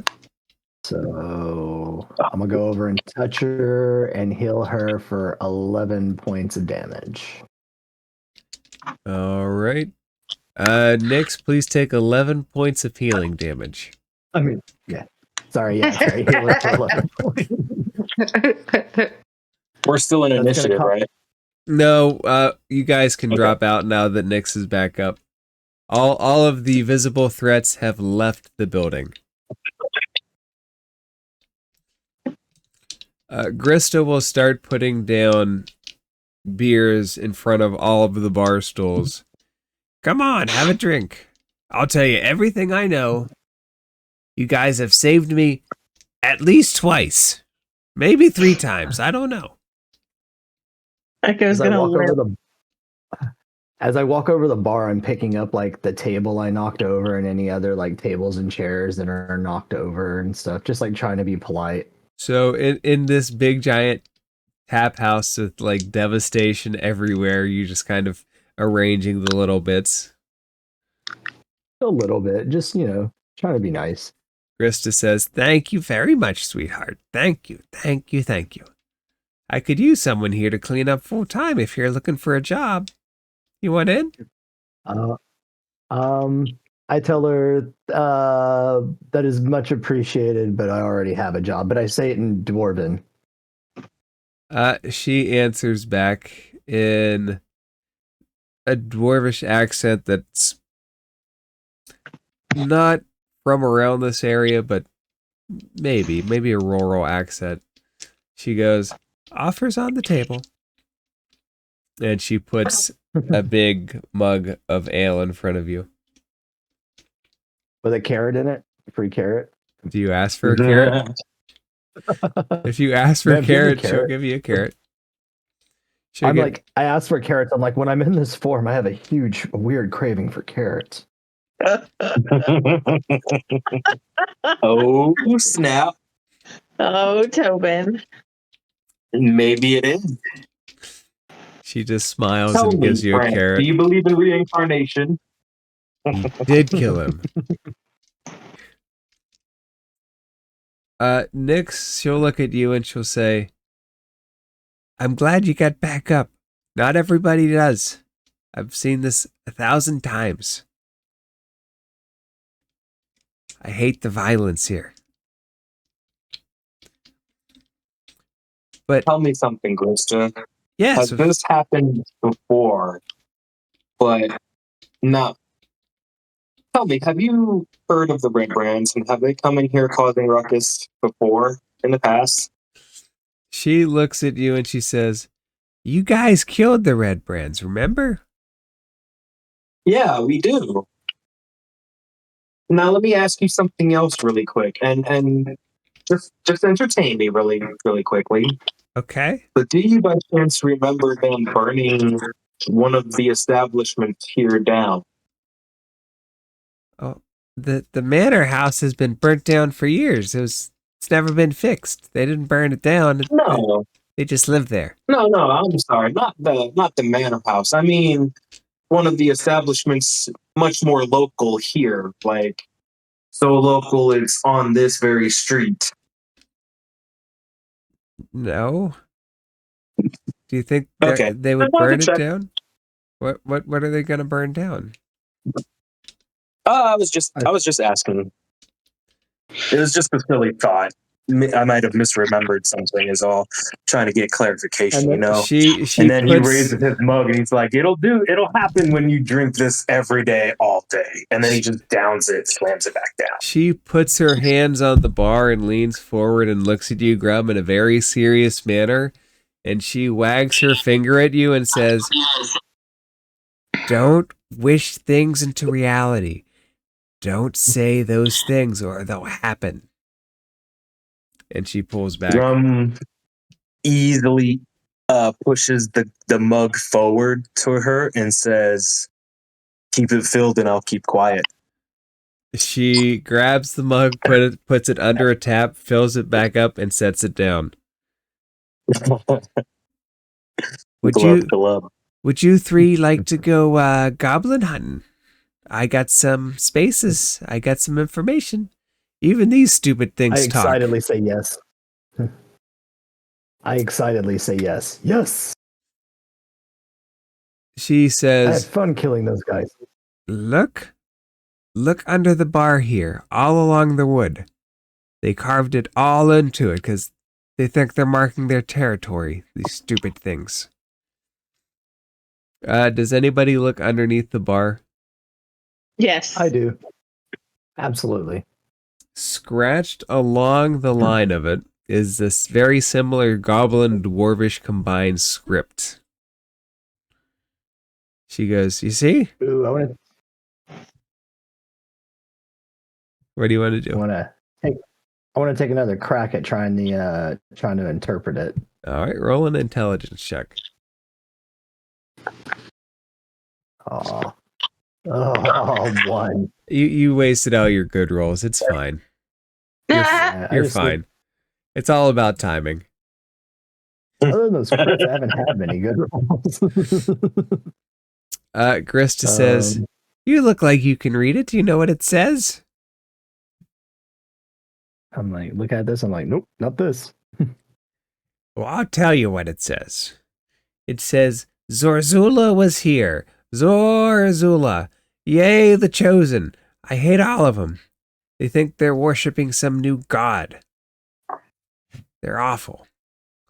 So I'm going to go over and touch her and heal her for 11 points of damage. All right. Nyx, please take 11 points of healing damage. I mean, yeah. Sorry, heal her for 11 points. We're still in That's gonna initiative, come- right? No, you guys can Okay. drop out now that Nyx is back up. All of the visible threats have left the building. Grista will start putting down beers in front of all of the bar stools. Come on, have a drink. I'll tell you everything I know. You guys have saved me at least twice. Maybe 3 times. I don't know. Echo's As I gonna walk over limp. as I walk over the bar, I'm picking up like the table I knocked over and any other like tables and chairs that are knocked over and stuff. Just like trying to be polite. So in this big giant tap house with like devastation everywhere, you just kind of arranging the little bits. A little bit, just trying to be nice. Krista says, "Thank you very much, sweetheart. Thank you, thank you, thank you. I could use someone here to clean up full time if you're looking for a job. You want in?" I tell her that is much appreciated, but I already have a job. But I say it in Dwarven. She answers back in a dwarvish accent that's not from around this area, but maybe a rural accent. She goes, "Offers on the table." And she puts a big mug of ale in front of you. With a carrot in it, free carrot. Do you ask for a carrot? If you ask for a Ma'am, give me a carrot, she'll carrot. give you a carrot. I asked for carrots. I'm like, when I'm in this form, I have a weird craving for carrots. Oh, snap. Oh, Tobin. Maybe it is. She just smiles Tell and me, gives you a Frank, carrot. do you believe in reincarnation? You did kill him. Nyx, she'll look at you and she'll say, "I'm glad you got back up. Not everybody does. I've seen this 1,000 times. I hate the violence here." But Tell me something, Krista. yes, Has this happened before? But not. Tell me, have you heard of the Red Brands, and have they come in here causing ruckus before in the past? she looks at you and she says, "You guys killed the Red Brands, remember?" Yeah, we do. Now let me ask you something else really quick, and just entertain me really quickly. Okay. But do you by chance remember them burning one of the establishments here down? Oh, the manor house has been burnt down for years. It's never been fixed. They didn't burn it down. No, They just live there. no, I'm sorry, not the manor house. I mean, one of the establishments much more local here, like so local it's on this very street. No. Do you think Okay. they would I wanted burn to it check. down? What are they going to burn down? I was just asking. It was just a silly thought. I might have misremembered something. Is all trying to get clarification, And you know. She And then he puts, raises his mug and he's like, It'll happen when you drink this every day, all day. And then he just downs it, slams it back down. she puts her hands on the bar and leans forward and looks at you, Grum, in a very serious manner. And she wags her finger at you and says, "Don't wish things into reality. Don't say those things or they'll happen." And she pulls back. Drum easily pushes the mug forward to her and says, "Keep it filled and I'll keep quiet." She grabs the mug, puts it under a tap, fills it back up, and sets it down. Would you 3 like to go goblin hunting? I got some spaces. I got some information. Even these stupid I things talk. excitedly say yes. I excitedly say yes. Yes. She I had says, fun killing those guys. Look under the bar here, all along the wood. They carved it all into it because They think they're marking their territory, these stupid things. Does anybody look underneath the bar? Yes. I do. Absolutely. Scratched along the line of it is this very similar goblin dwarvish combined script. She goes, "You see? Ooh, I What do you want to do?" want to take another crack at trying to interpret it. All right, roll an intelligence check. Oh, one. You wasted all your good rolls. It's fine. You're fine. It's all about timing. Other than those crits, I haven't had many good rolls. Grista says, "You look like you can read it. Do you know what it says?" I'm like, look at this. I'm like, nope, not this. Well, I'll tell you what it says. It says, "Zorzula was here. Zorzula. Yay, the chosen. I hate all of them. They think they're worshipping some new god. They're awful.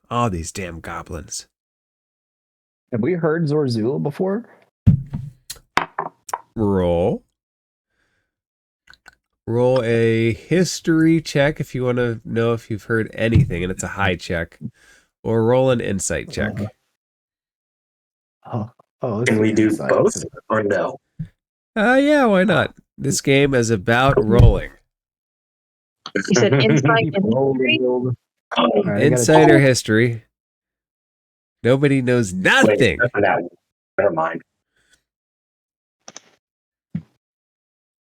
All these damn goblins." Have we heard Zorzula before? Roll a history check if you want to know if you've heard anything, and it's a high check. Or roll an insight check. Can we do both or no? Yeah, why not? This game is about rolling. You said insight and history? Right, Insight or history. Nobody knows nothing. Wait, never mind.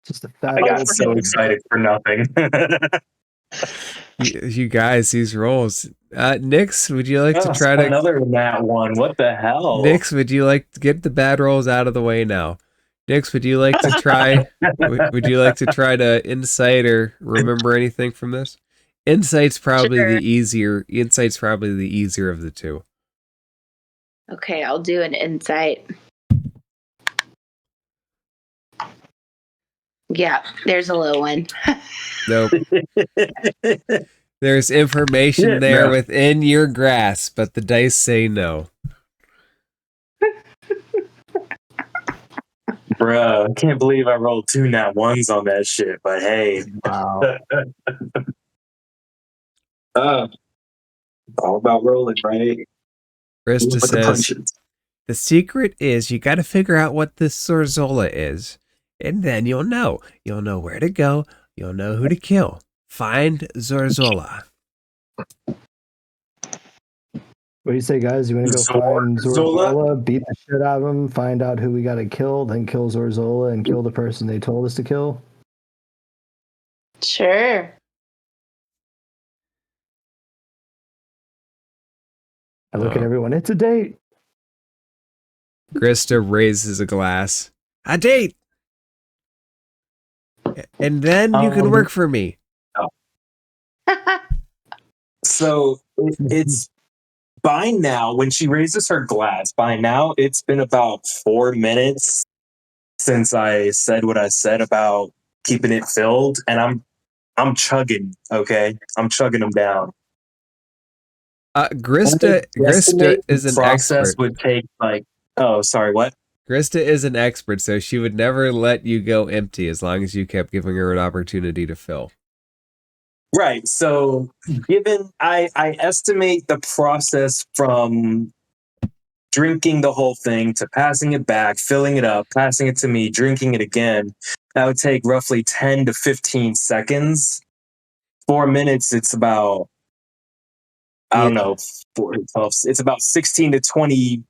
Just a I got so excited for nothing. You guys, these rolls. Nix, would you like to try to... Another nat one. What the hell? Nix, would you like to get the bad rolls out of the way now? Nix, would you like to try... would you like to try to insight or remember anything from this? Insight's probably the easier of the two. Okay, I'll do an insight. Yeah, there's a low one. Nope. There's information there within your grasp, but the dice say no. Bruh, I can't believe I rolled 2 nat ones on that shit, but hey. Wow. All about rolling, right? Krista says, "The secret is you got to figure out what this Zorzula is, and then you'll know. You'll know where to go. You'll know who to kill. Find Zorzula." What do you say, guys? You want to go find Zorzula, beat the shit out of him, find out who we got to kill, then kill Zorzula and kill the person they told us to kill? Sure. I look at everyone. It's a date. Krista raises a glass. A date! And then you can work for me. So it's by now, when she raises her glass, by now it's been about 4 minutes since I said what I said about keeping it filled, and I'm chugging, okay? I'm chugging them down. Grista is an expert. Would take like, oh, sorry, what? Grista is an expert, so she would never let you go empty as long as you kept giving her an opportunity to fill. Right. So given I estimate the process from drinking the whole thing to passing it back, filling it up, passing it to me, drinking it again, that would take roughly 10 to 15 seconds. 4 minutes, it's about, I don't know, 12, it's about 16 to 20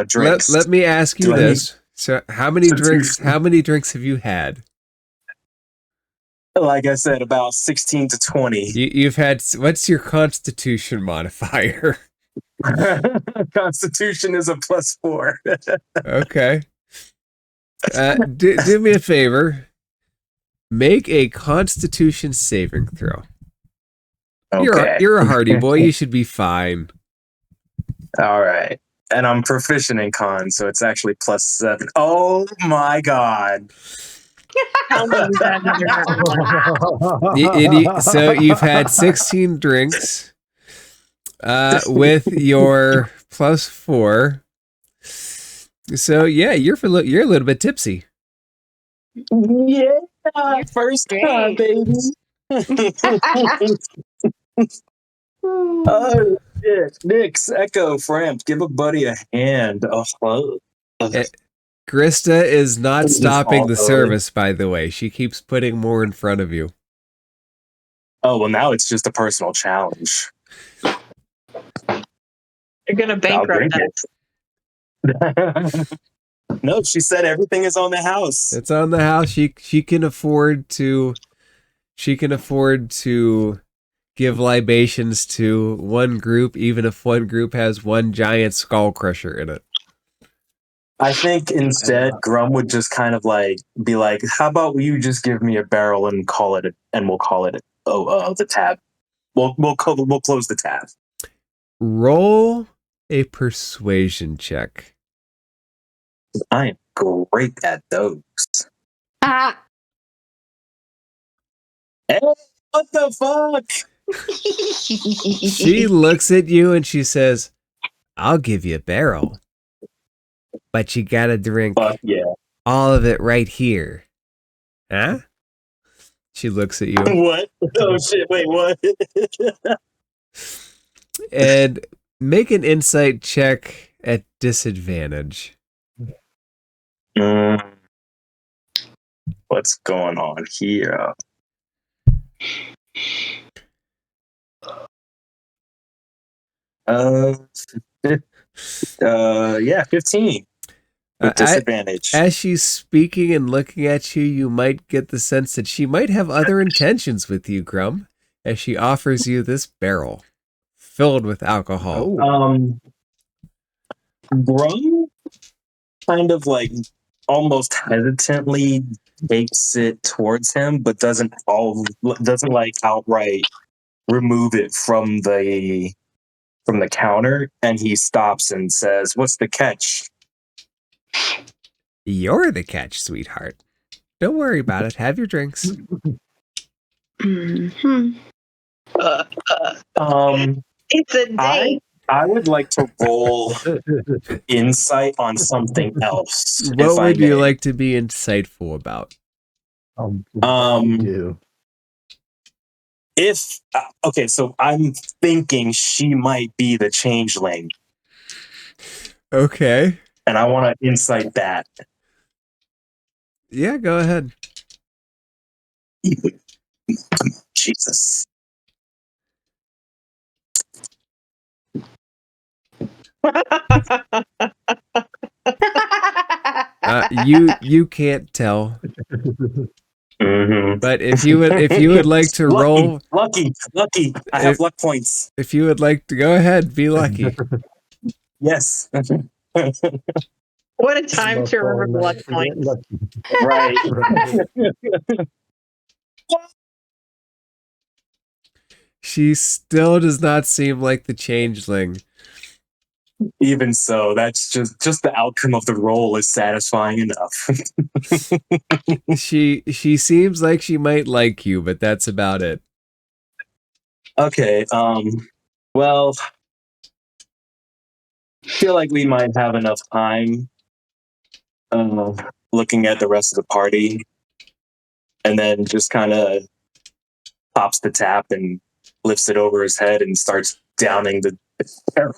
drinks. Let me ask you this. So how many drinks have you had? Like I said, about 16 to 20. You've had, what's your constitution modifier? Constitution is a +4. Okay. Do me a favor. Make a constitution saving throw. Okay. You're a hardy boy. You should be fine. All right. And I'm proficient in con, so it's actually +7. Oh my god. So you've had 16 drinks. With your +4. So yeah, you're a little bit tipsy. Yeah, first time, baby. Oh shit! Nix, Echo, Framp, give a buddy a hand. Krista is not This is stopping the all service, by the way. She keeps putting more in front of you. Oh well, now it's just a personal challenge. You're gonna bankrupt us. No, she said everything is on the house. It's on the house. She can afford to. She can afford to give libations to one group, even if one group has one giant skull crusher in it. I think instead Grum would just kind of be like, "How about you just give me a barrel and call it, and we'll call it the tab. We'll close the tab." Roll a persuasion check. I am great at those. Ah. Hey, what the fuck? She looks at you and she says, "I'll give you a barrel, but you gotta drink Fuck yeah. all of it right here." Huh? She looks at you. What? Oh shit! Wait, what? And make an insight check at disadvantage. What's going on here? Yeah, 15. With disadvantage. As she's speaking and looking at you, you might get the sense that she might have other intentions with you, Grum, as she offers you this barrel filled with alcohol. Grum kind of almost hesitantly takes it towards him, but doesn't outright remove it from the counter, and he stops and says, "What's the catch?" You're the catch, sweetheart. Don't worry about it. Have your drinks. Mm-hmm. It's a date. I would like to roll insight on something else. What would you like to be insightful about? Okay, so I'm thinking she might be the changeling. Okay. And I want to insight that. Yeah, go ahead. Jesus. You can't tell. Mm-hmm. But if you would like to roll, lucky, I have luck points. If you would like to go ahead, be lucky. Yes. What a time to remember luck points. Right. She still does not seem like the changeling. Even so, that's just the outcome of the roll is satisfying enough. She seems like she might like you, but that's about it. Okay, well, I feel like we might have enough time looking at the rest of the party, and then just kind of pops the tap and lifts it over his head and starts downing the barrel.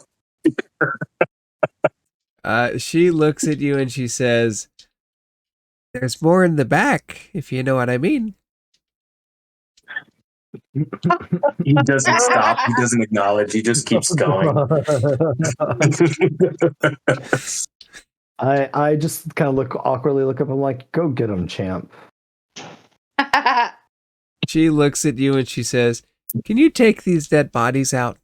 She looks at you and she says, "There's more in the back, if you know what I mean." He doesn't stop. He doesn't acknowledge. He just keeps going. I just kind of awkwardly look up. I'm like, "Go get him, champ." She looks at you and she says, "Can you take these dead bodies out?"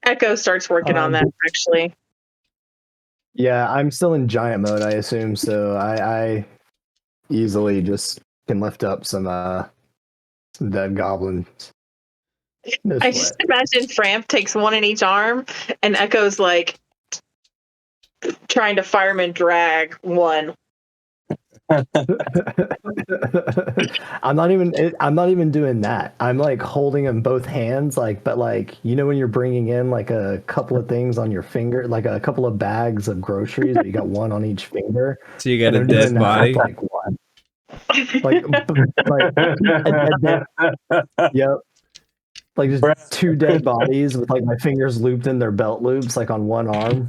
Echo starts working on that, actually. Yeah, I'm still in giant mode, I assume, so I easily just can lift up some dead goblins. No I sweat. just imagine Framp takes one in each arm, and Echo's like trying to fireman drag one. I'm not even doing that. I'm like holding them both hands, like, but like, you know, when you're bringing in like a couple of things on your finger, like a couple of bags of groceries, but you got one on each finger. So you got And a I'm dead doing that body. with, like one, like a dead, yep, like just two dead bodies with like my fingers looped in their belt loops, like on one arm.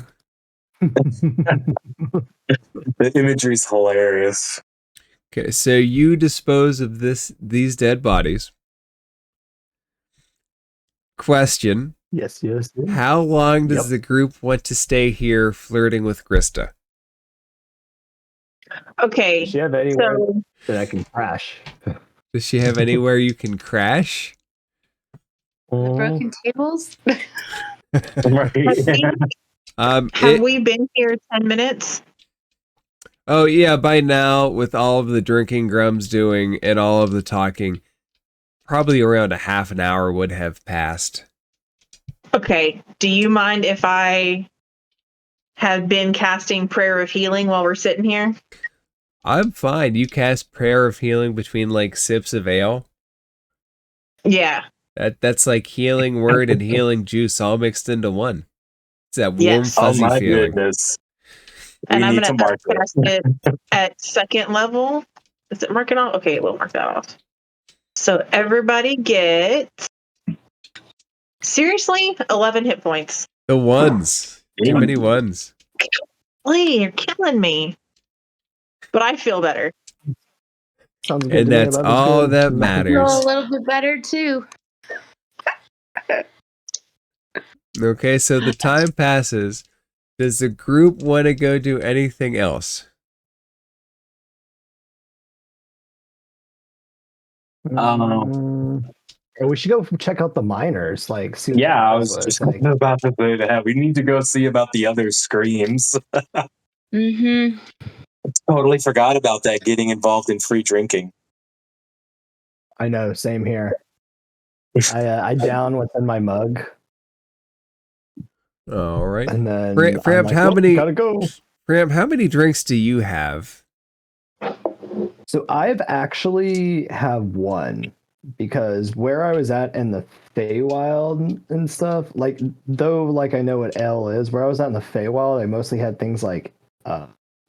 The imagery's hilarious. Okay, so you dispose of these dead bodies. Question: Yes. how long does Yep. the group want to stay here flirting with Krista? Okay. Does she have anywhere So that I can crash? Does she have anywhere you can crash? The broken tables? have we been here 10 minutes? Oh yeah, by now with all of the drinking Grum's doing and all of the talking, probably around a half an hour would have passed. Okay. Do you mind if I have been casting Prayer of Healing while we're sitting here? I'm fine. You cast Prayer of Healing between like sips of ale. Yeah. That's like healing word and healing juice all mixed into one. It's that warm, Yes. Oh fuzzy my feeling. goodness. And We I'm need to going to mark it. cast it at second level. Is it marking off? Okay, we'll mark that off. So everybody gets, seriously, 11 hit points. The ones. Too many ones. Lee, you're killing me. But I feel better. Sounds good And to me. that's 11's all good. that Feel matters. a little bit better too. Okay, so the time passes. Does the group want to go do anything else? We should go check out the miners. Like, see what Yeah, that I was was just like. about to say that. We need to go see about the other screams. Mm-hmm. Totally forgot about that, getting involved in free drinking. I know. Same here. I down what's in my mug, All right. and then Framp, I'm like, how many? Gotta go. Framp, how many drinks do you have? So I've actually have one, because where I was at in the Feywild and stuff, like, though, like, I know what ale is, where I was at in the Feywild, I mostly had things like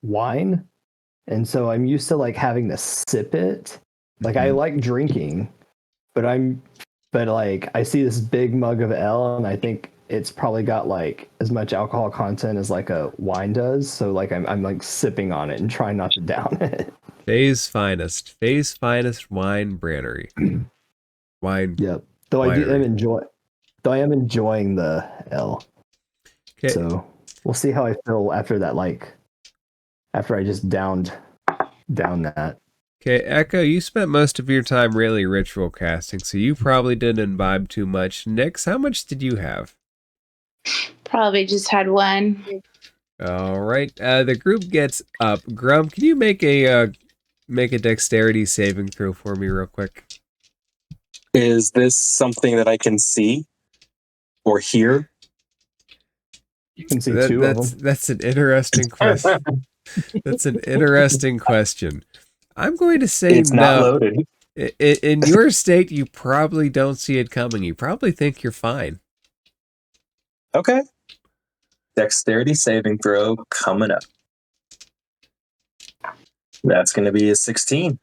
wine, and so I'm used to like having to sip it. Like, I like drinking, but like, I see this big mug of ale, and I think it's probably got like as much alcohol content as like a wine does. So like, I'm like sipping on it and trying not to down it. Faye's finest wine brannery. Wine. Yep. Though I am enjoying the L. Okay. So we'll see how I feel after that. Like, after I just down that. Okay, Echo, you spent most of your time really ritual casting, so you probably didn't imbibe too much. Nix, how much did you have? Probably just had one. All right. The group gets up. Grum, can you make a dexterity saving throw for me real quick? Is this something that I can see or hear? You can see two of them. That's an interesting question. That's an interesting question. I'm going to say It's not loaded. In your state, you probably don't see it coming. You probably think you're fine. Okay. Dexterity saving throw coming up. That's going to be a 16.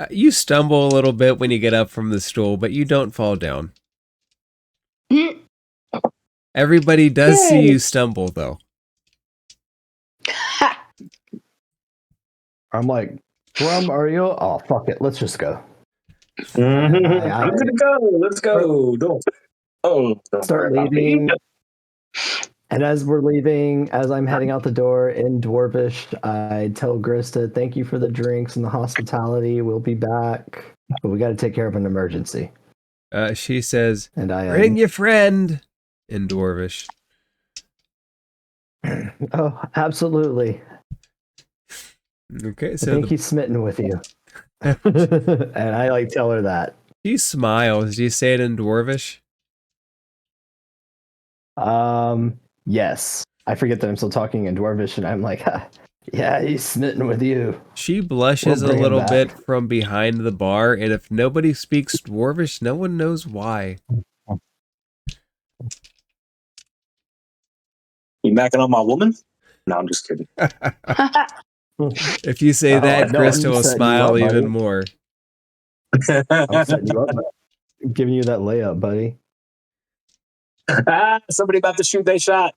You stumble a little bit when you get up from the stool, but you don't fall down. Everybody does see you stumble, though. I'm like, Grum, are you? Oh, fuck it. Let's just go. I'm going to go. Let's go. Don't Start leaving. And as we're leaving, as I'm heading out the door in Dwarvish, I tell Grista, thank you for the drinks and the hospitality. We'll be back, but we got to take care of an emergency. She says, and I bring your friend in Dwarvish. Oh, absolutely. Okay, so I think he's smitten with you. And I like tell her that. She smiles. Do you say it in Dwarvish? Yes. I forget that I'm still talking in Dwarvish, and I'm like, Yeah, he's smitten with you. She blushes a We'll bring him little back. bit from behind the bar, and if nobody speaks Dwarvish, no one knows why. You macking on my woman? No, I'm just kidding. If you say that, no, I'm Krista will setting you smile up, buddy. even more. I'm setting you up. I'm giving you that layup, buddy. Somebody about to shoot their shot.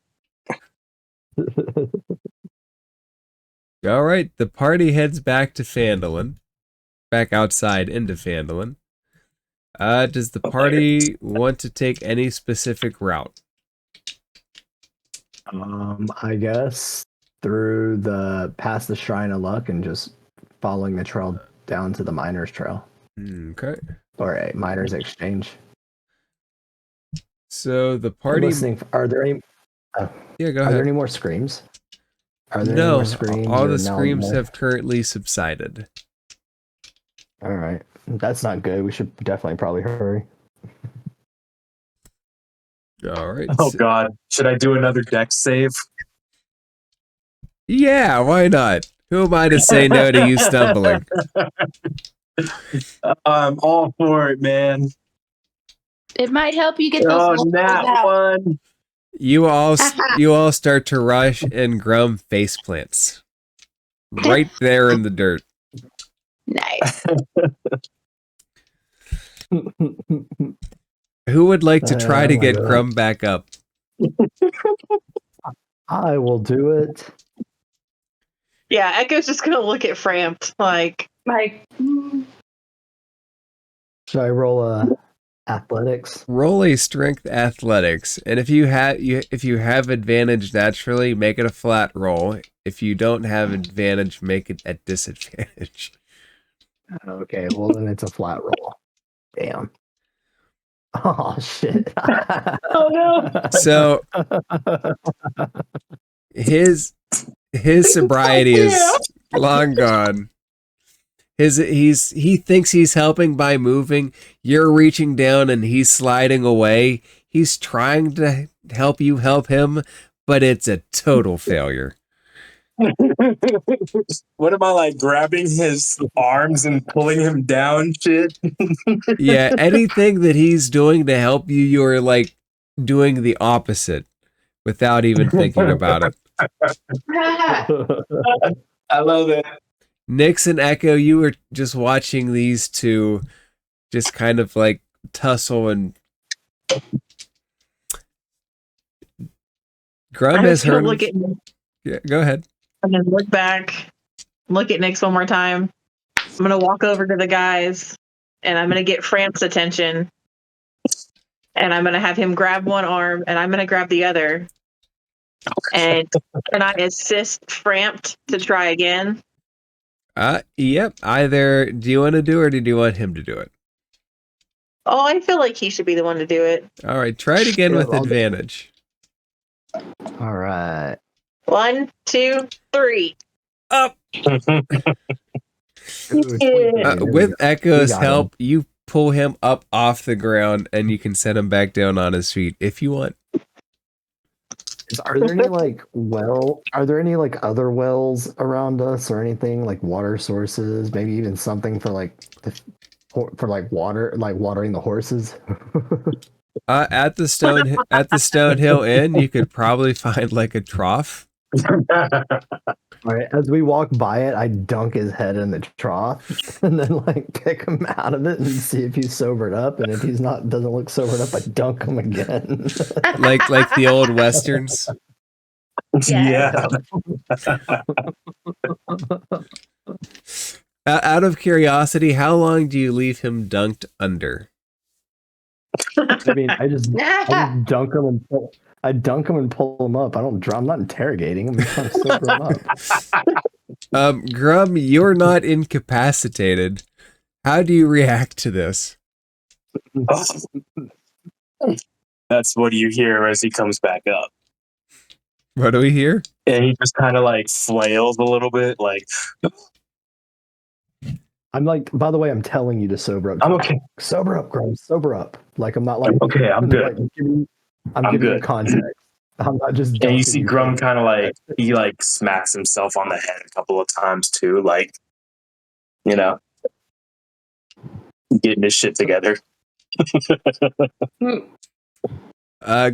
All right, the party heads back to Phandalin. Back outside into Phandalin. Does the party want to take any specific route? I guess through past the Shrine of Luck and just following the trail down to the Miners Trail. Okay. Or a Miners Exchange. So the I'm party... listening. Are there any... Yeah, go Are ahead. there any more screams? Are there any No, more screams? all or the now screams more? have currently subsided. All right. That's not good. We should definitely probably hurry. All right. Oh God, should I do another dex save? Yeah, why not? Who am I to say no to you stumbling? I'm all for it, man. It might help you get those Oh, locals that out. one. You all start to rush, and Grum face plants right there in the dirt. Nice. Who would like to try to Oh my get God. Grum back up? I will do it. Yeah, Echo's just gonna look at Frampt like, Should I roll athletics? Roll a strength athletics, and if you have advantage naturally, make it a flat roll. If you don't have advantage, make it at disadvantage. Okay, well then it's a flat roll. Damn. Oh shit. Oh no. So his sobriety is long gone. He thinks he's helping by moving. You're reaching down and he's sliding away. He's trying to help you help him, but it's a total failure. What am I like, grabbing his arms and pulling him down? Shit. Yeah, anything that he's doing to help you, you're like doing the opposite without even thinking about it. I love it. Nyx and Echo, you were just watching these two just kind of like tussle, and Grum I'm has just gonna heard. look at Yeah, go ahead. and then look back, look at Nyx one more time. I'm gonna walk over to the guys and I'm gonna get Framp's attention. And I'm gonna have him grab one arm and I'm gonna grab the other. And can I assist Frampt to try again? Yep. Either do you want to do it or do you want him to do it? Oh, I feel like he should be the one to do it. All right, try it again Yeah, with I'll do- advantage. All right. 1, 2, 3. Up. Ooh, 23. There we With go. Echo's We got help, you pull him up off the ground and you can set him back down on his feet if you want. Are there any are there any like other wells around us or anything like water sources? Maybe even something for like for like water, like watering the horses. At the Stonehill Inn, you could probably find like a trough. All right, as we walk by it, I dunk his head in the trough and then like pick him out of it and see if he's sobered up. And if he's not, doesn't look sobered up, I dunk him again. like the old westerns. Yeah. Out of curiosity, how long do you leave him dunked under? I mean, I just dunk him and pull him up. I'm not interrogating him. I'm trying to sober him up. Grum, you're not incapacitated. How do you react to this? That's what you hear as he comes back up. What do we hear? And he just kind of like flails a little bit, like, I'm like, by the way, I'm telling you to sober up. I'm okay. Sober up, Graham. Sober up. Like I'm not like Okay, I'm good. Like, I'm giving you good. context. I'm not just. And you dunking see you Grum for- kind of like he like smacks himself on the head a couple of times too, like getting his shit together.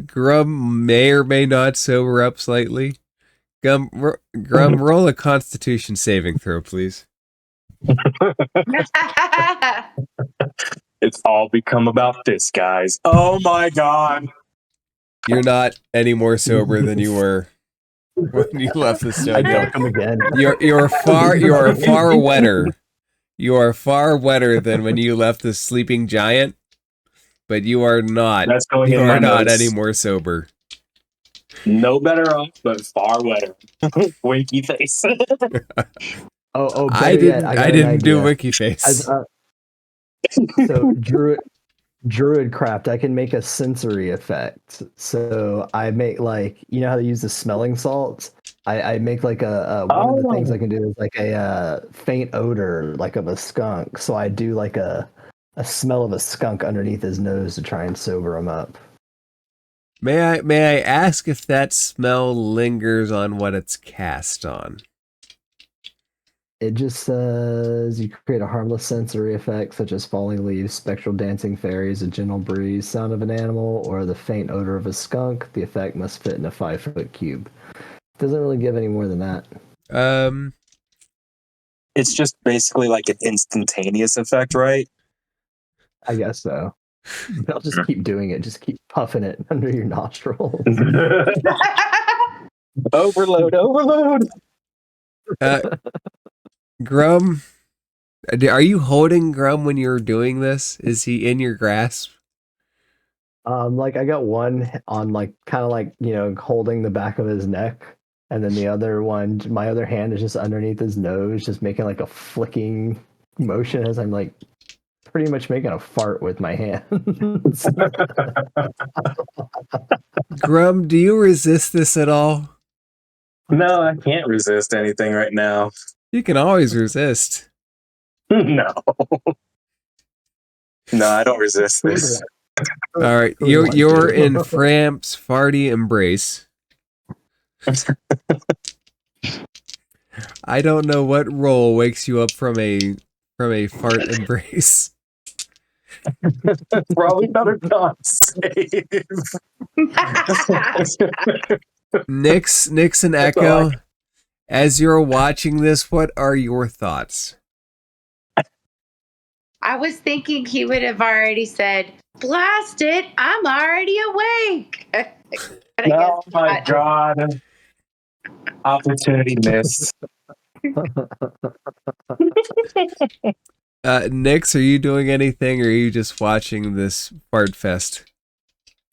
Grum may or may not sober up slightly. Grum, roll a Constitution saving throw, please. It's all become about this, guys. Oh my god. You're not any more sober than you were when you left the I stone hill. dunk him again. You are far wetter. You are far wetter than when you left the sleeping giant, but you are not. That's going You in my are not notes. any more sober. No better off, but far wetter. Winky face. Oh, I better yet, didn't. got I an didn't do idea. wiki face. So druid craft, I can make a sensory effect. So I make you know how to use the smelling salts. I make like one of the things I can do is like a faint odor like of a skunk. So I do like a smell of a skunk underneath his nose to try and sober him up. May I ask if that smell lingers on what it's cast on? It just says you create a harmless sensory effect such as falling leaves, spectral dancing fairies, a gentle breeze, sound of an animal, or the faint odor of a skunk. The effect must fit in a 5-foot cube. Doesn't really give any more than that. It's just basically like an instantaneous effect, right? I guess so. But I'll just keep doing it. Just keep puffing it under your nostrils. Overload. Grum, are you holding Grum when you're doing this? Is he in your grasp? Like I got one on kind of holding the back of his neck, and then the other one, my other hand is just underneath his nose, just making like a flicking motion as I'm like pretty much making a fart with my hands. Grum, do you resist this at all? No, I can't resist anything right now. You can always resist. No. No, I don't resist this. All right, you're in Framp's farty embrace. I don't know what roll wakes you up from a fart embrace. Probably another con save. Nyx and Echo, as you're watching this, what are your thoughts? I was thinking he would have already said, "Blast it, I'm already awake." But I guess Oh my not. god. Opportunity missed. Nyx, are you doing anything, or are you just watching this fart fest?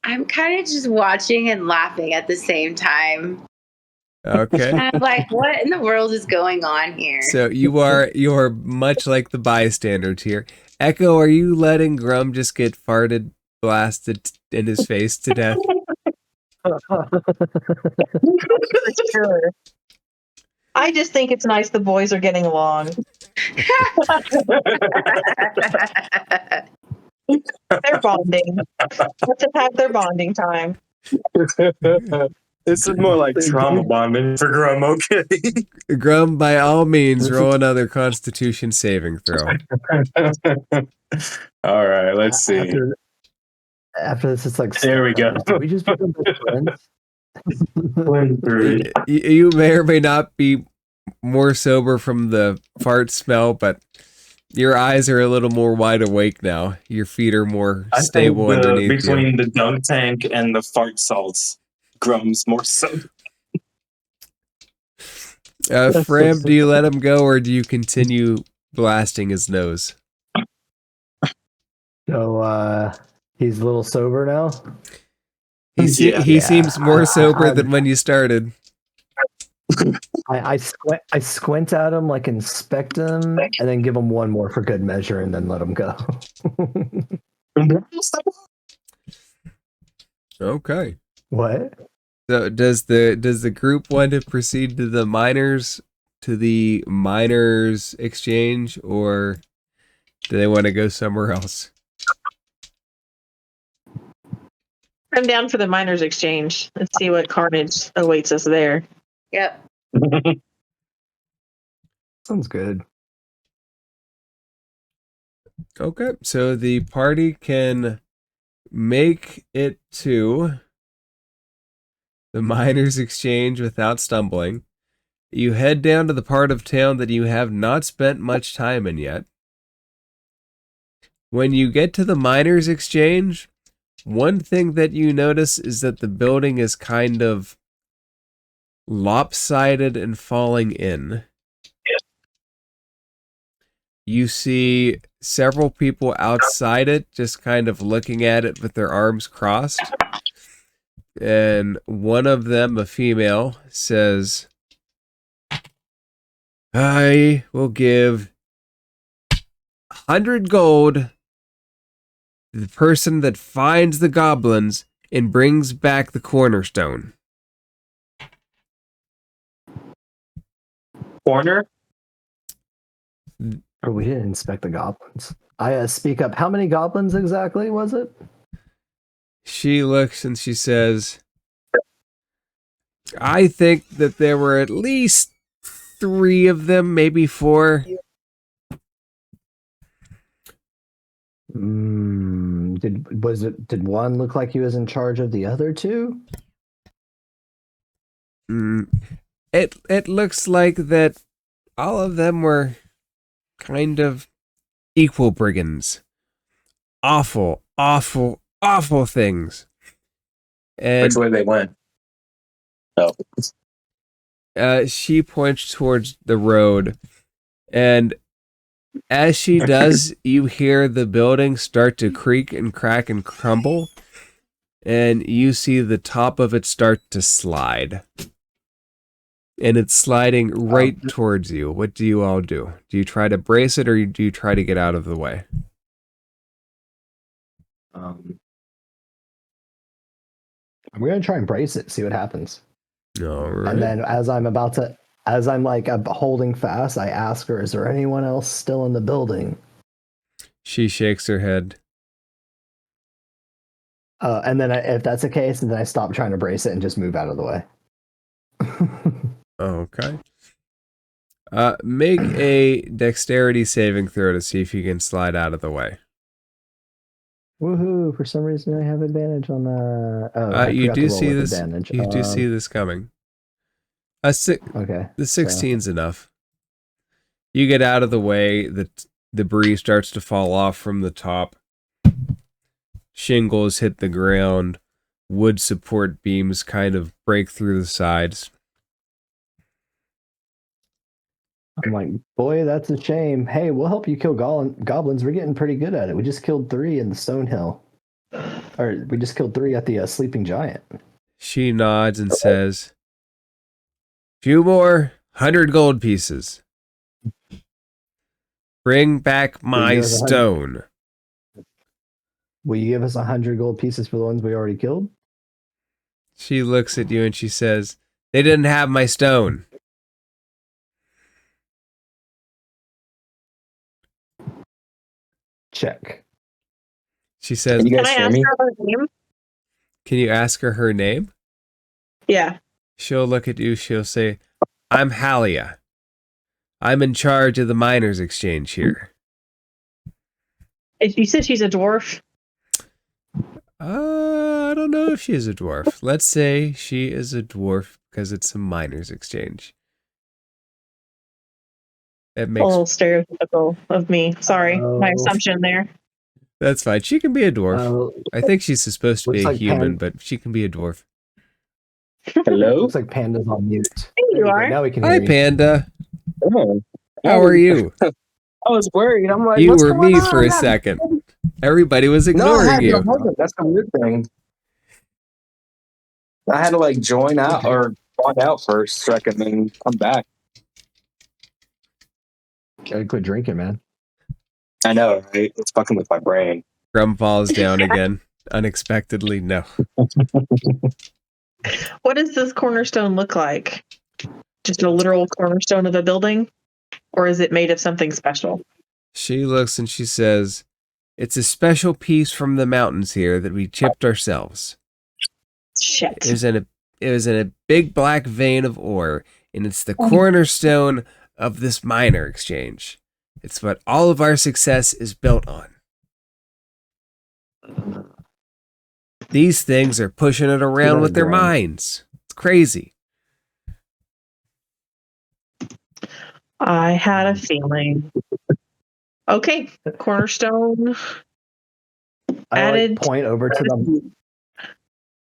I'm kind of just watching and laughing at the same time. Okay. I'm like, what in the world is going on here? So you are much like the bystanders here. Echo, are you letting Grum just get farted, blasted in his face to death? Sure. I just think it's nice the boys are getting along. They're bonding. Let's just have their bonding time. This is more like trauma bonding for Grum, okay? Grum, by all means, roll another Constitution saving throw. All right, let's see. After this, it's like There we go. Did we just become best friends? You may or may not be more sober from the fart smell, but your eyes are a little more wide awake now. Your feet are more stable underneath between you. the dunk tank and the fart salts, Grum's more so. Fram, do you let him go, or do you continue blasting his nose? So he's a little sober now. He seems more sober than when you started. I squint at him, like inspect him, and then give him one more for good measure, and then let him go. Okay. What? So does the group want to proceed to the miners exchange, or do they want to go somewhere else? I'm down for the miners' exchange. Let's see what carnage awaits us there. Yep. Sounds good. Okay, so the party can make it to the miners' exchange without stumbling. You head down to the part of town that you have not spent much time in yet. When you get to the miners' exchange, one thing that you notice is that the building is kind of lopsided and falling in. You see several people outside it just kind of looking at it with their arms crossed. And one of them, a female, says, I will give 100 gold to the person that finds the goblins and brings back the cornerstone. Corner? Oh, we didn't inspect the goblins. I speak up. How many goblins exactly was it? She looks and she says, I think that there were at least 3 of them, maybe 4. Did one look like he was in charge of the other 2? It looks like that all of them were kind of equal brigands. Awful, awful, awful things. And Which way they went? Oh. She points towards the road, and as she does, you hear the building start to creak and crack and crumble, and you see the top of it start to slide. And it's sliding right towards you. What do you all do? Do you try to brace it, or do you try to get out of the way? I'm going to try and brace it, see what happens. All right. And then as I'm holding fast, I ask her, is there anyone else still in the building? She shakes her head. And then if that's the case, then I stop trying to brace it and just move out of the way. Okay. Make a dexterity saving throw to see if you can slide out of the way. Woohoo! For some reason, I have advantage on the. You do see this. Advantage. You do see this coming. Okay. The 16's enough. You get out of the way. The debris starts to fall off from the top. Shingles hit the ground. Wood support beams kind of break through the sides. I'm like, boy, that's a shame. Hey, we'll help you kill goblins. We're getting pretty good at it. We just killed 3 in the Stonehill. Or we just killed 3 at the Sleeping Giant. She nods and says, few more 100 gold pieces. Bring back my stone. Will you give us 100 gold pieces for the ones we already killed? She looks at you and she says, they didn't have my stone. Check. She says, Can you Can guys I hear ask me? her her name? can you ask her her name? Yeah. She'll look at you. She'll say, I'm Halia. I'm in charge of the miners' exchange here. You said she's a dwarf. I don't know if she is a dwarf. Let's say she is a dwarf because it's a miners' exchange. That A makes little stereotypical of me. Sorry, my Oh. assumption there. that's fine. She can be a dwarf. I think she's supposed to be Looks a like human, but she can be a dwarf. Hello? Looks like Panda's on mute. There There you go. are. Now we can hear Hi, you. Panda. Oh. How are you? I was worried. I'm like, You what's were going me on? for a second. Everybody was No, I ignoring had you. no That's the weird thing. I had to like join out or log out for a second and come back. Gotta quit drinking, man. I know, right? It's fucking with my brain. Grum falls down again. Unexpectedly, no. What does this cornerstone look like? Just a literal cornerstone of a building? Or is it made of something special? She looks and she says, it's a special piece from the mountains here that we chipped ourselves. Shit. It was in a big black vein of ore, and it's the cornerstone of this miner exchange. It's what all of our success is built on. These things are pushing it around with their minds. It's crazy. I had a feeling. Okay, cornerstone. I Added. like point over to them.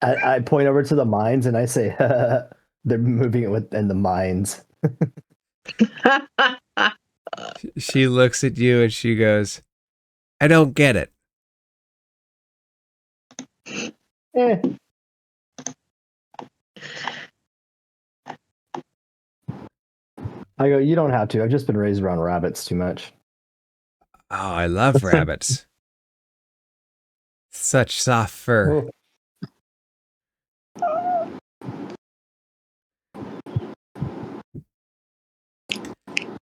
I point over to the mines and I say, they're moving it within the mines. She looks at you and she goes, I don't get it. Eh. I go, you don't have to. I've just been raised around rabbits too much. Oh, I love rabbits. Such soft fur.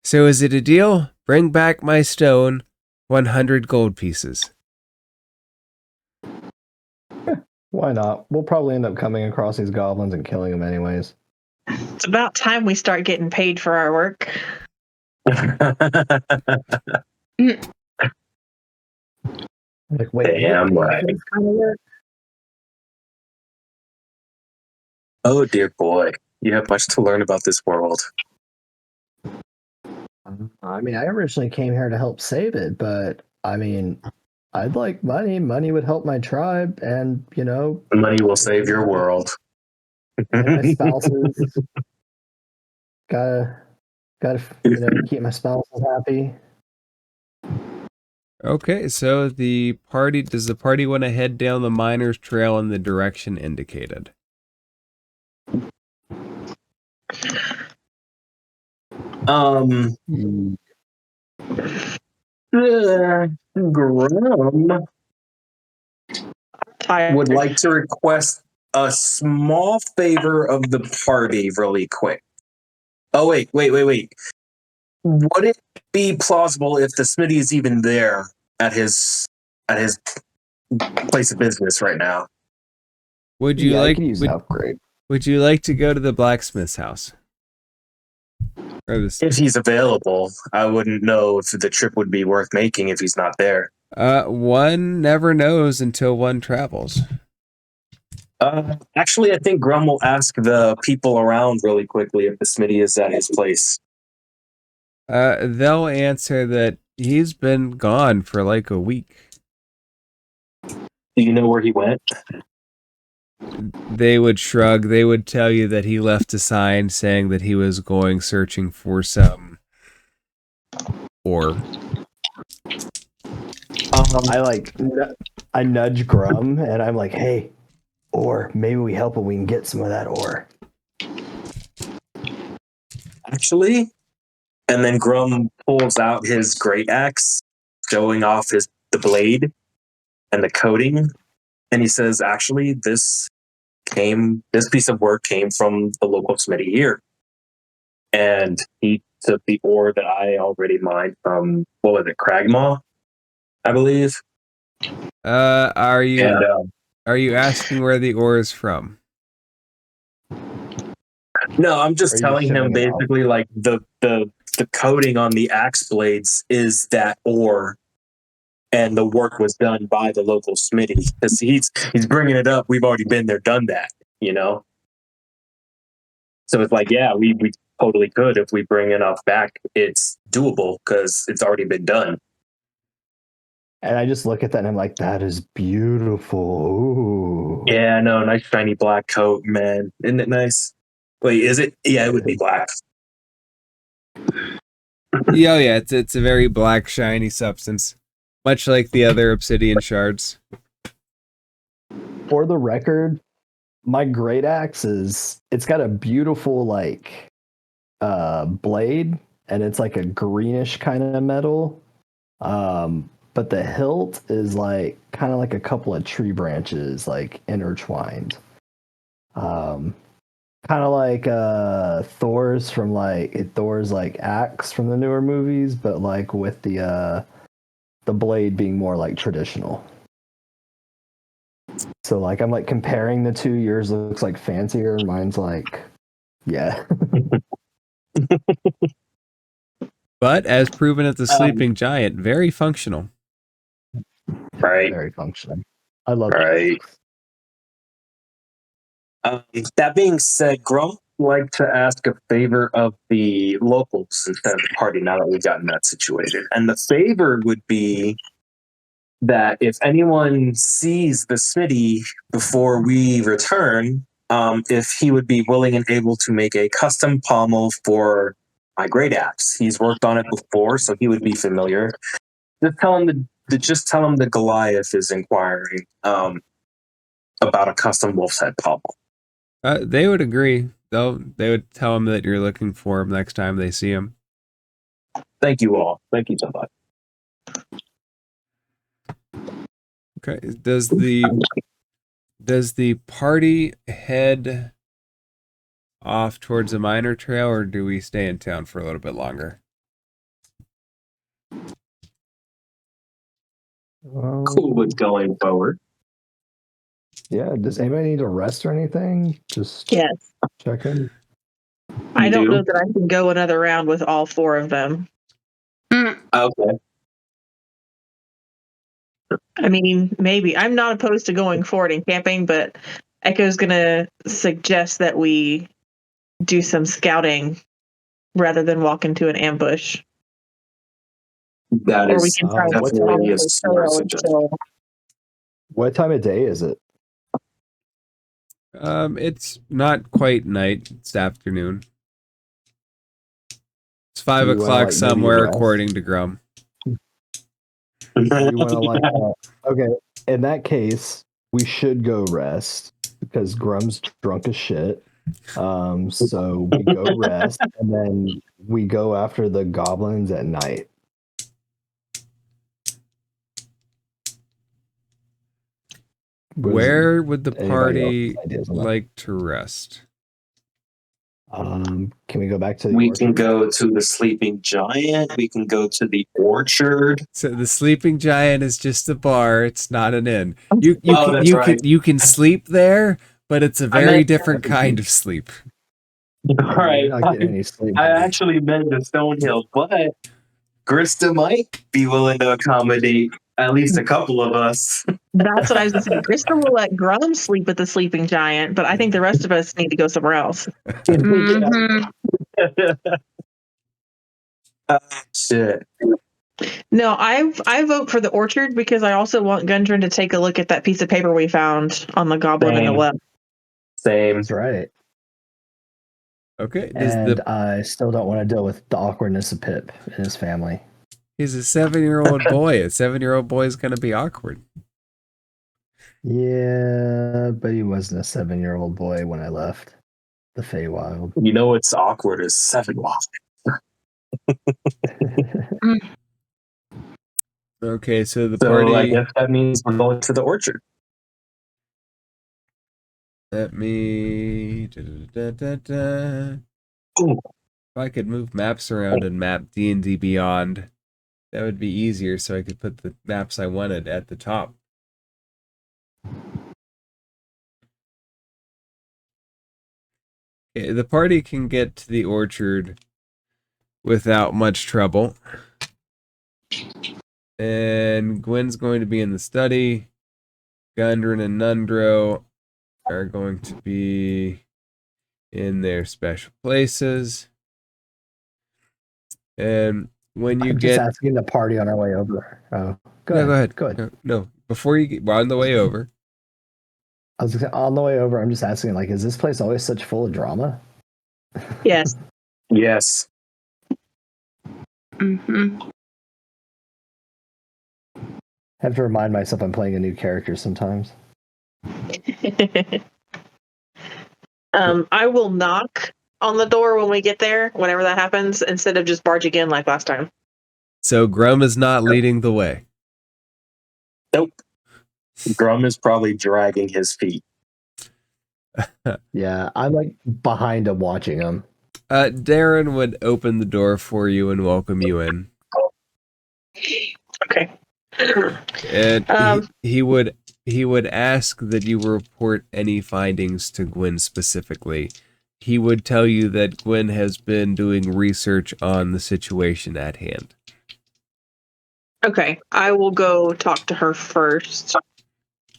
So is it a deal? Bring back my stone, 100 gold pieces. Why not? We'll probably end up coming across these goblins and killing them anyways. It's about time we start getting paid for our work. Like, wait, Damn what right. this kind of work? Oh dear boy, you have much to learn about this world. I mean, I originally came here to help save it, but I mean, I'd like money. Money would help my tribe, and you know, Money will save your world. and my spouses. gotta, keep my spouses happy. Okay, so does the party want to head down the miner's trail in the direction indicated? Grum would like to request a small favor of the party really quick. Oh, wait. Would it be plausible if the Smitty is even there at his place of business right now? Would you I could use an upgrade. Would you like to go to the blacksmith's house? If he's available, I wouldn't know if the trip would be worth making if he's not there. One never knows until one travels. Actually, I think Grum will ask the people around really quickly if the Smitty is at his place. They'll answer that he's been gone for like a week. Do you know where he went? They would shrug. They would tell you that he left a sign saying that he was going searching for some ore. I nudge Grum and I'm like, hey, ore, maybe we help him. We can get some of that ore. Actually, and then Grum pulls out his great axe, showing off the blade and the coating, and he says, "Actually, this piece of work came from the local smithy here, and he took the ore that I already mined from Cragmaw, I believe." Are you asking where the ore is from? No, I'm just telling him basically like the coating on the axe blades is that ore, and the work was done by the local smithy. Because he's bringing it up. We've already been there, done that, you know. So it's like, yeah, we totally could if we bring enough back. It's doable because it's already been done. And I just look at that and I'm like, that is beautiful. Ooh. Yeah, no, nice shiny black coat, man. Isn't it nice? Wait, is it? Yeah, it would be black. Yeah, it's a very black, shiny substance, much like the other obsidian shards. For the record, my great axe it's got a beautiful like blade, and it's like a greenish kind of metal. But the hilt is like kind of like a couple of tree branches like intertwined. Kind of like Thor's like axe from the newer movies, but like with the blade being more like traditional. So like I'm like comparing the two. Yours looks like fancier, and mine's like, yeah. But as proven at the Sleeping Giant, very functional. Right. Very functional. I love Right. That being said, Grum would like to ask a favor of the locals instead of the party now that we've gotten that situated. And the favor would be that if anyone sees the city before we return, if he would be willing and able to make a custom pommel for my great axe. He's worked on it before, so he would be familiar. Just tell him the Goliath is inquiring about a custom wolf's head pommel. They would agree. They would tell him that you're looking for him next time they see him. Thank you all. Thank you so much. Okay. Does the party head off towards the minor trail, or do we stay in town for a little bit longer? Cool with going forward. Yeah. Does anybody need a rest or anything? Just Yes. checking. I don't know that I can go another round with all four of them. Okay. I mean, maybe. I'm not opposed to going forward and camping, but Echo's going to suggest that we do some scouting rather than walk into an ambush. That Or we is can try and definitely a follow smart the suggestion. trail. What time of day is it? It's not quite night. It's afternoon. It's 5 Do you wanna, o'clock like, maybe somewhere, rest? according to Grum. You want to like? Okay. In that case, we should go rest because Grum's drunk as shit. So we go rest, and then we go after the goblins at night. Where would the Anybody party else ideas on that? like to rest? Can we go back to the We orchard? can go to the Sleeping Giant. We can go to the Orchard. So the Sleeping Giant is just a bar. It's not an inn. You can sleep there, but it's a very different kind of sleep. All right. You're not getting any sleep. I actually meant the Stonehill, but Grista might be willing to accommodate at least a couple of us. That's what I was going to say. Krista will let Grum sleep with the sleeping giant, but I think the rest of us need to go somewhere else. Mhm. Shit. No, I vote for the orchard because I also want Gundren to take a look at that piece of paper we found on the goblin in the Same. well. Same. That's right. Okay. And I still don't want to deal with the awkwardness of Pip and his family. He's a 7-year-old boy. A 7-year-old boy is going to be awkward. Yeah, but he wasn't a 7-year-old boy when I left the Feywild. You know what's awkward is 7 Wild. Okay, so the So party. I guess that means we're going to the Orchard. Let me. If I could move maps around and map D&D Beyond, that would be easier, so I could put the maps I wanted at the top. Okay, the party can get to the orchard without much trouble. And Gwen's going to be in the study. Gundren and Nundro are going to be in their special places. And when you I'm get... just asking the party on our way over. Oh, go ahead. Go ahead. No, before you get... We're on the way over. I was on the way over. I'm just asking, like, is this place always such full of drama? Yes. Yes. Mm-hmm. I have to remind myself I'm playing a new character sometimes. I will knock on the door when we get there, whenever that happens, instead of just barging in like last time. So Grum is not leading the way. Nope. Grum is probably dragging his feet. Yeah, I'm like behind him watching him. Darren would open the door for you and welcome you in. Okay. And he would he would ask that you report any findings to Gwen specifically. He would tell you that Gwen has been doing research on the situation at hand. Okay, I will go talk to her first.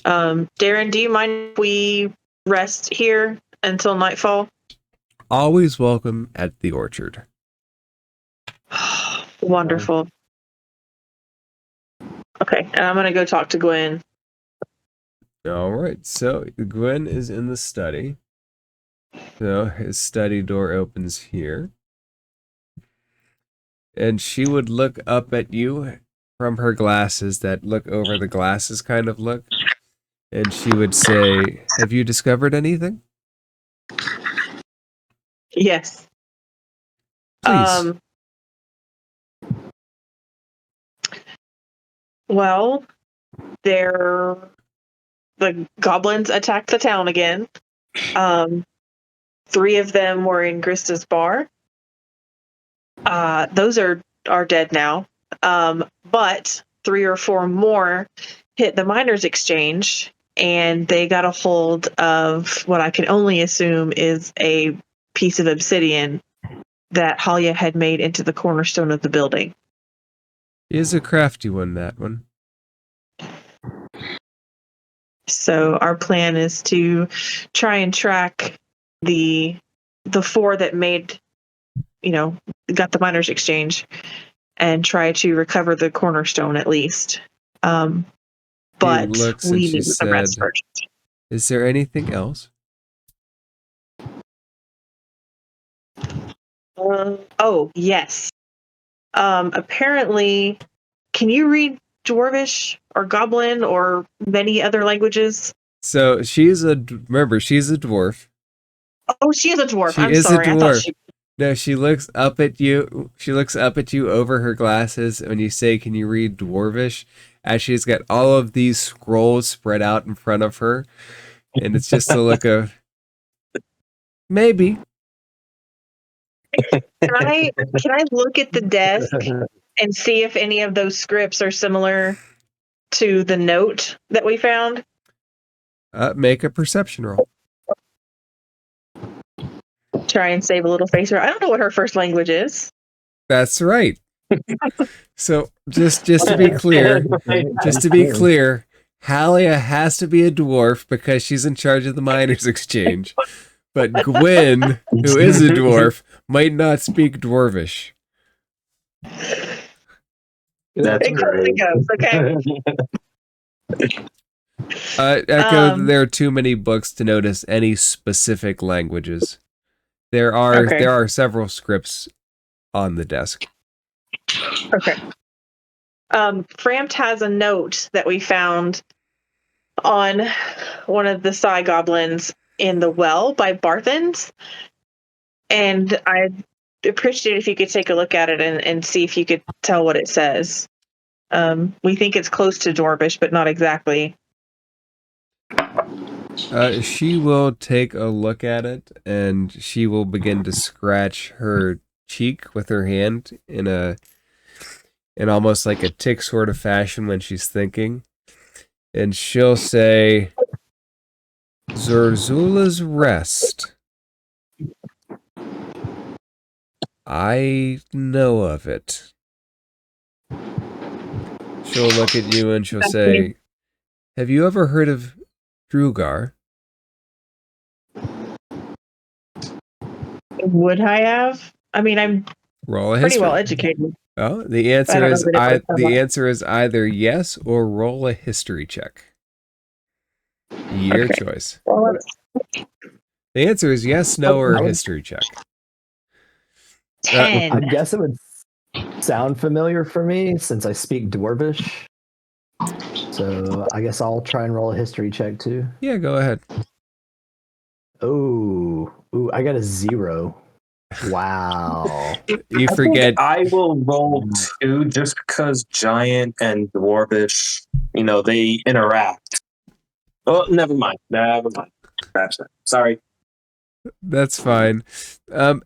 Darren, do you mind if we rest here until nightfall? Always welcome at the orchard. Wonderful. Okay, and I'm going to go talk to Gwen. All right, so Gwen is in the study. So his study door opens here. And she would look up at you from her glasses that look over the glasses kind of look. And she would say, "Have you discovered anything?" Yes. Please. Well, the goblins attacked the town again. 3 of them were in Grista's bar. Those are dead now. But 3 or 4 more hit the miners' exchange, and they got a hold of what I can only assume is a piece of obsidian that Halia had made into the cornerstone of the building. He is a crafty one, that one. So our plan is to try and track the 4 that made, got the miners' exchange, and try to recover the cornerstone at least. But we need the rest first. "Is there anything else?" Oh, yes. Apparently, can you read Dwarvish or Goblin or many other languages? So she's a dwarf. Oh, she is a dwarf. She I'm is sorry. a I thought dwarf. No, she looks up at you. She looks up at you over her glasses when you say, "Can you read Dwarvish?" As she's got all of these scrolls spread out in front of her. And it's just a look of, maybe. Can I look at the desk and see if any of those scripts are similar to the note that we found? Make a perception roll. Try and save a little face. I don't know what her first language is. That's right. So just to be clear, Halia has to be a dwarf because she's in charge of the miners' exchange. But Gwen, who is a dwarf, might not speak Dwarvish. That's great. Goes, okay. Echo, there are too many books to notice any specific languages. There are several scripts on the desk. Okay. Frampt has a note that we found on one of the psi-goblins in the well by Barthens. And I'd appreciate if you could take a look at it and see if you could tell what it says. We think it's close to Dwarvish, but not exactly. She will take a look at it, and she will begin to scratch her cheek with her hand in almost like a tick sort of fashion when she's thinking. And she'll say, "Zorzula's Rest. I know of it." She'll look at you and she'll say, "Have you ever heard of Drugar?" Would I have? I mean, I'm Roll a pretty history. well educated. Oh, the answer is either yes or roll a history check. Your choice. Well, The answer is yes, no, or a history check. 10. I guess it would sound familiar for me since I speak Dwarvish. So I guess I'll try and roll a history check too. Yeah, go ahead. Ooh, I got a 0. Wow. You forget. I will roll 2 just because Giant and Dwarvish, they interact. Oh, never mind. Sorry. That's fine.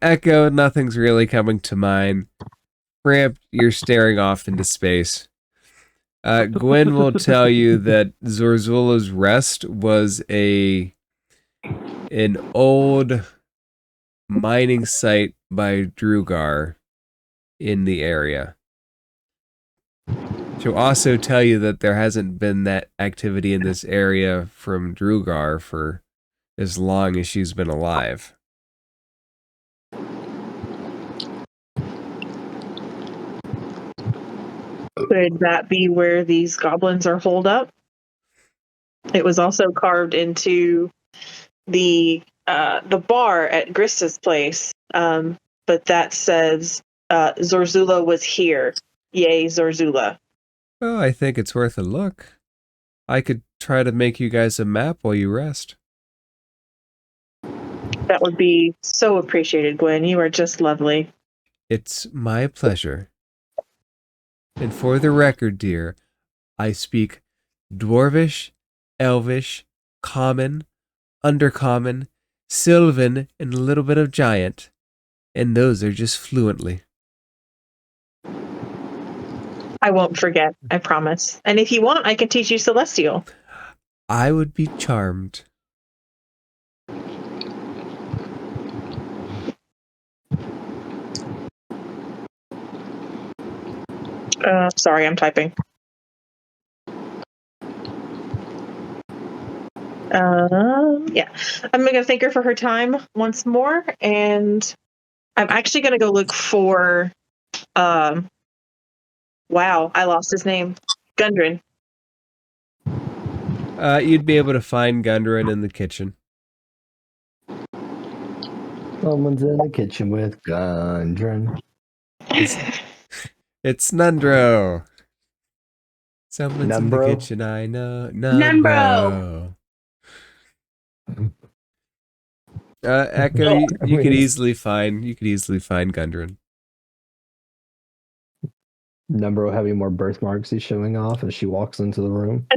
Echo, nothing's really coming to mind. Ramp, you're staring off into space. Gwen will tell you that Zorzula's Rest was an old mining site by Drugar in the area. She'll also tell you that there hasn't been that activity in this area from Drugar for as long as she's been alive. Could that be where these goblins are holed up? It was also carved into the bar at Grista's place, but that says Zorzula was here. Yay, Zorzula. Well, I think it's worth a look. I could try to make you guys a map while you rest. That would be so appreciated, Gwen. You are just lovely. It's my pleasure. And for the record, dear, I speak Dwarvish, Elvish, Common, Undercommon, Sylvan, and a little bit of Giant. And those are just fluently. I won't forget, I promise. And if you want, I can teach you Celestial. I would be charmed. Sorry, I'm typing. Yeah. I'm going to thank her for her time once more, and I'm actually going to go look for, wow, I lost his name. Gundren. You'd be able to find Gundren in the kitchen. Someone's in the kitchen with Gundren. It's Nundro. Someone's in the Numbro? kitchen, I know. Numbro. Echo, you could easily find Gundren. Numbro having more birthmarks he's showing off as she walks into the room.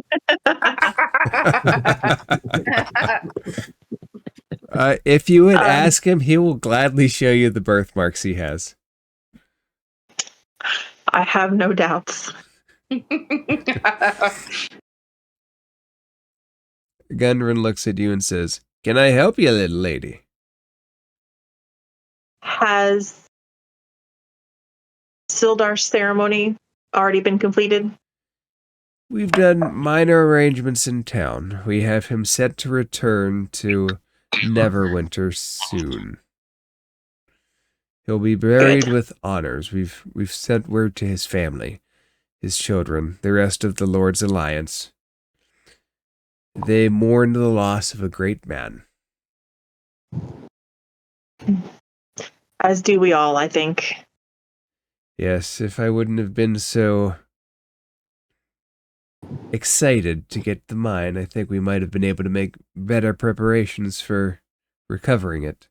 If you would ask him, he will gladly show you the birthmarks he has. I have no doubts. Gundren looks at you and says, "Can I help you, little lady?" Has Sildar's ceremony already been completed? We've done minor arrangements in town. We have him set to return to Neverwinter soon. He'll be buried with honors. We've sent word to his family, his children, the rest of the Lord's Alliance. They mourn the loss of a great man. As do we all, I think. Yes, if I wouldn't have been so excited to get the mine, I think we might have been able to make better preparations for recovering it.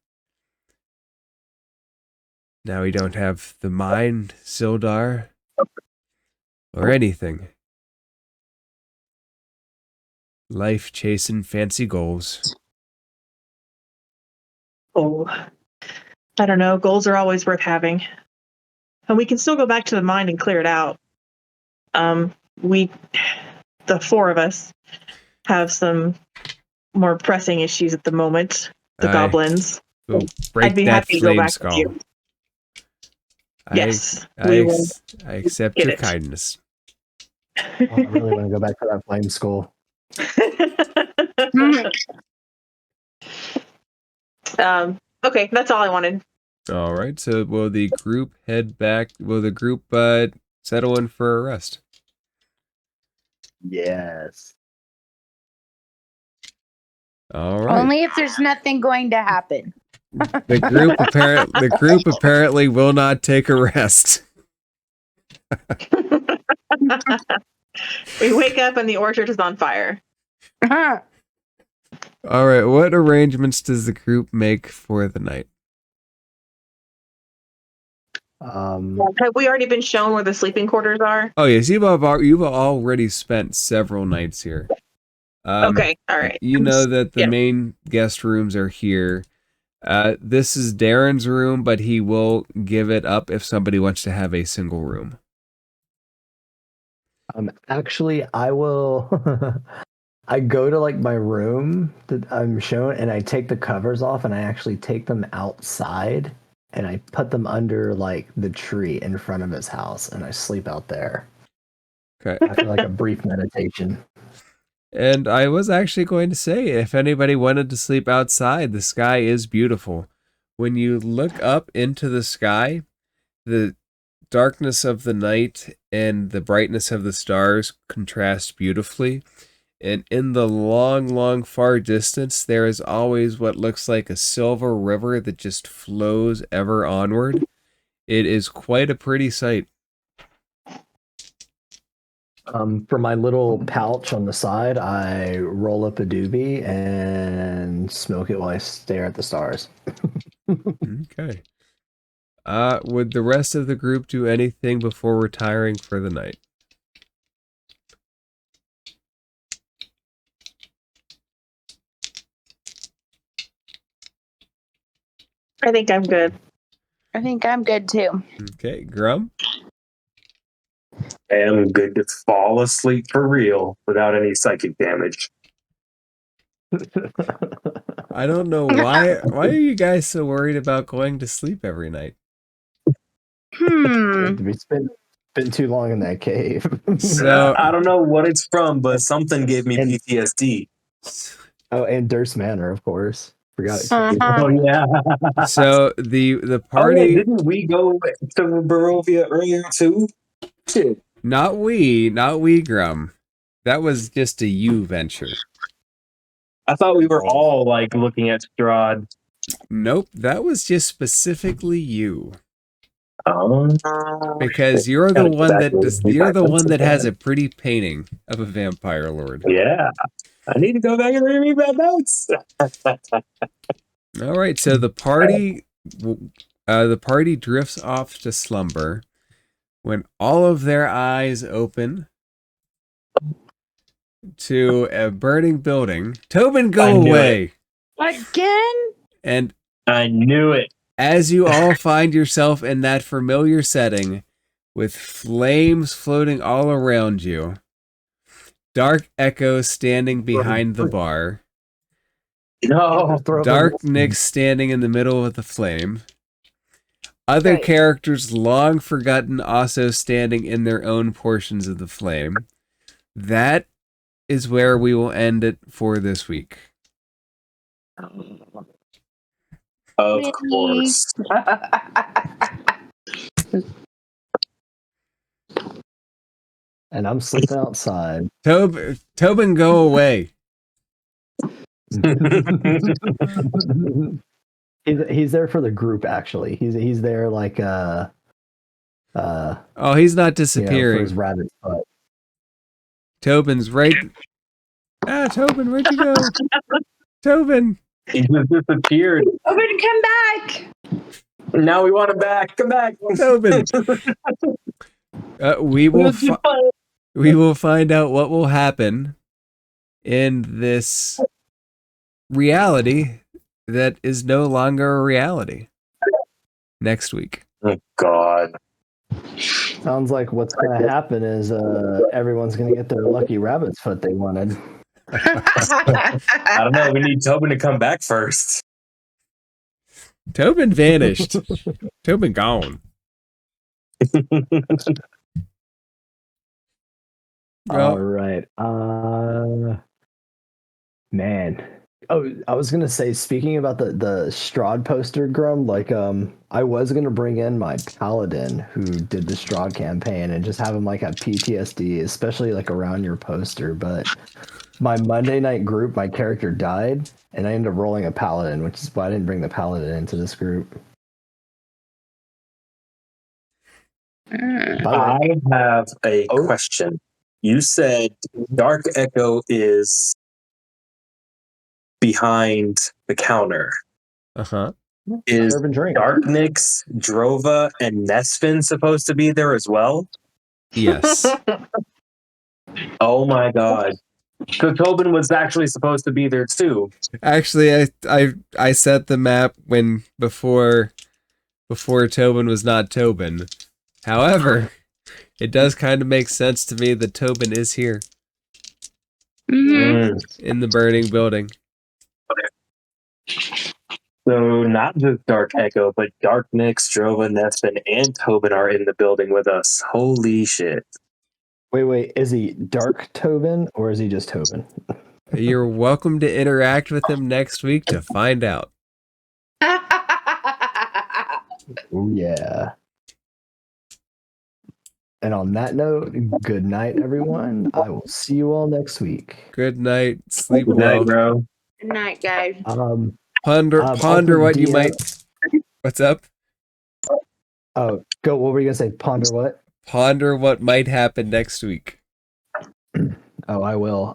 Now we don't have the mine, Sildar, or anything. Life chasing fancy goals. Oh, I don't know. Goals are always worth having. And we can still go back to the mine and clear it out. The four of us, have some more pressing issues at the moment. The goblins. We'll break I'd be that happy to go flame back skull. with you. Yes, I accept get your it. kindness. Oh, I really want to go back to that flame skull. Okay, that's all I wanted. All right, so will the group head back? Will the group settle in for a rest? Yes. All right. Only if there's nothing going to happen. The group apparently will not take a rest. We wake up and the orchard is on fire. Uh-huh. All right, what arrangements does the group make for the night? Have we already been shown where the sleeping quarters are? Oh yes, you've already spent several nights here. Okay, all right. You know that the main guest rooms are here. This is Darren's room, but he will give it up if somebody wants to have a single room. Actually, I will. I go to like my room that I'm shown, and I take the covers off, and I actually take them outside, and I put them under like the tree in front of his house, and I sleep out there Okay. after like a brief meditation. And I was actually going to say, if anybody wanted to sleep outside, the sky is beautiful. When you look up into the sky, the darkness of the night and the brightness of the stars contrast beautifully. And in the long, long, far distance, there is always what looks like a silver river that just flows ever onward. It is quite a pretty sight. For my little pouch on the side, I roll up a doobie and smoke it while I stare at the stars. Okay. Would the rest of the group do anything before retiring for the night? I think I'm good. I think I'm good too. Okay, Grum? I am good to fall asleep for real without any psychic damage. I don't know why are you guys so worried about going to sleep every night? We spent too long in that cave. So I don't know what it's from, but something gave me And- PTSD. Oh, and Durst Manor, of course. Forgot. Oh yeah. so the Oh, yeah, party didn't we go to Barovia earlier too? Shit. not we, Grum. That was just a you venture. I thought we were all like looking at Strahd. Nope, that was just specifically you. Um, Because you're the Gotta one get that back does, to you're the the one that has back. a pretty painting of a vampire lord. yeah. I need to go back and read my notes. All right, so the party drifts off to slumber when all of their eyes open to a burning building. Tobin, I go knew away! Again? And I knew it. as you all find yourself in that familiar setting, with flames floating all around you, Dark Echo standing behind the bar, No. Dark Nick standing in the middle of the flame, other Right. characters long forgotten also standing in their own portions of the flame. That is where we will end it for this week. Of course. And I'm sleeping outside. Tobin, go away. He's there for the group. Actually, he's there like Oh, he's not for disappearing. his rabbit butt. Tobin's right. Tobin, where'd you go? Tobin. He just disappeared. Open, come back. Now we want him back. Come back. Tobin. We will find out what will happen in this reality that is no longer a reality next week. Oh God. Sounds like what's going to happen is everyone's going to get their lucky rabbit's foot they wanted. I don't know. We need Tobin to come back first. Tobin vanished. Tobin gone. All right. Man. Oh, I was gonna say, speaking about the Strahd poster, Grum, like I was gonna bring in my paladin who did the Strahd campaign and just have him like have PTSD, especially like around your poster, but my Monday night group, my character died, and I ended up rolling a paladin, which is why I didn't bring the paladin into this group. By the I way, have a Oh. question. You said Dark Echo is behind the counter. Uh-huh. Is serve and drink. Darknix, Drova, and Nesvin supposed to be there as well? Yes. Oh my God. So Tobin was actually supposed to be there too. Actually, I set the map before Tobin was not Tobin. However, It does kind of make sense to me that Tobin is here Mhm. in the burning building. So not just Dark Echo, but Dark Nyx, Drova, Nesvin, and Tobin are in the building with us. Holy shit. Wait, is he Dark Tobin or is he just Tobin? You're welcome to interact with him next week to find out. Oh yeah. And on that note, good night, everyone. I will see you all next week. Good night. Sleep Good well. night, bro. Good night, guys. Ponder also, what you DM might. What's up? Oh, go. What were you gonna say? Ponder what? Ponder what might happen next week. Oh, I will.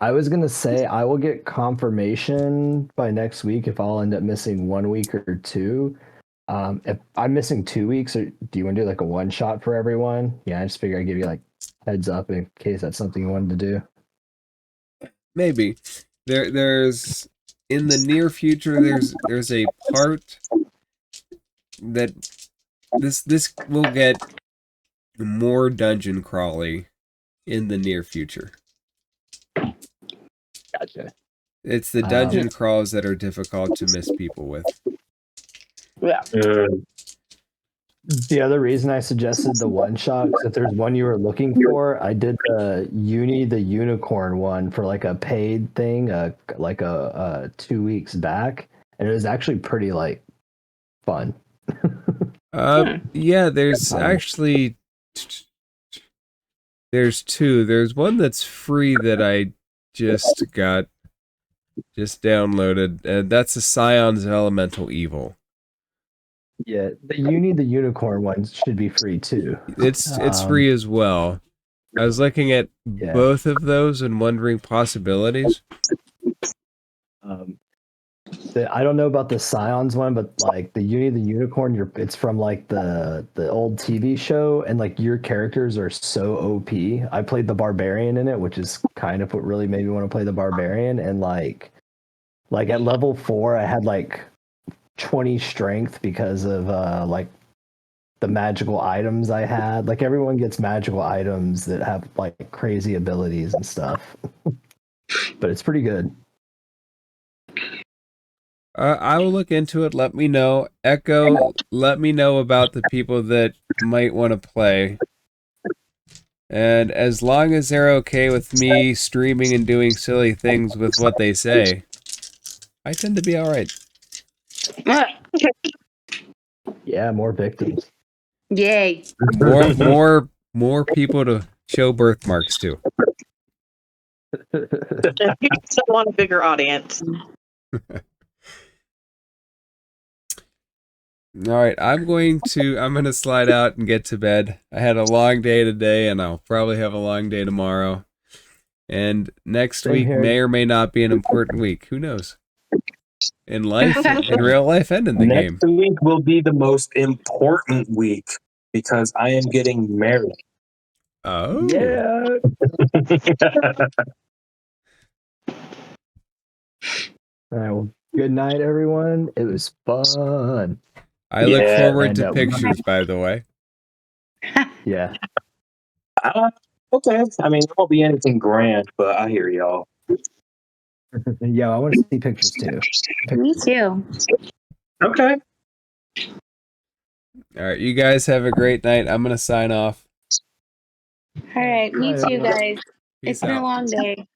I was gonna say I will get confirmation by next week if I'll end up missing 1 week or two. If I'm missing 2 weeks, or do you want to do like a one shot for everyone? Yeah, I just figure I'd give you like heads up in case that's something you wanted to do. Maybe there's in the near future there's a part that this will get more dungeon crawly in the near future. Gotcha. It's the dungeon crawls that are difficult to miss people with. Yeah. The other reason I suggested the one shot is if there's one you were looking for, I did the the Unicorn one for like a paid thing, like 2 weeks back, and it was actually pretty like fun. Yeah, there's actually there's two. There's one that's free that I just downloaded, and that's the Scions of Elemental Evil. Yeah, the the Unicorn one should be free too. It's free as well. I was looking at both of those and wondering possibilities. I don't know about the Scions one, but like the the Unicorn, it's from like the old TV show, and like your characters are so OP. I played the Barbarian in it, which is kind of what really made me want to play the Barbarian. And like at level 4, I had like 20 strength because of like the magical items I had. Like everyone gets magical items that have like crazy abilities and stuff. But it's pretty good. I will look into it. Let me know. Echo, let me know about the people that might want to play. And as long as they're okay with me streaming and doing silly things with what they say, I tend to be all right. Yeah, more victims. Yay. More people to show birthmarks to. You still want a bigger audience. All right, I'm gonna slide out and get to bed. I had a long day today, and I'll probably have a long day tomorrow. And next week may or may not be an important week. Who knows? In life, in real life, and in the game. Next week will be the most important week because I am getting married. Oh. Yeah. All right, well, good night, everyone. It was fun. I look forward to pictures, by the way. Yeah. Okay. I mean, it won't be anything grand, but I hear y'all. Yeah, I want to see pictures too. Me too. Okay. All right, you guys have a great night. I'm gonna sign off. All right. Me too, guys. Peace It's been a out. long day.